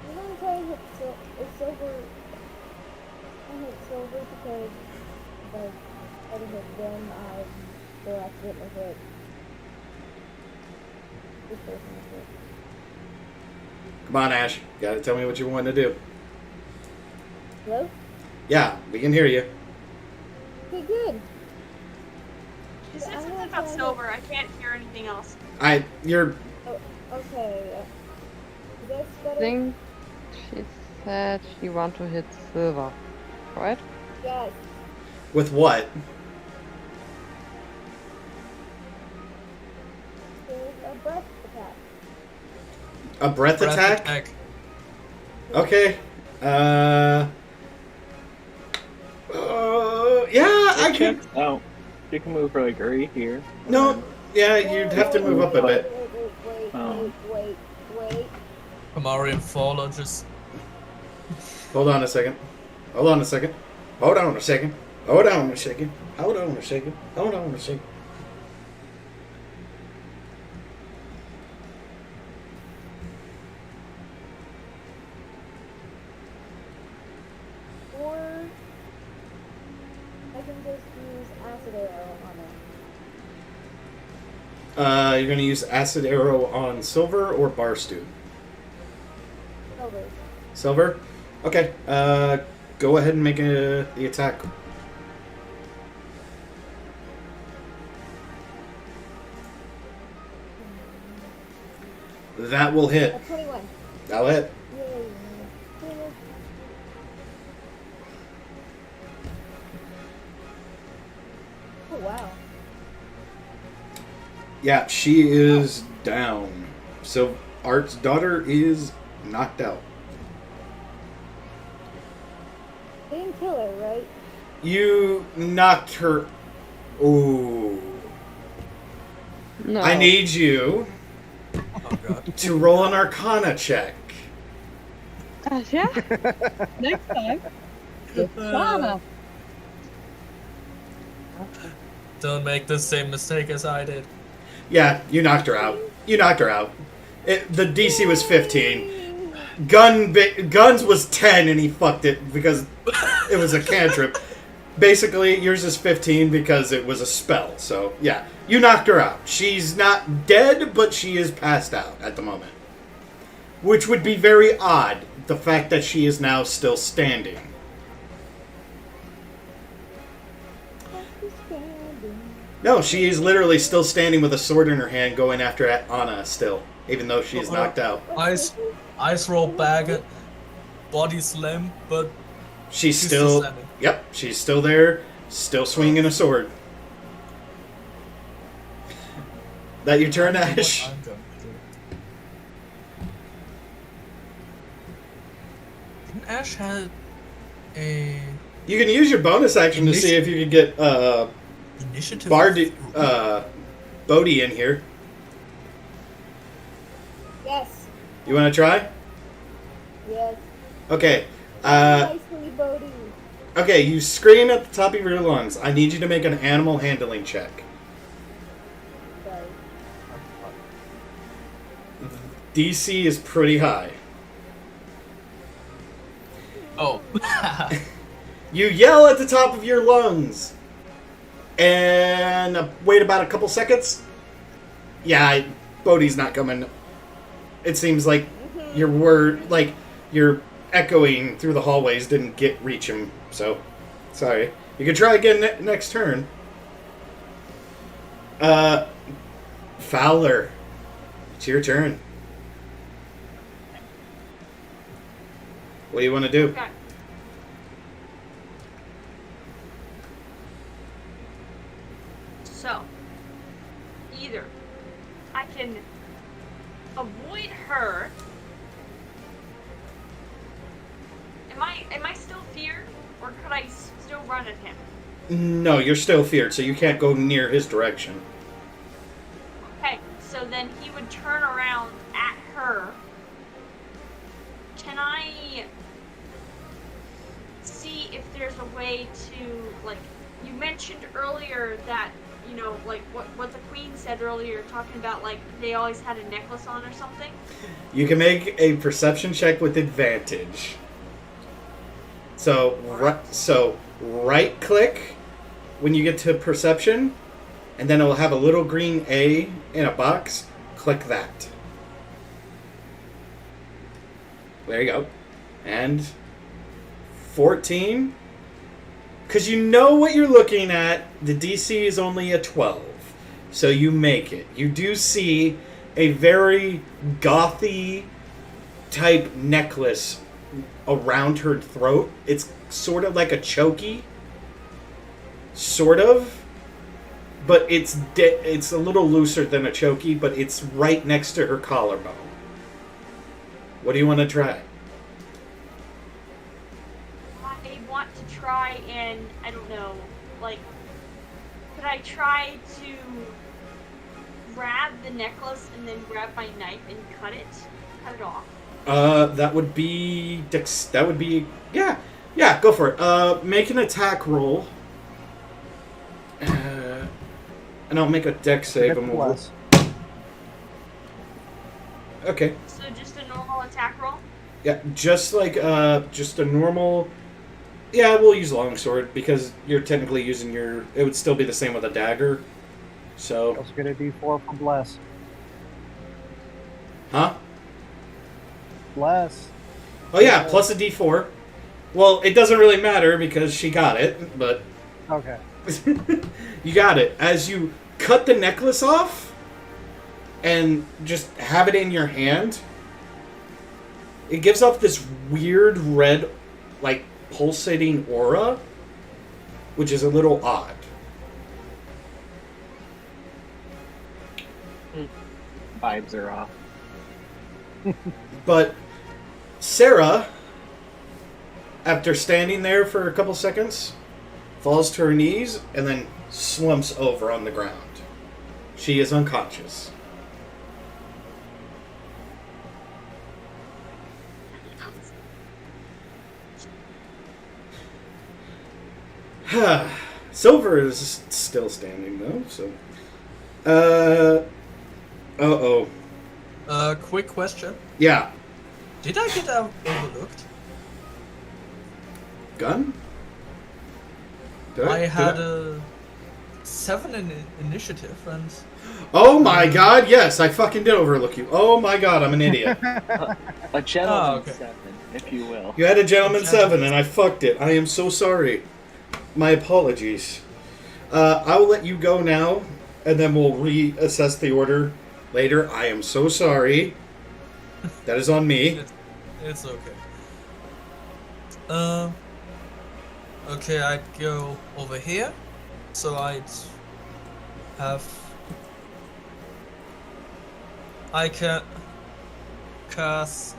Speaker 9: I'm gonna try to hit Silver. I hit Silver because if I try to hit them, I will accidentally hit this person.
Speaker 1: Come on, Ash. You gotta tell me what you want to do.
Speaker 9: Hello?
Speaker 1: Yeah, we can hear you.
Speaker 9: Okay, good.
Speaker 7: She said something about silver. I can't hear anything else.
Speaker 1: You're...
Speaker 9: Oh, okay. That's
Speaker 5: I
Speaker 9: better.
Speaker 5: think she said she want to hit Silver, right?
Speaker 9: Yes.
Speaker 1: With what?
Speaker 9: There's a breath attack.
Speaker 1: A breath attack? Okay. Yeah, I can...
Speaker 3: Oh, you can move like right here.
Speaker 1: No, yeah, you'd have to move up a bit.
Speaker 9: Wait.
Speaker 4: Amari and Fall are just...
Speaker 1: Hold on a second. Hold on a second. Hold on a second. Hold on a second. Hold on a second. Hold on a second.
Speaker 9: Or I can just use acid arrow on it.
Speaker 1: You're gonna use acid arrow on Silver or Barstew?
Speaker 9: Silver.
Speaker 1: Silver? Okay. Go ahead and make the attack. That will hit.
Speaker 9: 21.
Speaker 1: That'll hit.
Speaker 9: Yay. Oh wow.
Speaker 1: Yeah, she is down. So Art's daughter is knocked out.
Speaker 9: They didn't kill her, right?
Speaker 1: You knocked her. Ooh.
Speaker 5: No.
Speaker 1: I need you
Speaker 4: Oh god.
Speaker 1: to roll an Arcana check.
Speaker 5: Yeah. Next time. Arcana.
Speaker 4: Don't make the same mistake as I did.
Speaker 1: Yeah, you knocked her out. You knocked her out. The DC was 15. Guns was 10 and he fucked it because it was a cantrip. Basically, yours is 15 because it was a spell. So, yeah. You knocked her out. She's not dead, but she is passed out at the moment. Which would be very odd, the fact that she is now still standing. No, she is literally still standing with a sword in her hand going after Anna still, even though she is knocked out.
Speaker 4: Eyes roll back, body slam, but
Speaker 1: she's still standing. Yep, she's still there, still swinging a sword. That your turn, Ash?
Speaker 4: Didn't Ash have a...
Speaker 1: You can use your bonus action to see if you can get
Speaker 4: initiative
Speaker 1: Bodhi in here.
Speaker 9: Yes.
Speaker 1: You want to try?
Speaker 9: Yes.
Speaker 1: Okay.
Speaker 9: Nicely, Bodhi.
Speaker 1: Okay, you scream at the top of your lungs. I need you to make an animal handling check.
Speaker 9: Sorry.
Speaker 1: DC is pretty high.
Speaker 4: Oh.
Speaker 1: You yell at the top of your lungs. And wait about a couple seconds. Yeah, Bodhi's not coming. It seems like your word, like your echoing through the hallways didn't reach him. So, sorry. You can try again next turn. Fowler, it's your turn. What do you want to do?
Speaker 7: Okay. So, either I can avoid her. Am I still feared, or could I still run at him?
Speaker 1: No, you're still feared, so you can't go near his direction.
Speaker 7: Okay, so then he would turn around at her. Can I see if there's a way to, like, you mentioned earlier that, you know, like what the queen said earlier, talking about, like, they always had a necklace on or something?
Speaker 1: You can make a perception check with advantage. So right click when you get to perception, and then it will have a little green A in a box. Click that. There you go. And 14. Because you know what you're looking at. The DC is only a 12. So you make it. You do see a very gothy type necklace around her throat. It's sort of like a chokey. Sort of. But it's a little looser than a chokey, but it's right next to her collarbone. What do you want to try?
Speaker 7: I want to try and, I don't know, like, could I try to grab the necklace and then grab my knife and cut it off?
Speaker 1: That would be yeah, go for it. Make an attack roll. And I'll make a dex save. Okay.
Speaker 7: So just a normal attack roll?
Speaker 1: Yeah, just like just a normal. Yeah, we'll use longsword because you're technically using your. It would still be the same with a dagger. So.
Speaker 8: Let's get a D4 from Bless.
Speaker 1: Huh?
Speaker 8: Bless.
Speaker 1: Oh yeah, plus a D4. Well, it doesn't really matter because she got it, but.
Speaker 8: Okay.
Speaker 1: You got it. As you cut the necklace off and just have it in your hand, it gives off this weird red, like, pulsating aura, which is a little odd.
Speaker 3: Vibes are off.
Speaker 1: But Sarah, after standing there for a couple seconds, falls to her knees and then slumps over on the ground. She is unconscious. Silver is still standing though, so.
Speaker 4: Quick question.
Speaker 1: Yeah.
Speaker 4: Did I get overlooked?
Speaker 1: Gun?
Speaker 4: I had a 7 in initiative, and...
Speaker 1: Oh my god, yes, I fucking did overlook you. Oh my god, I'm an idiot.
Speaker 3: A gentleman
Speaker 4: okay.
Speaker 3: 7, if you will.
Speaker 1: You had a gentleman 7 and I fucked it. I am so sorry. My apologies. I will let you go now, and then we'll reassess the order later. I am so sorry. That is on me.
Speaker 4: It's okay. Okay, I'd go over here. So I'd have... I can cast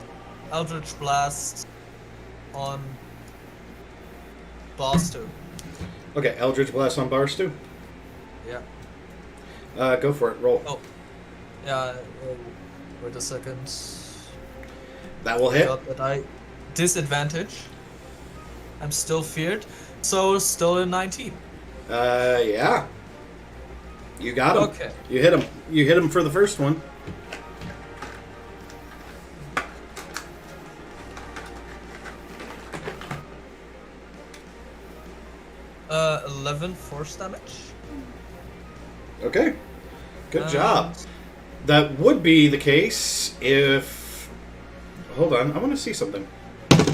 Speaker 4: Eldritch Blast on Barstow.
Speaker 1: Okay, Eldritch Blast on Barstow.
Speaker 4: Yeah.
Speaker 1: Go for it. Roll.
Speaker 4: Oh. Yeah, wait a second.
Speaker 1: That will hit.
Speaker 4: Got that I disadvantage. I'm still feared, so still a 19.
Speaker 1: Yeah. You got him.
Speaker 4: Okay.
Speaker 1: You hit him. You hit him for the first one.
Speaker 4: Uh, 11 force damage.
Speaker 1: Okay. Good job. That would be the case if... Hold on, I want to see something.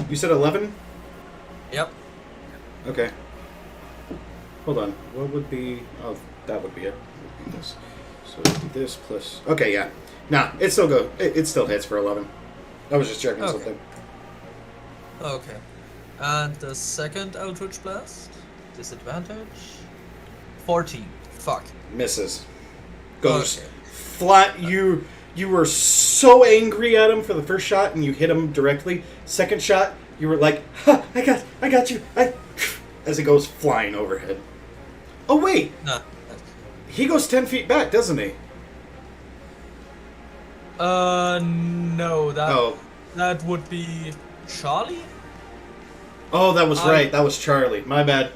Speaker 1: You said 11?
Speaker 4: Yep.
Speaker 1: Okay. Hold on. What would be... Oh, that would be it. It would be this. So it would be this plus... Okay, yeah. Nah, it still go. It still hits for 11. I was just checking something.
Speaker 4: Okay. And the second Eldritch Blast? Disadvantage? 14. Fuck.
Speaker 1: Misses. Goes
Speaker 4: Okay.
Speaker 1: flat. You were so angry at him for the first shot, and you hit him directly. Second shot, you were like, ha, I got you. As it goes flying overhead. Oh, wait.
Speaker 4: No.
Speaker 1: He goes 10 feet back, doesn't he?
Speaker 4: No. That would be Charlie?
Speaker 1: Oh, that was right. That was Charlie. My bad.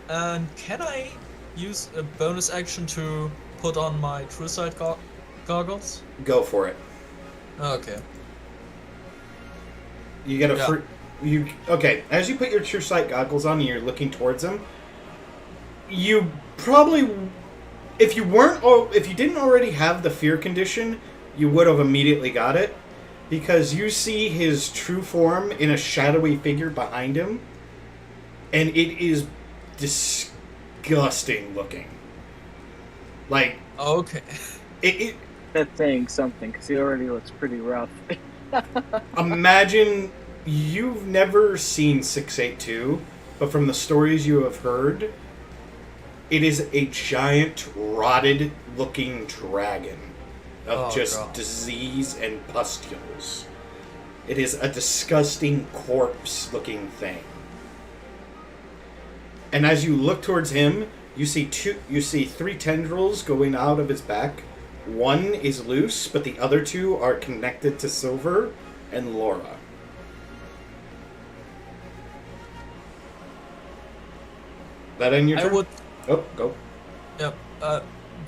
Speaker 4: And can I use a bonus action to put on my True Sight goggles?
Speaker 1: Go for it.
Speaker 4: Okay.
Speaker 1: You get a okay, as you put your True Sight goggles on and you're looking towards him, you probably, if you didn't already have the fear condition, you would have immediately got it, because you see his true form in a shadowy figure behind him, and it is disgusting looking. Like,
Speaker 4: okay.
Speaker 3: That's saying something, because he already looks pretty rough.
Speaker 1: Imagine you've never seen 682, but from the stories you have heard, it is a giant, rotted-looking dragon of disease and pustules. It is a disgusting corpse-looking thing. And as you look towards him, you see 3 tendrils going out of his back. One is loose, but the other 2 are connected to Silver and Laura. That end your turn? Oh, go.
Speaker 4: Yep.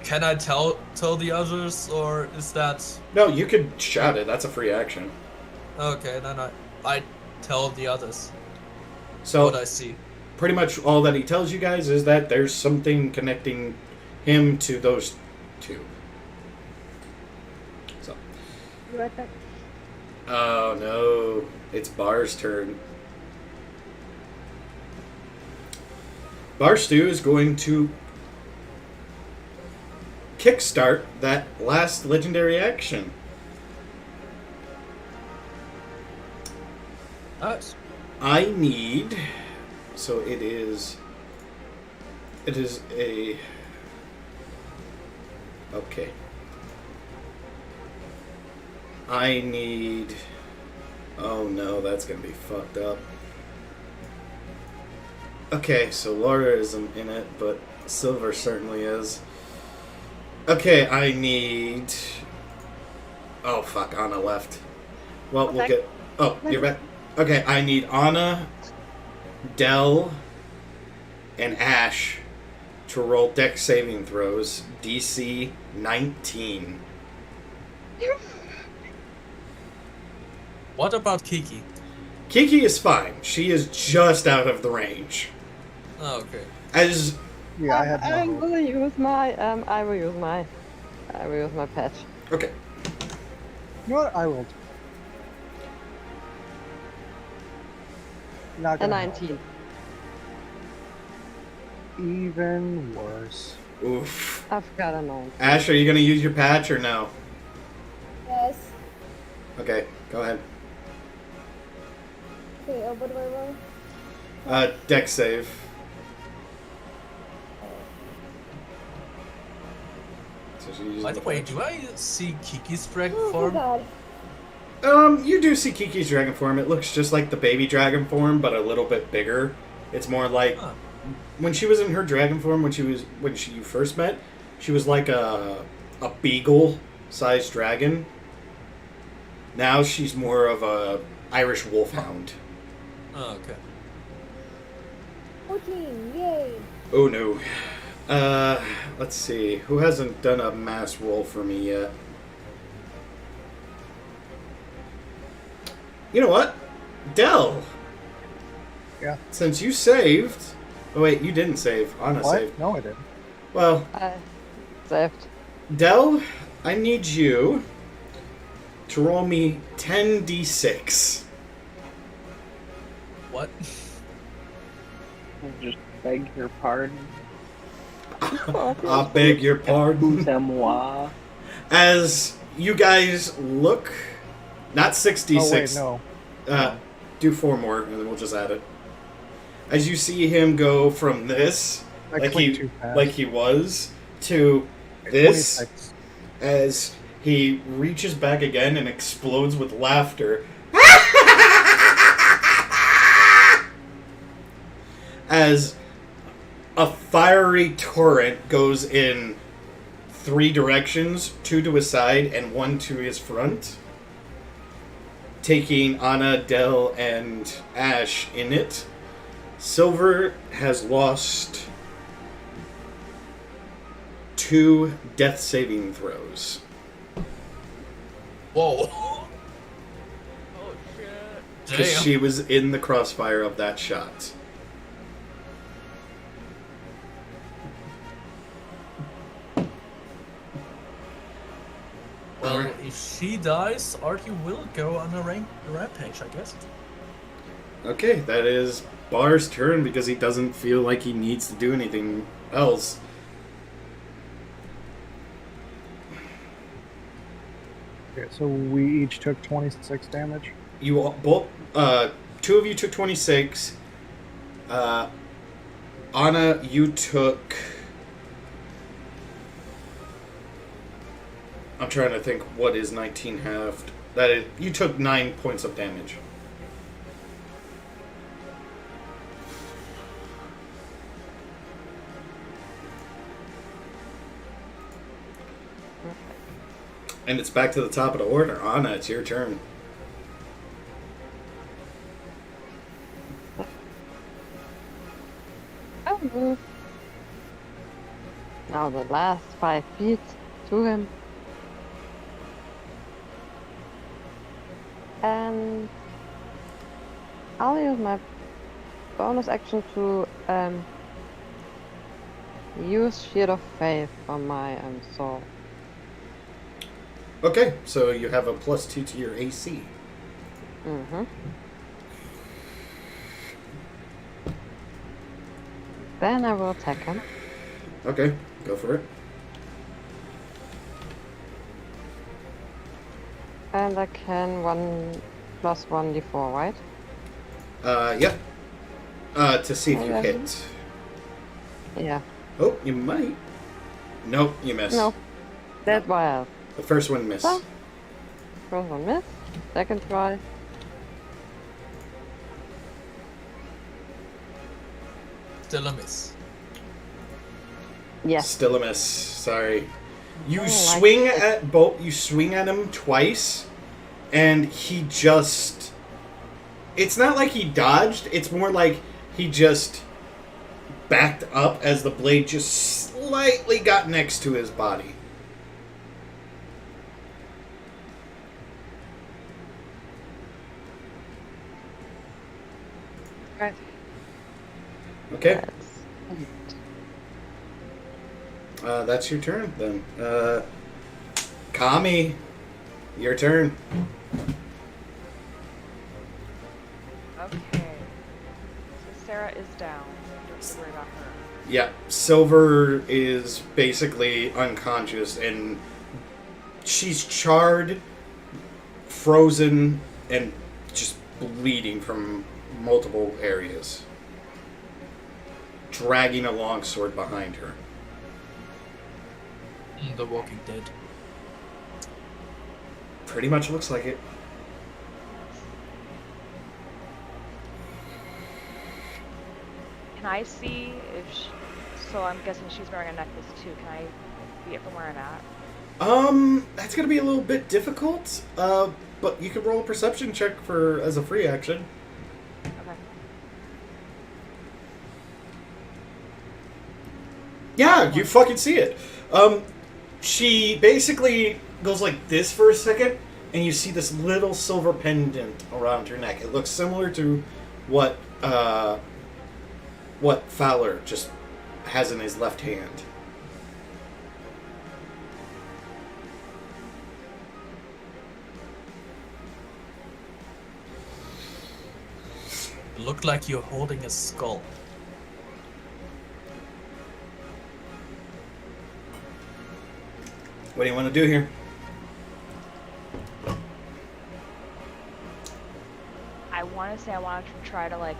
Speaker 4: Can I tell the others, or is that...
Speaker 1: No, you could shout it. That's a free action.
Speaker 4: Okay, then I tell the others
Speaker 1: so
Speaker 4: what I see.
Speaker 1: Pretty much all that he tells you guys is that there's something connecting him to those 2. So.
Speaker 9: You right back.
Speaker 1: Oh no, it's Bar's turn. Barstew is going to kickstart that last legendary action.
Speaker 4: Nice.
Speaker 1: I need... So it is a... Okay. I need... Oh no, that's gonna be fucked up. Okay, so Laura isn't in it, but Silver certainly is. Okay, I need... Oh fuck, Anna left. Well, we'll get... Oh, you're back? Okay, I need Anna, Del, and Ash to roll Dex saving throws, DC 19.
Speaker 4: What about Kiki?
Speaker 1: Kiki is fine. She is just out of the range.
Speaker 4: Oh, okay.
Speaker 1: As
Speaker 8: Yeah, I had
Speaker 5: I
Speaker 8: no hope.
Speaker 5: will use my I will use my patch.
Speaker 1: okay,
Speaker 8: You know what? I will. Not
Speaker 5: A
Speaker 8: gonna help.
Speaker 5: 19.
Speaker 8: Even worse.
Speaker 1: oof.
Speaker 5: I've got a 9.
Speaker 1: Ash, are you gonna use your patch or no?
Speaker 9: Yes.
Speaker 1: Okay, go ahead.
Speaker 9: Okay, what do I roll?
Speaker 1: Deck save. So she uses
Speaker 4: By the way, do I see Kiki's dragon
Speaker 9: Oh my
Speaker 4: form?
Speaker 9: god.
Speaker 1: You do see Kiki's dragon form. It looks just like the baby dragon form, but a little bit bigger. It's more like
Speaker 4: Huh.
Speaker 1: when she was in her dragon form. When she first met, she was like a beagle-sized dragon. Now she's more of a Irish wolfhound.
Speaker 4: Oh, okay.
Speaker 9: 14, yay.
Speaker 1: Oh no. Let's see. Who hasn't done a mass roll for me yet? You know what? Dell.
Speaker 8: Yeah.
Speaker 1: Since you saved. Oh wait, you didn't save. Anna
Speaker 8: What?
Speaker 1: saved.
Speaker 8: No, I didn't.
Speaker 1: Well,
Speaker 5: I saved.
Speaker 1: Dell, I need you to roll me 10d6.
Speaker 4: What?
Speaker 3: Just beg your pardon.
Speaker 1: I beg your pardon.
Speaker 3: C'est moi.
Speaker 1: As you guys look, not 66.
Speaker 8: Oh wait, no.
Speaker 1: Do 4 more, and then we'll just add it. As you see him go from this,
Speaker 8: I
Speaker 1: like
Speaker 8: clicked too fast.
Speaker 1: he was, to this,
Speaker 8: 26.
Speaker 1: as he reaches back again and explodes with laughter. As a fiery torrent goes in 3 directions, 2 to his side and 1 to his front, taking Anna, Dell, and Ash in it. Silver has lost 2 death saving throws.
Speaker 4: Whoa.
Speaker 2: Oh shit.
Speaker 1: Because
Speaker 4: Damn.
Speaker 1: she was in the crossfire of that shot.
Speaker 4: Well, if she dies, Artie will go on a rampage, I guess.
Speaker 1: Okay, that is Bar's turn because he doesn't feel like he needs to do anything else.
Speaker 8: Okay, so we each took 26 damage.
Speaker 1: You all, both, 2 of you took 26. Anna, you took. I'm trying to think what is 19 halved. That is, you took 9 points of damage. And it's back to the top of the order. Anna, it's your turn.
Speaker 5: I'll move. Now the last 5 feet to him. And I'll use my bonus action to use Shield of Faith on my sword.
Speaker 1: Okay, so you have a +2 to your AC.
Speaker 5: Mm-hmm. Then I will attack him.
Speaker 1: Okay, go for it.
Speaker 5: And I can 1 + 1d4, right?
Speaker 1: Yep. To see if you
Speaker 5: 11.
Speaker 1: hit.
Speaker 5: Yeah.
Speaker 1: Oh, you might. Nope, you miss.
Speaker 5: No. That's wild.
Speaker 1: The first one missed.
Speaker 5: So, first one miss. Second try.
Speaker 4: Still a miss.
Speaker 5: Yes.
Speaker 1: Still a miss. Sorry. You
Speaker 5: like
Speaker 1: swing
Speaker 5: it.
Speaker 1: at both. You swing at him twice, and he just. It's not like he dodged. It's more like he just backed up as the blade just slightly got next to his body. Okay.
Speaker 5: That's
Speaker 1: That's your turn then. Kami, your turn.
Speaker 2: Okay. So Sarah is down. Don't have to worry about her.
Speaker 1: Yeah, Silver is basically unconscious and she's charred, frozen, and just bleeding from multiple areas. Dragging a longsword behind her.
Speaker 4: The Walking Dead.
Speaker 1: Pretty much looks like it.
Speaker 2: Can I see if she, so I'm guessing she's wearing a necklace too. Can I see it from where I'm at?
Speaker 1: That's gonna be a little bit difficult. But you could roll a perception check as a free action.
Speaker 2: Okay.
Speaker 1: Yeah, you fucking see it. She basically goes like this for a second, and you see this little silver pendant around her neck. It looks similar to what Fowler just has in his left hand.
Speaker 4: Looked like you're holding a skull.
Speaker 1: What do you want to do here?
Speaker 2: I want to say I want to try to like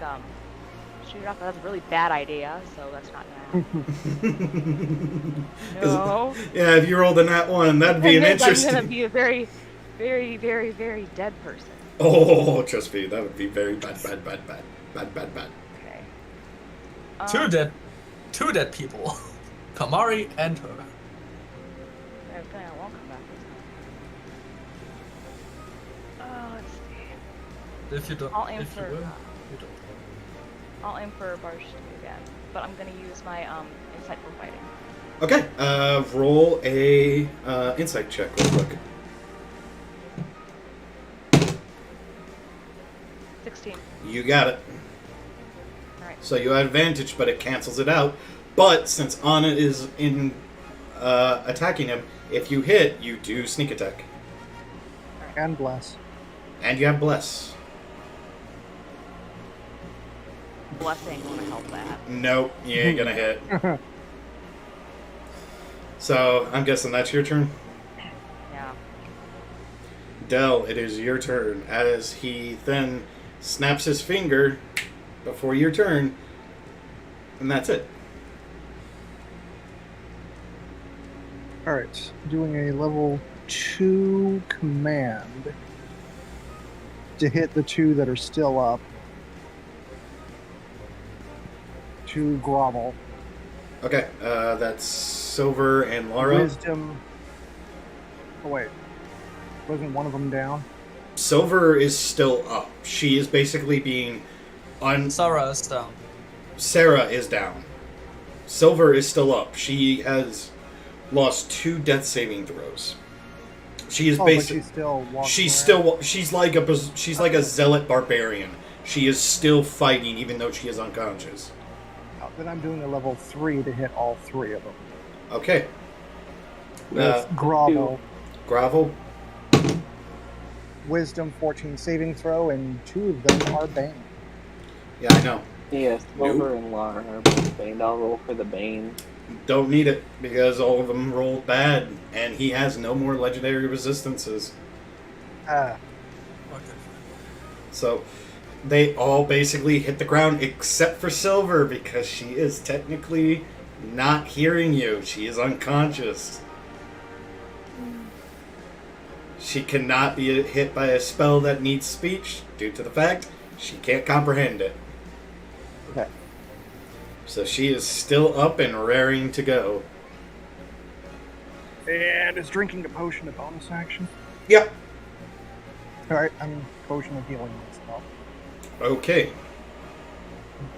Speaker 2: shoot it off. That's a really bad idea, so that's not gonna happen. No.
Speaker 1: Yeah, if you rolled a nat one, that'd be an interesting.
Speaker 2: I'm gonna be a very, very, very, very dead person.
Speaker 1: Oh, trust me, that would be very bad.
Speaker 2: Okay.
Speaker 4: Two dead people. Kamari and her.
Speaker 2: Okay, I won't come back this time. Let's see.
Speaker 4: If you don't,
Speaker 2: I'll aim
Speaker 4: if you
Speaker 2: for.
Speaker 4: will, you don't.
Speaker 2: I'll aim for Barsh again, but I'm gonna use my insight for fighting.
Speaker 1: Okay, roll a insight check real quick.
Speaker 2: 16.
Speaker 1: You got it.
Speaker 2: Alright.
Speaker 1: So you have advantage, but it cancels it out. But since Anna is in attacking him, if you hit, you do sneak attack.
Speaker 8: And bless.
Speaker 1: And you have bless.
Speaker 2: Blessing won't help that.
Speaker 1: Nope, you ain't gonna hit. So I'm guessing that's your turn.
Speaker 2: Yeah.
Speaker 1: Del, it is your turn. As he then snaps his finger before your turn, and that's it.
Speaker 8: Alright, doing a level 2 command to hit the two that are still up. To grovel.
Speaker 1: Okay, that's Silver and Laura.
Speaker 8: Wisdom. Oh, wait. Wasn't one of them down?
Speaker 1: Silver is still up. She is basically being
Speaker 4: Sarah is down.
Speaker 1: Sarah is down. Silver is still up. She has lost 2 death saving throws. She is basically. She's like a zealot barbarian. She is still fighting, even though she is unconscious.
Speaker 8: Then I'm doing a level 3 to hit all 3 of them.
Speaker 1: Okay.
Speaker 8: With grovel.
Speaker 1: Grovel.
Speaker 8: Wisdom 14 saving throw, and 2 of them are Bane.
Speaker 1: Yeah, I know.
Speaker 3: Yes, Silver and Laura are both Bane. I'll roll for the Bane.
Speaker 1: Don't need it, because all of them rolled bad, and he has no more legendary resistances.
Speaker 4: Okay.
Speaker 1: So, they all basically hit the ground, except for Silver, because she is technically not hearing you. She is unconscious. She cannot be hit by a spell that needs speech, due to the fact she can't comprehend it.
Speaker 8: Okay.
Speaker 1: So she is still up and raring to go.
Speaker 8: And is drinking a potion a bonus action?
Speaker 1: Yep.
Speaker 8: Alright, I'm potion of healing myself.
Speaker 1: Okay.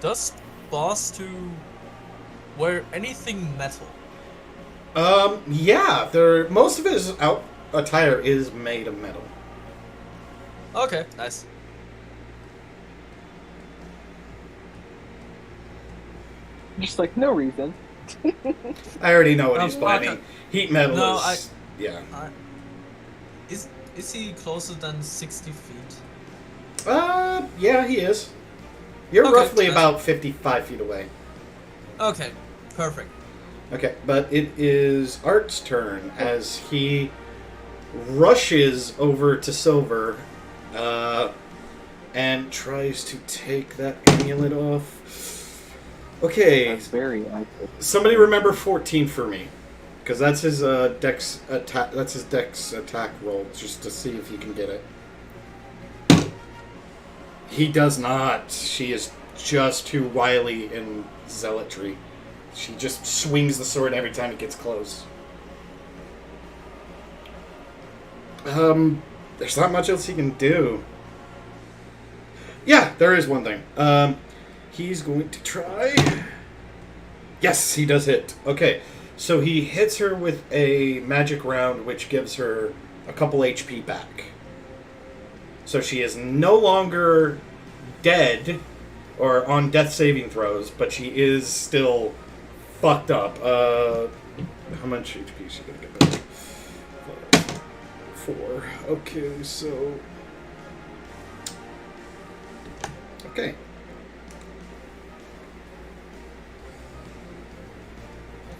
Speaker 4: Does boss to wear anything metal?
Speaker 1: Yeah. Most of his attire is made of metal.
Speaker 4: Okay, nice.
Speaker 3: Just like, no reason.
Speaker 1: I already know what he's
Speaker 4: fuck
Speaker 1: planning.
Speaker 4: it.
Speaker 1: Heat metal
Speaker 4: No,
Speaker 1: is... Yeah.
Speaker 4: Is he closer than 60 feet?
Speaker 1: Yeah, he is. You're
Speaker 4: Okay,
Speaker 1: roughly
Speaker 4: that's-
Speaker 1: about 55 feet away.
Speaker 4: Okay, perfect.
Speaker 1: Okay, but it is Art's turn as he rushes over to Silver and tries to take that amulet off. Okay,
Speaker 3: That's very accurate.
Speaker 1: somebody remember 14 for me, because that's his dex attack. That's his dex attack roll, just to see if he can get it. He does not. She is just too wily in zealotry. She just swings the sword every time it gets close. There's not much else he can do. Yeah, there is one thing. He's going to try... Yes, he does hit. Okay, so he hits her with a magic round, which gives her a couple HP back. So she is no longer dead or on death saving throws, but she is still fucked up. How much HP is she gonna get back? 4. Okay, so... Okay.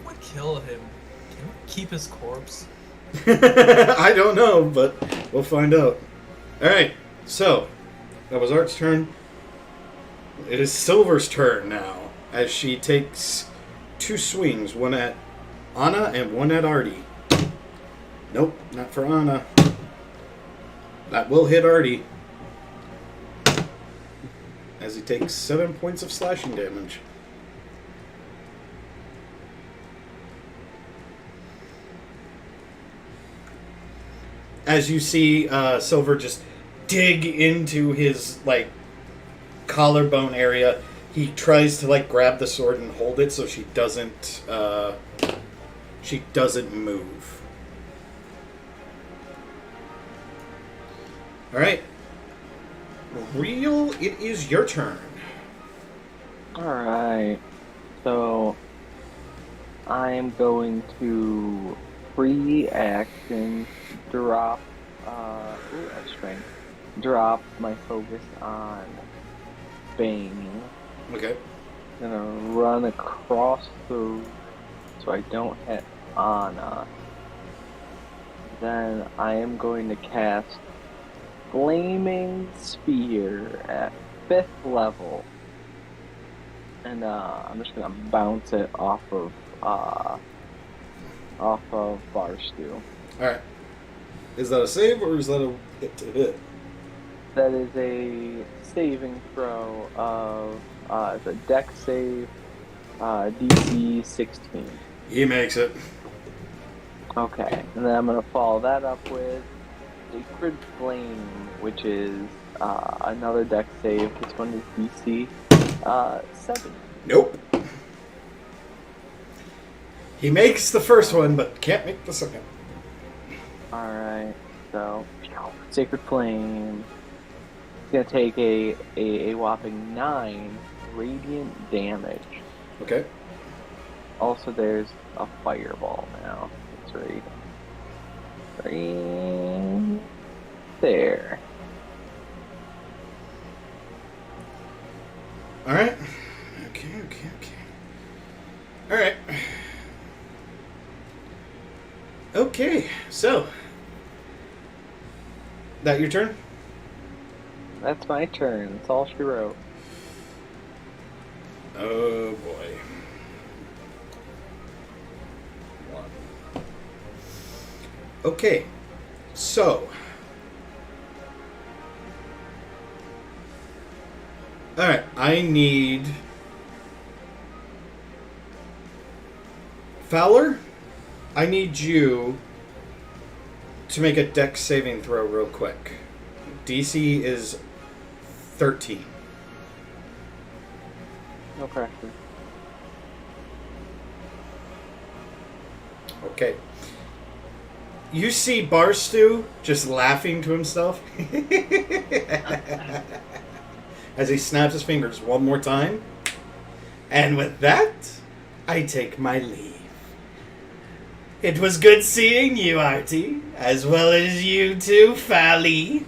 Speaker 4: What would kill him? Can we keep his corpse?
Speaker 1: I don't know, but we'll find out. Alright, so that was Art's turn. It is Silver's turn now, as she takes 2 swings, one at Anna and one at Artie. Nope, not for Anna. That will hit Artie, as he takes 7 points of slashing damage. As you see Silver just dig into his, like, collarbone area, he tries to, like, grab the sword and hold it so she doesn't move. Alright. Real, it is your turn.
Speaker 3: Alright. So, I'm going to free action drop, strength. Drop my focus on Bane.
Speaker 1: Okay.
Speaker 3: Gonna run across the room so I don't hit Anna. Then I am going to cast Flaming Sphere at 5th level. And I'm just gonna bounce it off of Barstew.
Speaker 1: Alright. Is that a save or is that a hit to hit?
Speaker 3: That is a saving throw of it's a dex save, DC 16.
Speaker 1: He makes it.
Speaker 3: Okay, and then I'm gonna follow that up with Sacred Flame, which is another dex save. This one is DC 7.
Speaker 1: Nope. He makes the first one, but can't make the second.
Speaker 3: Alright, so Sacred Flame. It's gonna take a whopping 9 radiant damage.
Speaker 1: Okay.
Speaker 3: Also, there's a fireball now. That's right there.
Speaker 1: Alright. Okay. Alright. Okay, so. That your turn?
Speaker 3: That's my turn. That's all she wrote.
Speaker 1: Oh boy. 1. Okay, so. Alright, I need. Fowler, I need you to make a dex saving throw real quick. DC is 13.
Speaker 3: No pressure.
Speaker 1: Okay. You see Barstew just laughing to himself as he snaps his fingers one more time, And with that, I take my leave. It was good seeing you, Artie, as well as you too, Fally.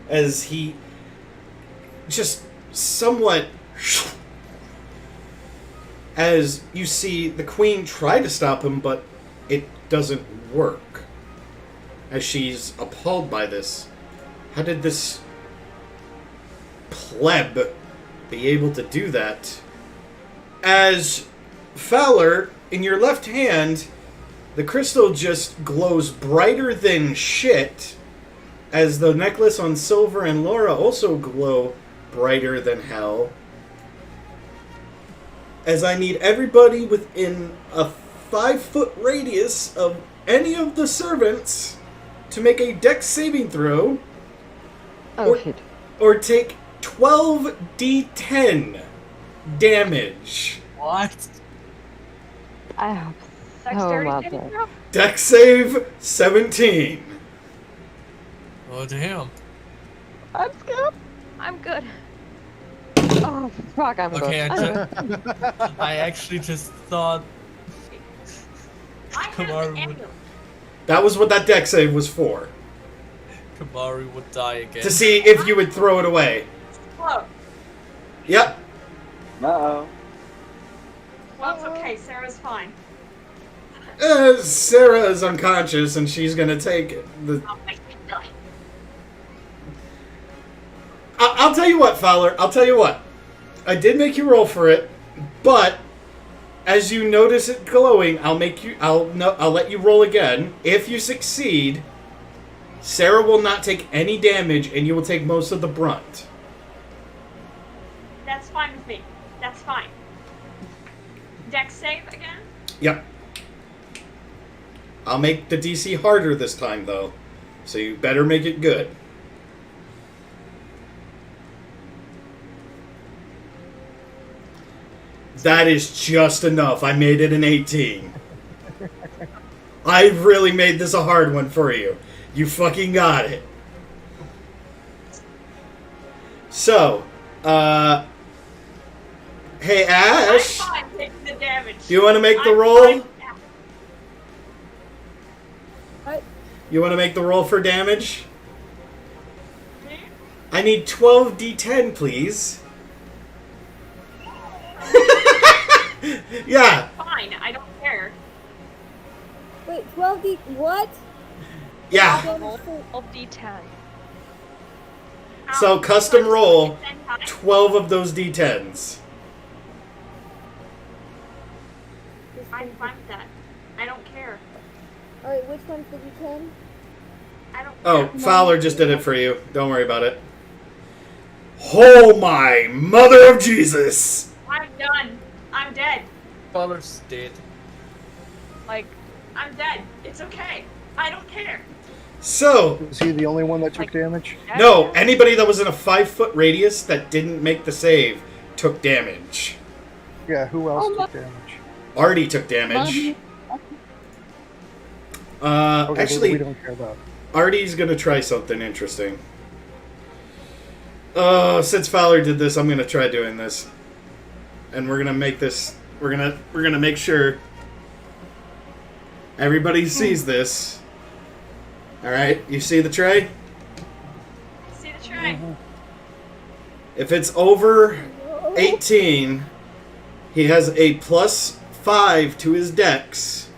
Speaker 1: As he just somewhat... As you see the queen try to stop him, but it doesn't work. As she's appalled by this. How did this pleb be able to do that? As Fowler, in your left hand, the crystal just glows brighter than shit, as the necklace on Silver and Laura also glow brighter than hell. As I need everybody within a 5-foot radius of any of the servants to make a dex saving throw.
Speaker 5: Oh, shit.
Speaker 1: Or take 12d10 damage.
Speaker 4: What?
Speaker 5: I hope so
Speaker 2: Dexterity
Speaker 5: much.
Speaker 2: saving throw?
Speaker 1: Dex save 17.
Speaker 4: Oh, damn.
Speaker 5: I'm scared.
Speaker 2: I'm good.
Speaker 5: Oh, fuck, I'm
Speaker 4: Okay,
Speaker 5: good.
Speaker 4: I actually just thought
Speaker 7: I have
Speaker 4: Kamaru
Speaker 7: an
Speaker 4: would,
Speaker 7: amulet.
Speaker 1: That was what that dex save was for.
Speaker 4: Kamaru would die again.
Speaker 1: To see if you would throw it away.
Speaker 7: Whoa.
Speaker 1: Yep.
Speaker 3: Uh-oh.
Speaker 7: Well, it's okay. Sarah's fine.
Speaker 1: Sarah is unconscious and she's gonna take the...
Speaker 7: Oh my God.
Speaker 1: I'll tell you what, Fowler. I'll tell you what. I did make you roll for it, but as you notice it glowing, I'll let you roll again. If you succeed, Sarah will not take any damage, and you will take most of the brunt.
Speaker 7: That's fine with me. That's fine. Dex save again?
Speaker 1: Yep. I'll make the DC harder this time, though, so you better make it good. That is just enough. I made it an 18. I really made this a hard one for you. You fucking got it. So, hey Ash,
Speaker 7: I'm fine taking the damage.
Speaker 1: do you want to make the
Speaker 7: I'm
Speaker 1: roll?
Speaker 7: fine.
Speaker 9: What?
Speaker 1: You want to make the roll for damage?
Speaker 7: Hmm?
Speaker 1: I need 12d10, please. Yeah.
Speaker 7: Fine, I don't care.
Speaker 9: Wait, 12D. What?
Speaker 1: Yeah.
Speaker 2: Roll of d10.
Speaker 1: So custom roll
Speaker 7: 10 times.
Speaker 1: 12 of those d10s.
Speaker 7: I'm fine with that. I don't care.
Speaker 9: Alright, which one's the D10?
Speaker 7: I don't
Speaker 1: Oh,
Speaker 7: care.
Speaker 1: Fowler just did it for you. Don't worry about it. Oh my mother of Jesus!
Speaker 7: I'm done. I'm dead.
Speaker 4: Fowler's dead.
Speaker 2: Like,
Speaker 7: I'm dead. It's okay. I don't care.
Speaker 1: So,
Speaker 8: Was he the only one that took damage?
Speaker 1: no, anybody that was in a 5-foot radius that didn't make the save took damage.
Speaker 8: Yeah, who else took damage?
Speaker 1: Artie took damage.
Speaker 8: Okay, we
Speaker 1: Actually,
Speaker 8: don't care about.
Speaker 1: Artie's gonna try something interesting. Since Fowler did this, I'm gonna try doing this. And we're gonna make this, we're gonna make sure everybody sees this. Alright, you see the tray?
Speaker 7: See the tray?
Speaker 1: If it's over 18, he has a +5 to his dex.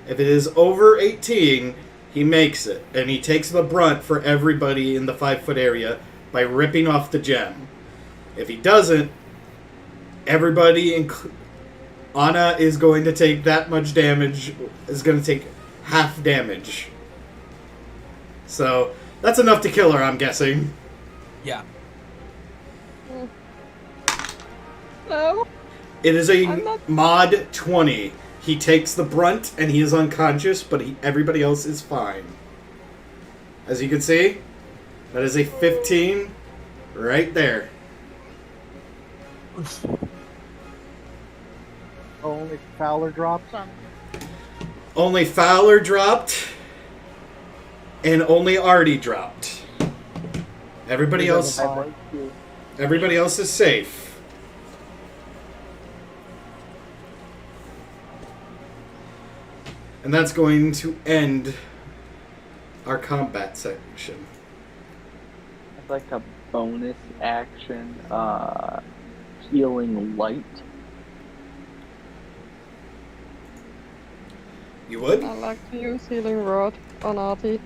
Speaker 1: If it is over 18, he makes it. And he takes the brunt for everybody in the 5-foot area by ripping off the gem. If he doesn't, everybody, Anna is going to take that much damage, is going to take half damage. So, that's enough to kill her, I'm guessing.
Speaker 4: Yeah.
Speaker 5: No.
Speaker 1: It is a
Speaker 5: I'm not-
Speaker 1: mod 20. He takes the brunt and he is unconscious, but everybody else is fine. As you can see, that is a 15 right there.
Speaker 8: Only Fowler dropped.
Speaker 1: Only Fowler dropped, and only Artie dropped. Everybody else is safe. And that's going to end our combat section.
Speaker 3: I'd like a bonus action, healing light.
Speaker 1: You would?
Speaker 5: I like to use healing word on Artie.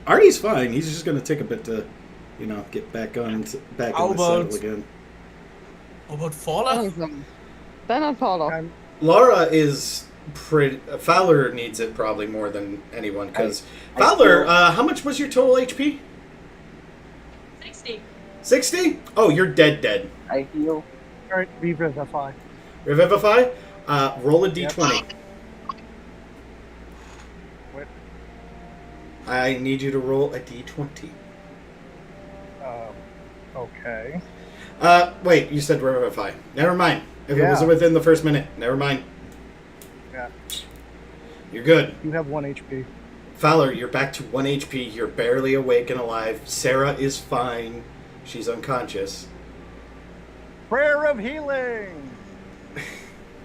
Speaker 1: Artie's fine. He's just going to take a bit to, get back in the saddle again.
Speaker 4: How about Fowler?
Speaker 5: Then I'll follow.
Speaker 1: Laura is pretty... Fowler needs it probably more than anyone, because... Fowler, how much was your total HP?
Speaker 7: 60.
Speaker 1: 60? Oh, you're dead.
Speaker 3: I heal.
Speaker 8: Alright, revivify.
Speaker 1: Revivify? Roll a d20.
Speaker 8: Yep. What?
Speaker 1: I need you to roll a d20.
Speaker 8: Okay.
Speaker 1: Wait, you said revivify. Never mind. If it
Speaker 8: Yeah.
Speaker 1: was within the first minute, never mind.
Speaker 8: Yeah.
Speaker 1: You're good.
Speaker 8: You have 1 HP.
Speaker 1: Fowler, you're back to 1 HP. You're barely awake and alive. Sarah is fine. She's unconscious.
Speaker 8: Prayer of healing!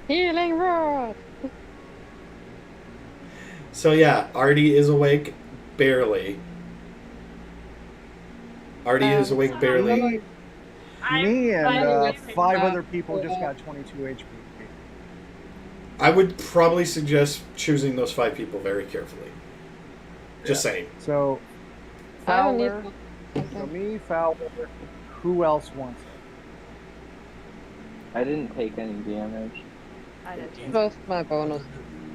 Speaker 5: Healing word!
Speaker 1: So yeah, Artie is awake, barely. Artie is awake, barely.
Speaker 8: Me and
Speaker 7: I'm
Speaker 8: 5 other people just got 22 HP.
Speaker 1: I would probably suggest choosing those 5 people very carefully. Just saying.
Speaker 8: So,
Speaker 5: I don't need
Speaker 8: Fowler, so me, Fowler, who else wants it?
Speaker 3: I didn't take any damage.
Speaker 2: I did too.
Speaker 5: just my bonus.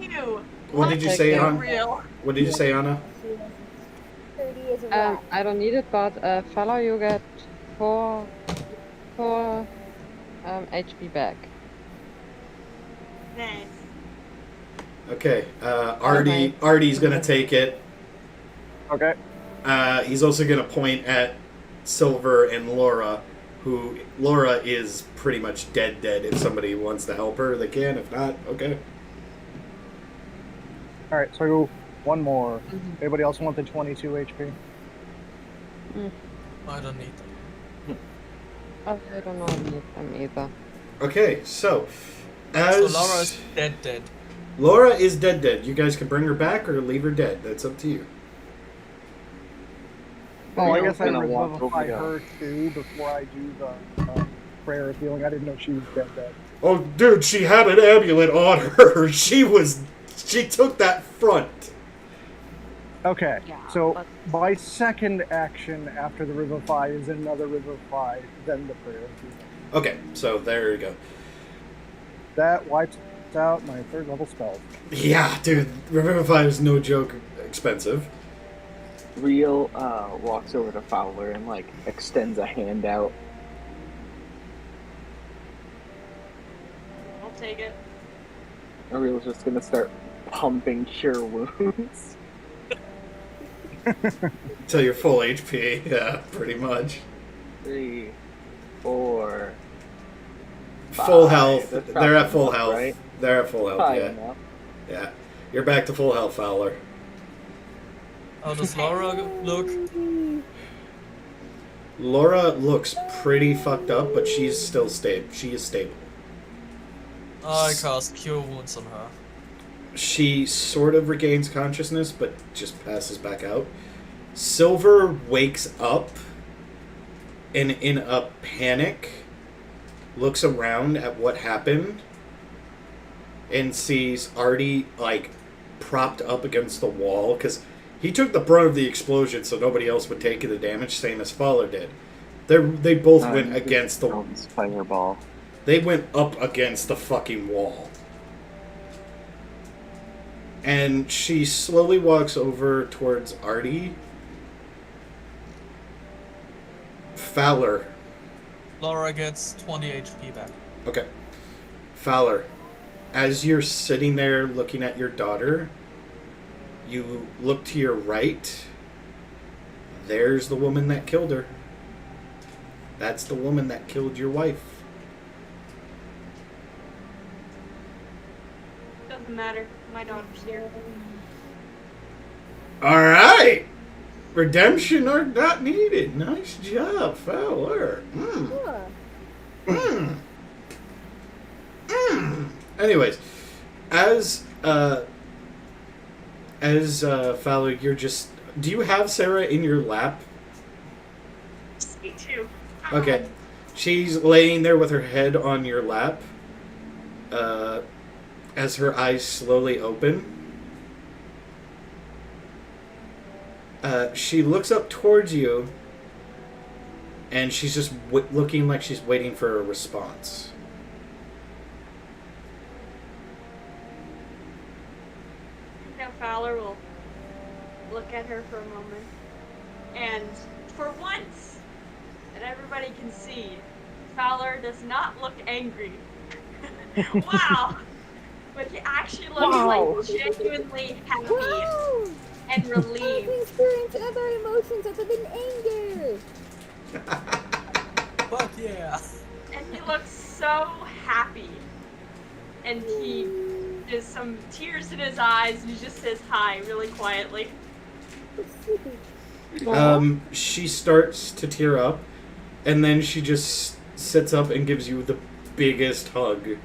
Speaker 7: You.
Speaker 1: What did you say,
Speaker 5: Okay.
Speaker 1: Anna?
Speaker 7: Real.
Speaker 1: What did you say, Anna?
Speaker 9: 30 is a rat.
Speaker 5: I don't need it, but fellow, you get 4 HP back.
Speaker 7: Nice.
Speaker 1: Okay, Artie's gonna take it.
Speaker 8: Okay.
Speaker 1: He's also gonna point at Silver and Laura, who Laura is pretty much dead. If somebody wants to help her, they can. If not, okay.
Speaker 8: Alright, so one more. Anybody else want the 22 HP?
Speaker 4: I don't need them.
Speaker 5: I don't need them either.
Speaker 1: Okay, so
Speaker 4: So
Speaker 1: as
Speaker 4: Laura's dead.
Speaker 1: Laura is dead. You guys can bring her back or leave her dead. That's up to you.
Speaker 8: Oh, I
Speaker 3: Rio's
Speaker 8: guess I
Speaker 3: gonna walk
Speaker 8: revivify
Speaker 3: over to-
Speaker 8: her too before I do the prayer of healing. I didn't know she was dead.
Speaker 1: Oh, dude, she had an amulet on her. She took that front.
Speaker 8: Okay,
Speaker 2: Yeah,
Speaker 8: so
Speaker 2: but-
Speaker 8: my second action after the revivify is another revivify, then the prayer of healing.
Speaker 1: Okay, so there you go.
Speaker 8: That wipes out my 3rd level spell.
Speaker 1: Yeah, dude, Revivify is no joke expensive.
Speaker 3: Real walks over to Fowler and extends a hand out.
Speaker 7: I'll take it.
Speaker 3: Real's just gonna start pumping cure wounds.
Speaker 1: Till you're full HP. Yeah, pretty much.
Speaker 3: 3, 4,
Speaker 1: Full
Speaker 3: 5.
Speaker 1: health.
Speaker 3: That's
Speaker 1: They're at
Speaker 3: probably
Speaker 1: full
Speaker 3: enough,
Speaker 1: health.
Speaker 3: right?
Speaker 1: They're at full health,
Speaker 3: Probably
Speaker 1: yeah.
Speaker 3: enough.
Speaker 1: Yeah. You're back to full health, Fowler.
Speaker 4: How does Laura look?
Speaker 1: Laura looks pretty fucked up, but she's still stable. She is stable.
Speaker 4: I cast Cure Wounds on her.
Speaker 1: She sort of regains consciousness, but just passes back out. Silver wakes up and in a panic looks around at what happened and sees Artie propped up against the wall because he took the brunt of the explosion, so nobody else would take the damage, same as Fowler did. They both went against the
Speaker 3: fireball.
Speaker 1: They went up against the fucking wall. And she slowly walks over towards Artie. Fowler.
Speaker 4: Laura gets 20 HP back.
Speaker 1: Okay. Fowler, as you're sitting there looking at your daughter, you look to your right. There's the woman that killed her. That's the woman that killed your wife.
Speaker 7: Doesn't matter. My daughter's here.
Speaker 1: Alright! Redemption are not needed. Nice job, Fowler. Anyways, as As Fowler, you're just. Do you have Sarah in your lap?
Speaker 7: Me too.
Speaker 1: Okay. She's laying there with her head on your lap. As her eyes slowly open. She looks up towards you. And she's just looking like she's waiting for a response.
Speaker 7: Now Fowler will look at her for a moment. And for once, that everybody can see, Fowler does not look angry. Wow! But he actually looks like genuinely happy
Speaker 9: Wow!
Speaker 7: and
Speaker 9: I've
Speaker 7: relieved.
Speaker 9: experienced other emotions other than anger.
Speaker 4: Fuck yeah.
Speaker 7: And he looks so happy. And he has some tears in his eyes and he just says hi really quietly.
Speaker 1: She starts to tear up, and then she just sits up and gives you the biggest hug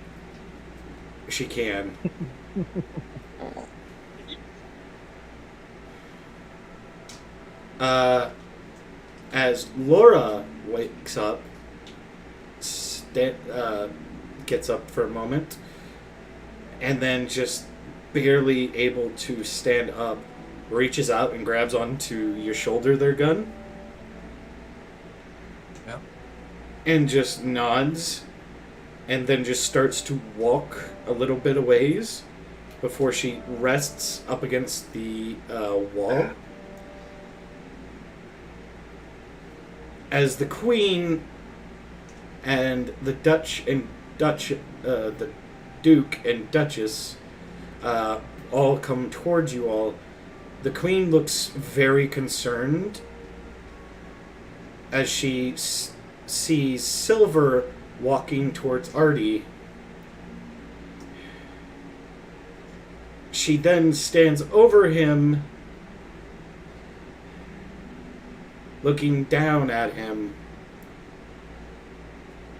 Speaker 1: she can. As Laura wakes up, gets up for a moment, and then just barely able to stand up, reaches out and grabs onto your shoulder, their gun.
Speaker 4: Yep.
Speaker 1: And just nods, and then just starts to walk a little bit a ways before she rests up against the wall. As the Queen and the the Duke and Duchess all come towards you all, the Queen looks very concerned as she sees Silver walking towards Artie. She then stands over him, looking down at him,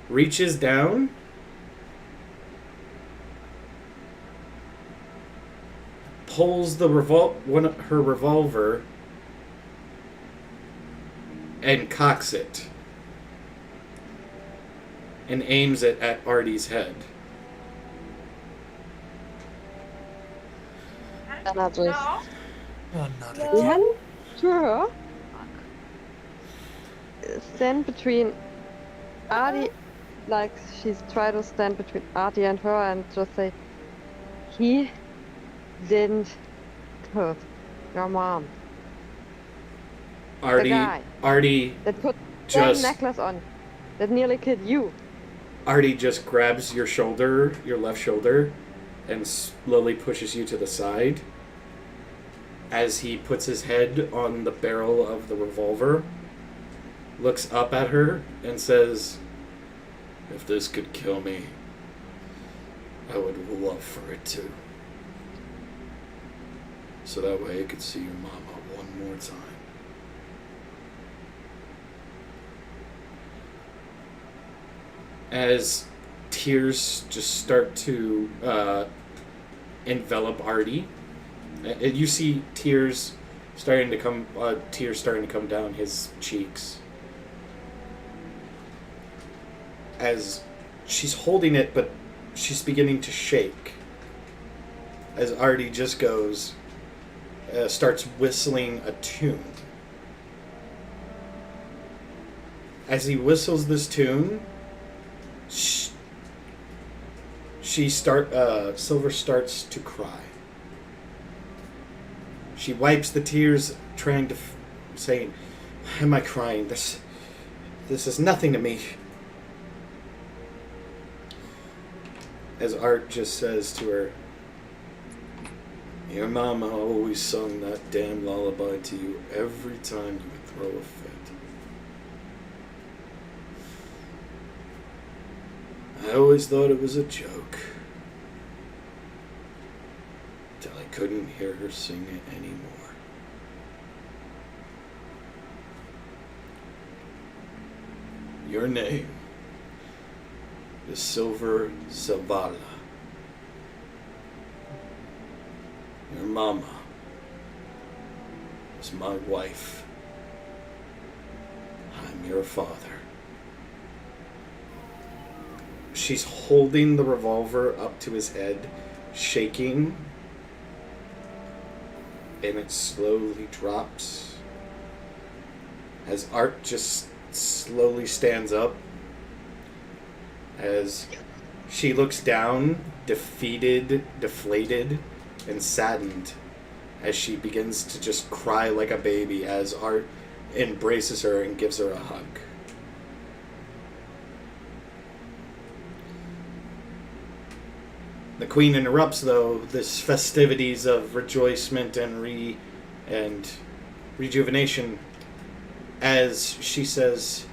Speaker 1: reaches down, pulls the her revolver, and cocks it, and aims it at Artie's head.
Speaker 5: And I just
Speaker 7: No.
Speaker 4: Oh, not
Speaker 9: No.
Speaker 4: again.
Speaker 5: run to her, stand between Artie, like she's trying to stand between Artie and her, and just say, he didn't hurt your mom. The guy
Speaker 1: Artie
Speaker 5: that put
Speaker 1: just
Speaker 5: that necklace on, that nearly killed you.
Speaker 1: Artie just grabs your shoulder, your left shoulder, and slowly pushes you to the side as he puts his head on the barrel of the revolver, looks up at her, and says, "If this could kill me, I would love for it to. So that way I could see your mama one more time." As tears just start to envelop Artie, you see tears starting to come down his cheeks. As she's holding it, but she's beginning to shake. As Artie just starts whistling a tune. As he whistles this tune, Silver starts to cry. She wipes the tears, trying to saying, "Why am I crying? This is nothing to me." As Art just says to her, "Your mama always sung that damn lullaby to you every time you would throw a fit. I always thought it was a joke, till I couldn't hear her sing it anymore. Your name is Silver Zavala. Your mama was my wife. I'm your father. She's holding the revolver up to his head, shaking, and it slowly drops as Art just slowly stands up as she looks down, defeated, deflated, and saddened as she begins to just cry like a baby as Art embraces her and gives her a hug. The Queen interrupts, though, this festivities of rejoicement and rejuvenation as she says,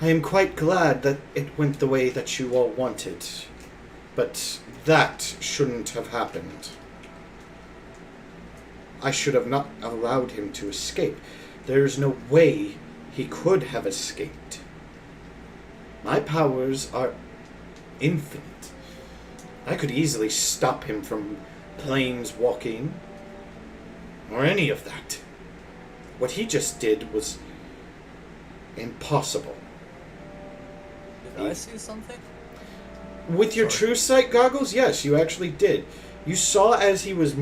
Speaker 1: I am quite glad that it went the way that you all wanted, but that shouldn't have happened. I should have not allowed him to escape. There's no way he could have escaped. My powers are infinite. I could easily stop him from planes walking, or any of that. What he just did was impossible.
Speaker 4: Did I see something?
Speaker 1: With your true sight goggles, yes, you actually did. You saw as he was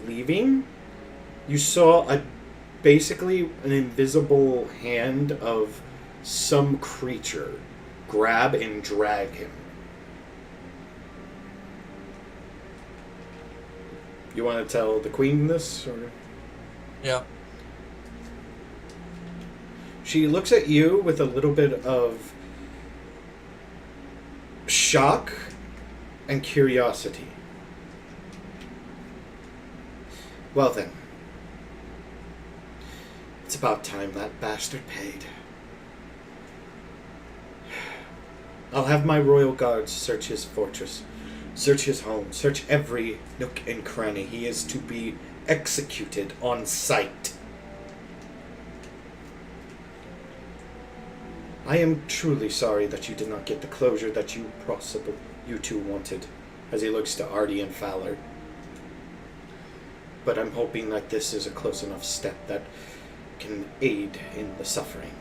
Speaker 1: leaving, you saw basically an invisible hand of some creature grab and drag him. You want to tell the Queen this, or?
Speaker 4: Yeah.
Speaker 1: She looks at you with a little bit of shock and curiosity. Well then, it's about time that bastard paid. I'll have my royal guards search his fortress, search his home, search every nook and cranny. He is to be executed on sight. I am truly sorry that you did not get the closure that you two wanted, as he looks to Artie and Fowler. But I'm hoping that this is a close enough step that can aid in the suffering.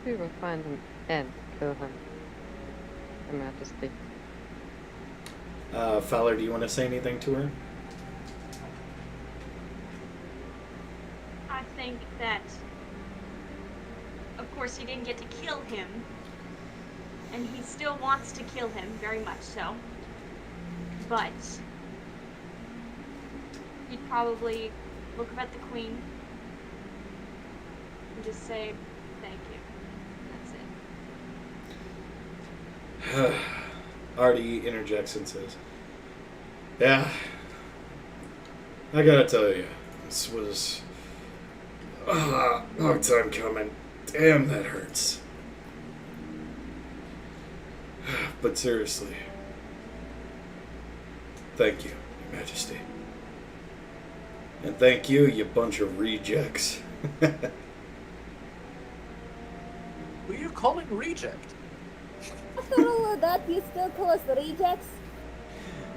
Speaker 5: We will find him and kill him. Your Majesty.
Speaker 1: Fowler, do you want to say anything to her?
Speaker 7: I think that, of course, he didn't get to kill him, and he still wants to kill him, very much so. But he'd probably look up at the Queen and just say, thank you. That's it.
Speaker 1: Artie interjects and says, yeah, I gotta tell you, this was a long time coming. Damn, that hurts. But seriously, thank you, Your Majesty. And thank you, you bunch of rejects.
Speaker 4: Who are you calling reject?
Speaker 9: After all of that, you still call us rejects?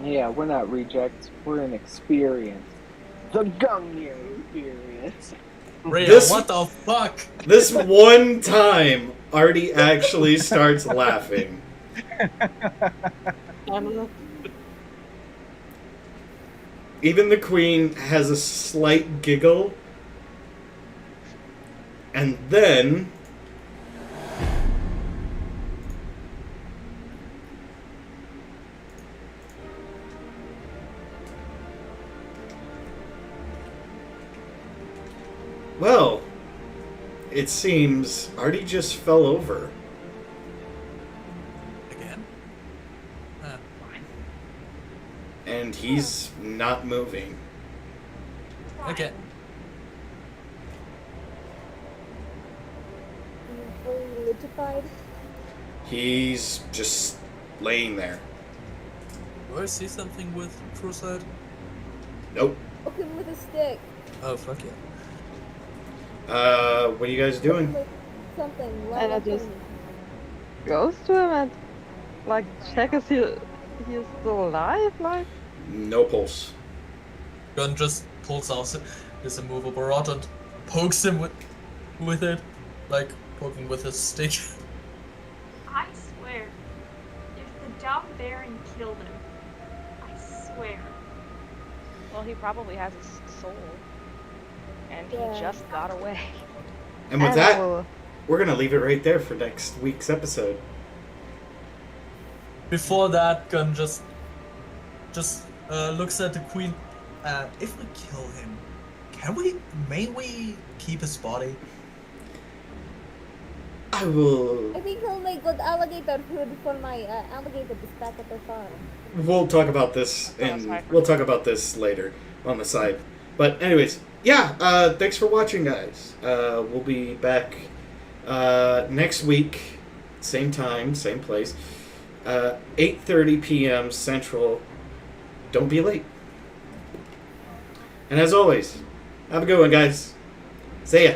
Speaker 3: Yeah, we're not rejects. We're inexperienced. The Gungnir experience.
Speaker 4: Real, what the fuck?
Speaker 1: This one time, Artie actually starts laughing. Even the Queen has a slight giggle. And then well, it seems Artie just fell over.
Speaker 4: Again?
Speaker 1: And he's not moving.
Speaker 4: Okay.
Speaker 9: Fully litified?
Speaker 1: He's just laying there.
Speaker 4: Do I see something with True Sight?
Speaker 1: Nope.
Speaker 9: Poke him with a stick.
Speaker 4: Oh, fuck yeah.
Speaker 1: What are you guys doing?
Speaker 9: With something.
Speaker 5: And I just goes to him and like check if he is still alive, like.
Speaker 1: No pulse.
Speaker 4: Gun just pulls out his immovable rod and pokes him with it, like poking with his stick.
Speaker 7: I swear, if the dumb Baron killed him, I swear.
Speaker 2: Well, he probably has his soul. And he
Speaker 9: Yeah.
Speaker 2: just got away.
Speaker 1: And with that, we're going to leave it right there for next week's episode.
Speaker 4: Before that, Gun just looks at the queen. If we kill him, may we keep his body?
Speaker 1: I will...
Speaker 9: I think I'll make good alligator food for my alligator just back at the farm.
Speaker 1: We'll talk about this, and we'll talk about this later on the side. But anyways, yeah, thanks for watching, guys. We'll be back next week, same time, same place, 8:30 p.m. Central. Don't be late. And as always, have a good one, guys. See ya.